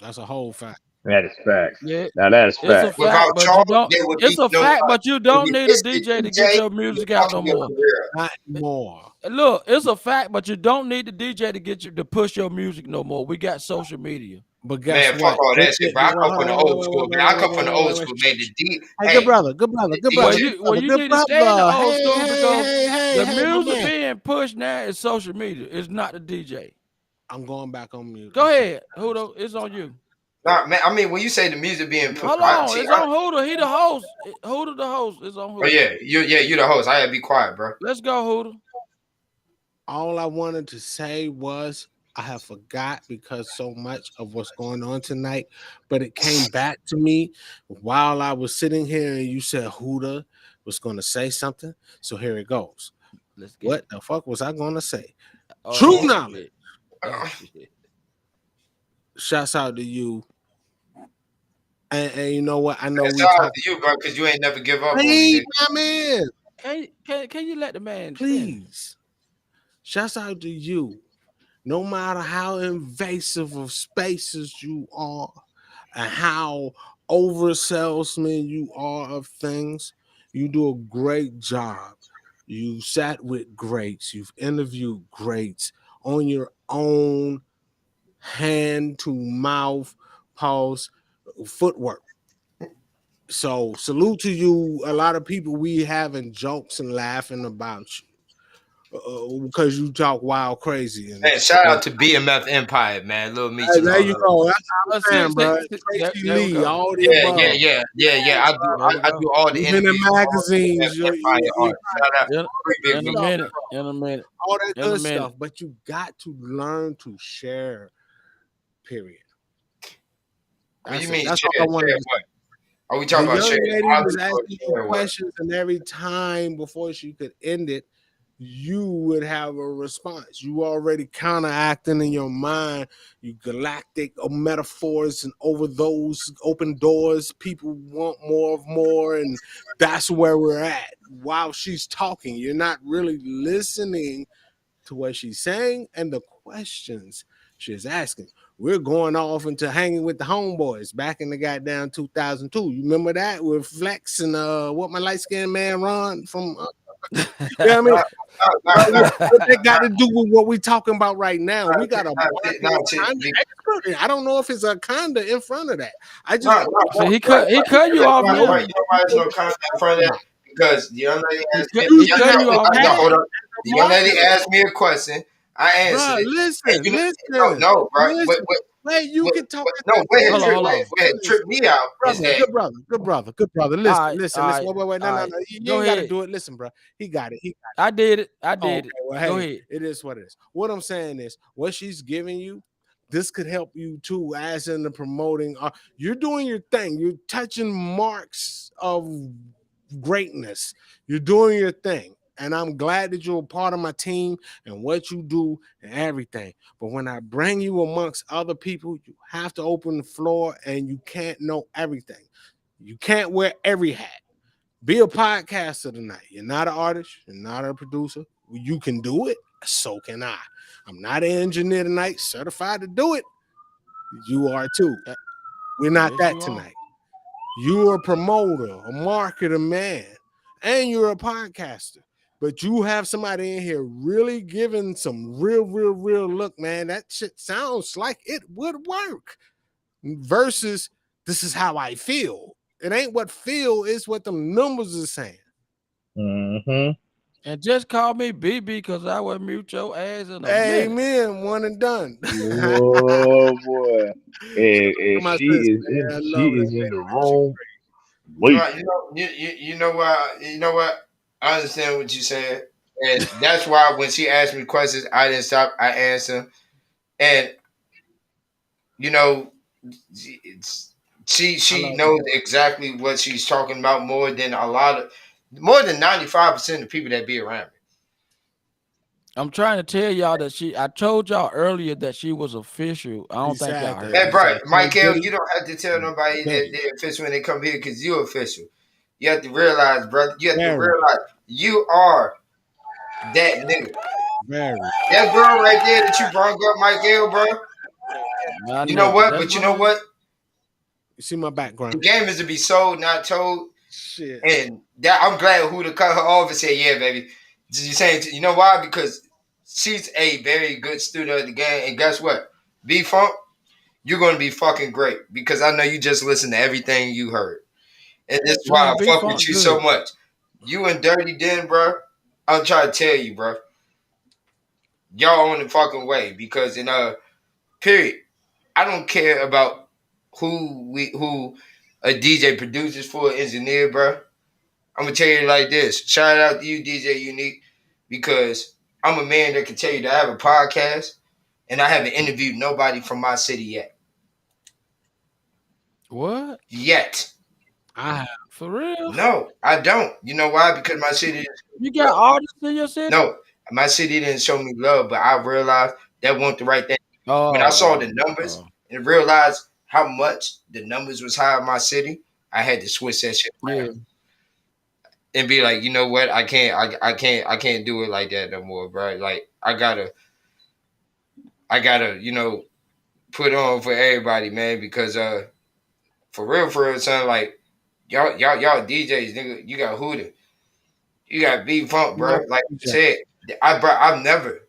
That's a whole fact. That is facts. Yeah, Now that is it's a facts. fact, Without but y'all, you don't. there would It's be a no fact, but you don't need a Mr. DJ to get your DJ, music out no more. Not more. Look, it's a fact, but you don't need the DJ to get you to push your music no more. We got social media. But guess Man, fuck what? all that shit, bro. I come from the old school, man. I come from the old school, man. The D, Hey, good brother, good brother, good brother. Well, you good need to stay in the brother. old Hey, school hey, because hey, the hey, my music man. being pushed now is social media. It's not the DJ. I'm going back on mute. Go ahead, Hudo. It's on you. Nah, man. I mean, when you say the music being put, Hold on, it's on Hudo. He the host. Hudo the host. It's on Hudo. Oh yeah, you the host. I gotta be quiet, bro. Let's go, Hudo. All I wanted to say was I have forgot because so much of what's going on tonight, but it came back to me while I was sitting here and you said Huda was going to say something. So here it goes. What the fuck was I going to say? True knowledge. Shouts out to you. And you know what? I know Shout we out talk. to you, bro, because you ain't never give up on Hey, me. my man. Can you let the man please? Shouts out to you. No matter how invasive of spaces you are and how over salesman you are of things, you do a great job. You sat with greats. You've interviewed greats on your own hand to mouth, pause, footwork. So salute to you. A lot of people we having jokes and laughing about you. Because you talk wild crazy. And, Man, shout out to BMF Empire, man. Little Meech. There you go. That's what I'm saying, bro. There Tracy we Lee, go. all the Yeah, above. yeah. I do all the Even in interviews. magazines, All the art. Shout out. In a minute. All that In a good minute. stuff. But you got to learn to share, period. What do you That's it. mean? That's Share, all I wanted share to say. what? Are we talking The about young sharing? lady was Obviously, asking you share what? questions, and every time before she could end it, you would have a response. You already counteracting in your mind, you galactic metaphors, and over those open doors, people want more of more, and that's where we're at. While she's talking, you're not really listening to what she's saying and the questions she's asking. We're going off into hanging with the homeboys back in the goddamn 2002. You remember that with Flex and what my light skinned man Ron from you know what I mean? What they got to do with what we talking about right now? We got a expert. I don't know if it's a conda in front of that. I just so he cut you off now. You know why there's no contact in front of that? Because the young lady asked me. Hold up. The young lady asked me a question. I answered it. Listen. No, bro. Wait, you can talk. No, wait, trip me out. Good brother. Listen. Right. Wait. No. You ain't got to do it. Listen, bro. He got it. I did it. Well, Go ahead. It is what it is. What I'm saying is, what she's giving you, this could help you too, as in the promoting. You're doing your thing. You're touching marks of greatness. You're doing your thing. And I'm glad that you're a part of my team and what you do and everything. But when I bring you amongst other people, you have to open the floor and you can't know everything. You can't wear every hat. Be a podcaster tonight. You're not an artist. You're not a producer. You can do it. So can I. I'm not an engineer tonight, certified to do it. You are too. We're not that tonight. You're a promoter, a marketer, man, and you're a podcaster. But you have somebody in here really giving some real look, man. That shit sounds like it would work. Versus this is how I feel. It ain't what feel, it's what the numbers are saying. Mm-hmm. And just call me BB because I will mute your ass in a minute. Amen. One and done. Oh boy. And My she sister, is man, I in love she her, is in man. the room. You Wait. know, you know what? You know what? I understand what you said, and that's why when she asked me questions, I didn't stop. I answered, and you know, she knows exactly what she's talking about more than 95% of people that be around me. I'm trying to tell y'all that I told y'all earlier that she was official. I don't think y'all heard. Hey, bro, Say, Michael, you don't have to tell nobody that they're official when they come here because you're official. You have to realize, brother. You have to realize you are that nigga. That girl right there that you brought up, Michael, bro. You know what? But you know what? You see my background. The game is to be sold, not told. Shit. And that I'm glad who to cut her off and say, yeah, baby. You saying, you know why? Because she's a very good student of the game. And guess what? B-Funk, you're going to be fucking great because I know you just listened to everything you heard. And this is why I fuck with you so much. You and Dirty Den, bro, I'm trying to tell you, bro. Y'all on the fucking way because period. I don't care about who a DJ produces for, engineer, bro. I'm gonna tell you like this. Shout out to you, DJ Unique, because I'm a man that can tell you that I have a podcast and I haven't interviewed nobody from my city yet. What? Yet. I have. For real? No, I don't. You know why? Because my city. You got artists in your city? No, my city didn't show me love, but I realized that wasn't the right thing. When I saw the numbers and realized how much the numbers was high in my city, I had to switch that shit around. And be like, you know what? I can't do it like that no more, bro. Like I gotta, you know, put on for everybody, man, because for real, son, like y'all DJs, nigga, you got Huda, you got B-Funk, bro. Like I said, I've never,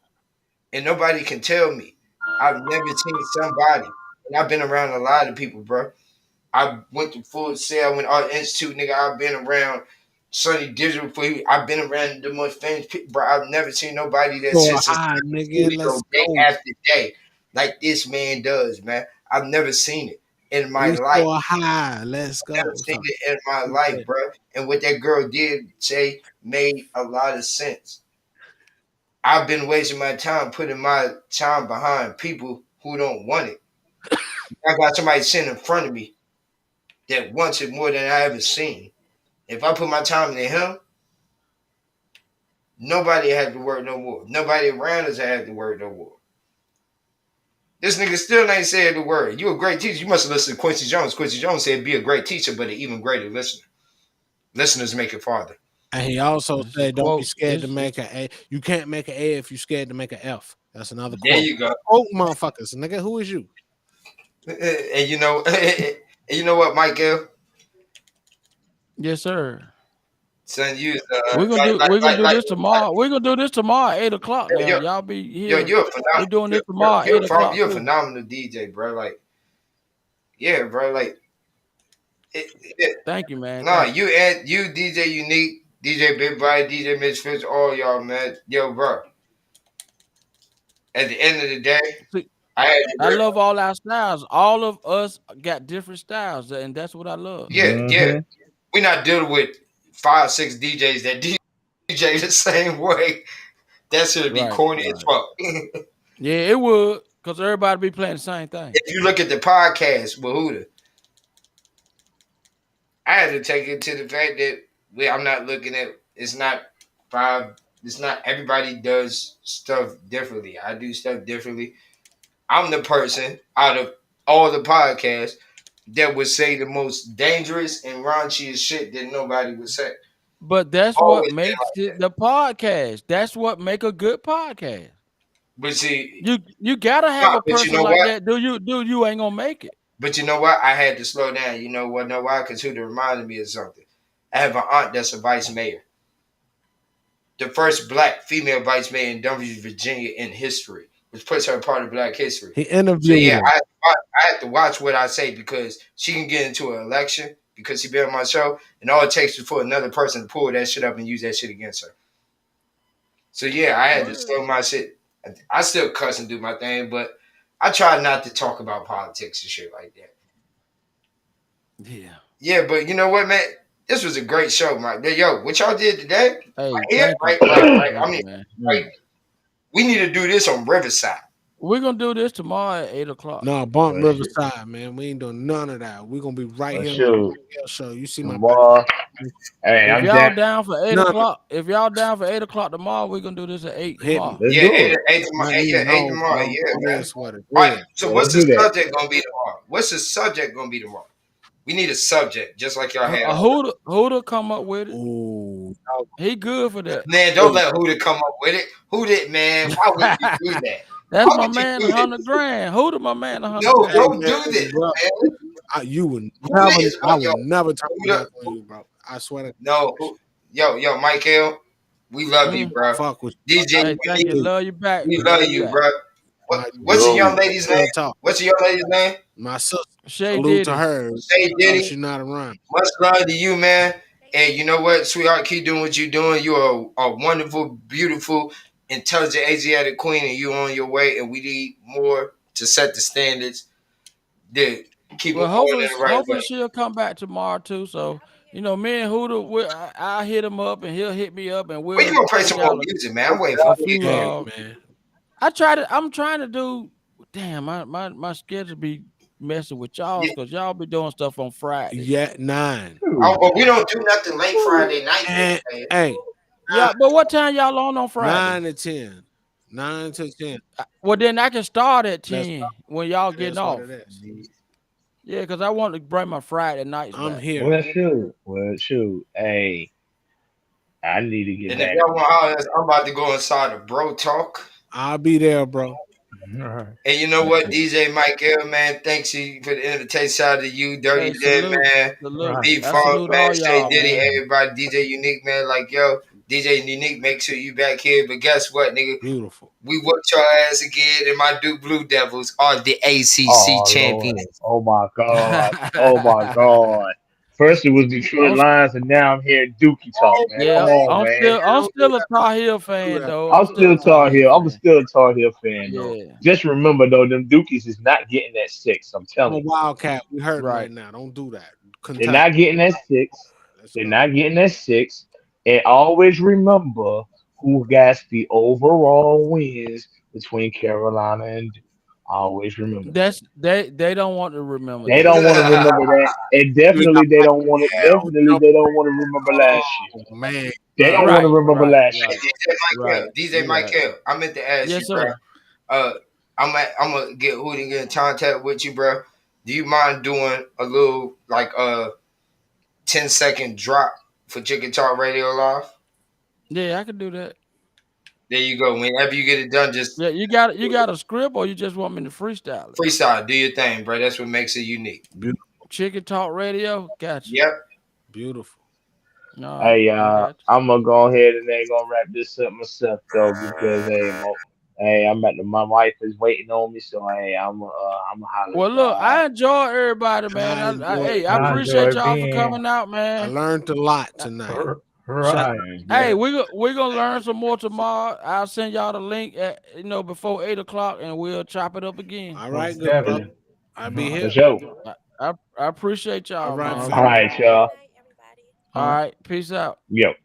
and nobody can tell me, I've never seen somebody, and I've been around a lot of people, bro. I went to Full Sail, I went to Art Institute, nigga. I've been around Sunny Digital for you. I've been around the most famous people, bro. I've never seen nobody that sits day after day like this man does, man. I've never seen it in my life. Let's go. I've never seen it in my life, bro. And what that girl did say made a lot of sense. I've been wasting my time putting my time behind people who don't want it. I got somebody sitting in front of me that wants it more than I ever seen. If I put my time into him, nobody had to work no more. Nobody around us had to work no more. This nigga still ain't said the word. You a great teacher. You must have listened to Quincy Jones. Quincy Jones said be a great teacher, but an even greater listener. Listeners make it farther. And he also said, don't be scared to make an A. You can't make an A if you're scared to make an F. That's another quote. There you go. Oh, motherfuckers. Nigga, who is you? And you know what, Michael? Yes, sir. Son, you. We're gonna do this tomorrow. We're gonna do this tomorrow, 8:00 now. Y'all be here. You're a phenomenal. We're doing this tomorrow, 8:00. You're a phenomenal DJ, bro. Like, yeah, bro. Like, thank you, man. No, you DJ Unique, DJ Big Body, DJ Mitch Fitz, all y'all, man. Yo, bro. At the end of the day, I love all our styles. All of us got different styles, and that's what I love. Yeah. We're not dealing with 5-6 DJs that DJ the same way. That should be corny as fuck. Yeah, it would, because everybody be playing the same thing. If you look at the podcast with Huda, I had to take it to the fact that I'm not looking at it's not everybody does stuff differently. I do stuff differently. I'm the person out of all the podcasts that would say the most dangerous and raunchiest shit that nobody would say. But that's what makes it the podcast. That's what make a good podcast. But see, you gotta have a person like that. Do you ain't gonna make it. But you know what? I had to slow down. You know what? Know why? Because Huda reminded me of something. I have an aunt that's a vice mayor. The first black female vice mayor in Dumfries, Virginia in history. which puts her part of Black history. He So interviewed yeah, him. I have to watch what I say because she can get into an election because she been on my show, and all it takes is for another person to pull that shit up and use that shit against her. So yeah, I had to slow my shit. I still cuss and do my thing, but I try not to talk about politics and shit like that. Yeah. Yeah, but you know what, man? This was a great show, Mike. Yo, what y'all did today? Hey, Right, we need to do this on Riverside. We're gonna do this tomorrow at 8 o'clock. No, bump Riverside, man. We ain't doing none of that. We're gonna be right here on the show. You see my tomorrow. Hey, if I'm y'all down. down for 8 o'clock, if y'all down for 8 o'clock tomorrow, we're gonna do this at 8 tomorrow. Yeah, 8 tomorrow. Yeah, man. All right, so what's the subject gonna be tomorrow? What's the subject gonna be tomorrow? We need a subject, just like y'all had. Huda come up with it. Ooh, he good for that. Man, don't let Huda come up with it. Huda, man, why would you do that? That's my man, 100 grand. Huda, my man, 100 No, grand. don't do this, man. You would never. I would never talk about you, bro. I swear to No, yo, Michael, we love you, bro. Fuck with DJ, hey, thank you. Love you back. We love you, bro. What's the young lady's name? What's the young lady's name? My sister. Shay Salute Diddy. to her. Shay Diddy. She's not around. Much love to you, man. And you know what, sweetheart, keep doing what you're doing. You're a wonderful, beautiful, intelligent Asiatic queen, and you're on your way. And we need more to set the standards. Dude, keep it going in the right hopefully way. she'll come back tomorrow too. So you know, me and Huda, I hit him up and he'll hit me up, and we'll. Well, you gonna play some more music, man? I'm waiting for you, man. I'm trying to do. Damn, my schedule be messing with y'all because y'all be doing stuff on Friday. Yeah, 9. Oh, but we don't do nothing late Friday night. Hey. Yeah, but what time y'all on Friday? 9 to 10. 9 to 10. Well, then I can start at 10 when y'all getting off. Yeah, because I want to bring my Friday nights I'm back. here. Well, shoot. Hey, I need to get And back. if y'all want holler, I'm about to go inside of Bro Talk. I'll be there, bro. And you know what, DJ Michael, man, thanks you for the invitation. Shout out to you, Dirty Dead, man. B-Funk, man, Shay Diddy, everybody, DJ Unique, man. Like, yo, DJ Unique, make sure you back here. But guess what, nigga? Beautiful. We whooped your ass again, and my Duke Blue Devils are the ACC champions. Lord. Oh, my God. Oh, my God. First it was Detroit Lions, and now I'm hearing Dookie talk, man. Yeah, Come on, man. I'm still a Tar Heel fan, though. I'm still Tar Heel. I'm still a Tar Heel fan, though. Yeah. Just remember, though, them Dookies is not getting that 6. I'm telling you. I'm a Wildcat. We hurt right now. Don't do that. They're not getting that 6. They're not getting that 6. And always remember who got the overall wins between Carolina and Duke. Always remember. They don't want to remember. They don't want to remember that, and definitely they don't want to. Definitely they don't want to remember last year. Man, they don't want to remember last year. DJ Michael, I meant to ask you, bro. I'm gonna get Hootie and get in contact with you, bro. Do you mind doing a little 10-second drop for Chicken Talk Radio Live? Yeah, I can do that. There you go. Whenever you get it done, just you got a script, or you just want me to freestyle it? Freestyle, do your thing, bro. That's what makes it unique. Beautiful. Chicken Talk Radio, gotcha. Yep. Beautiful. No, hey, I'm gonna go ahead and then gonna wrap this up myself though, because my wife is waiting on me, so I'm hollering. Well, look, I enjoy everybody, man. I appreciate y'all for coming out, man. I learned a lot tonight. Right. Hey, we're gonna learn some more tomorrow. I'll send y'all the link at before 8 o'clock, and we'll chop it up again. All right, good brother. I'll be here. I appreciate y'all. All right, y'all. All right, peace out. Yo.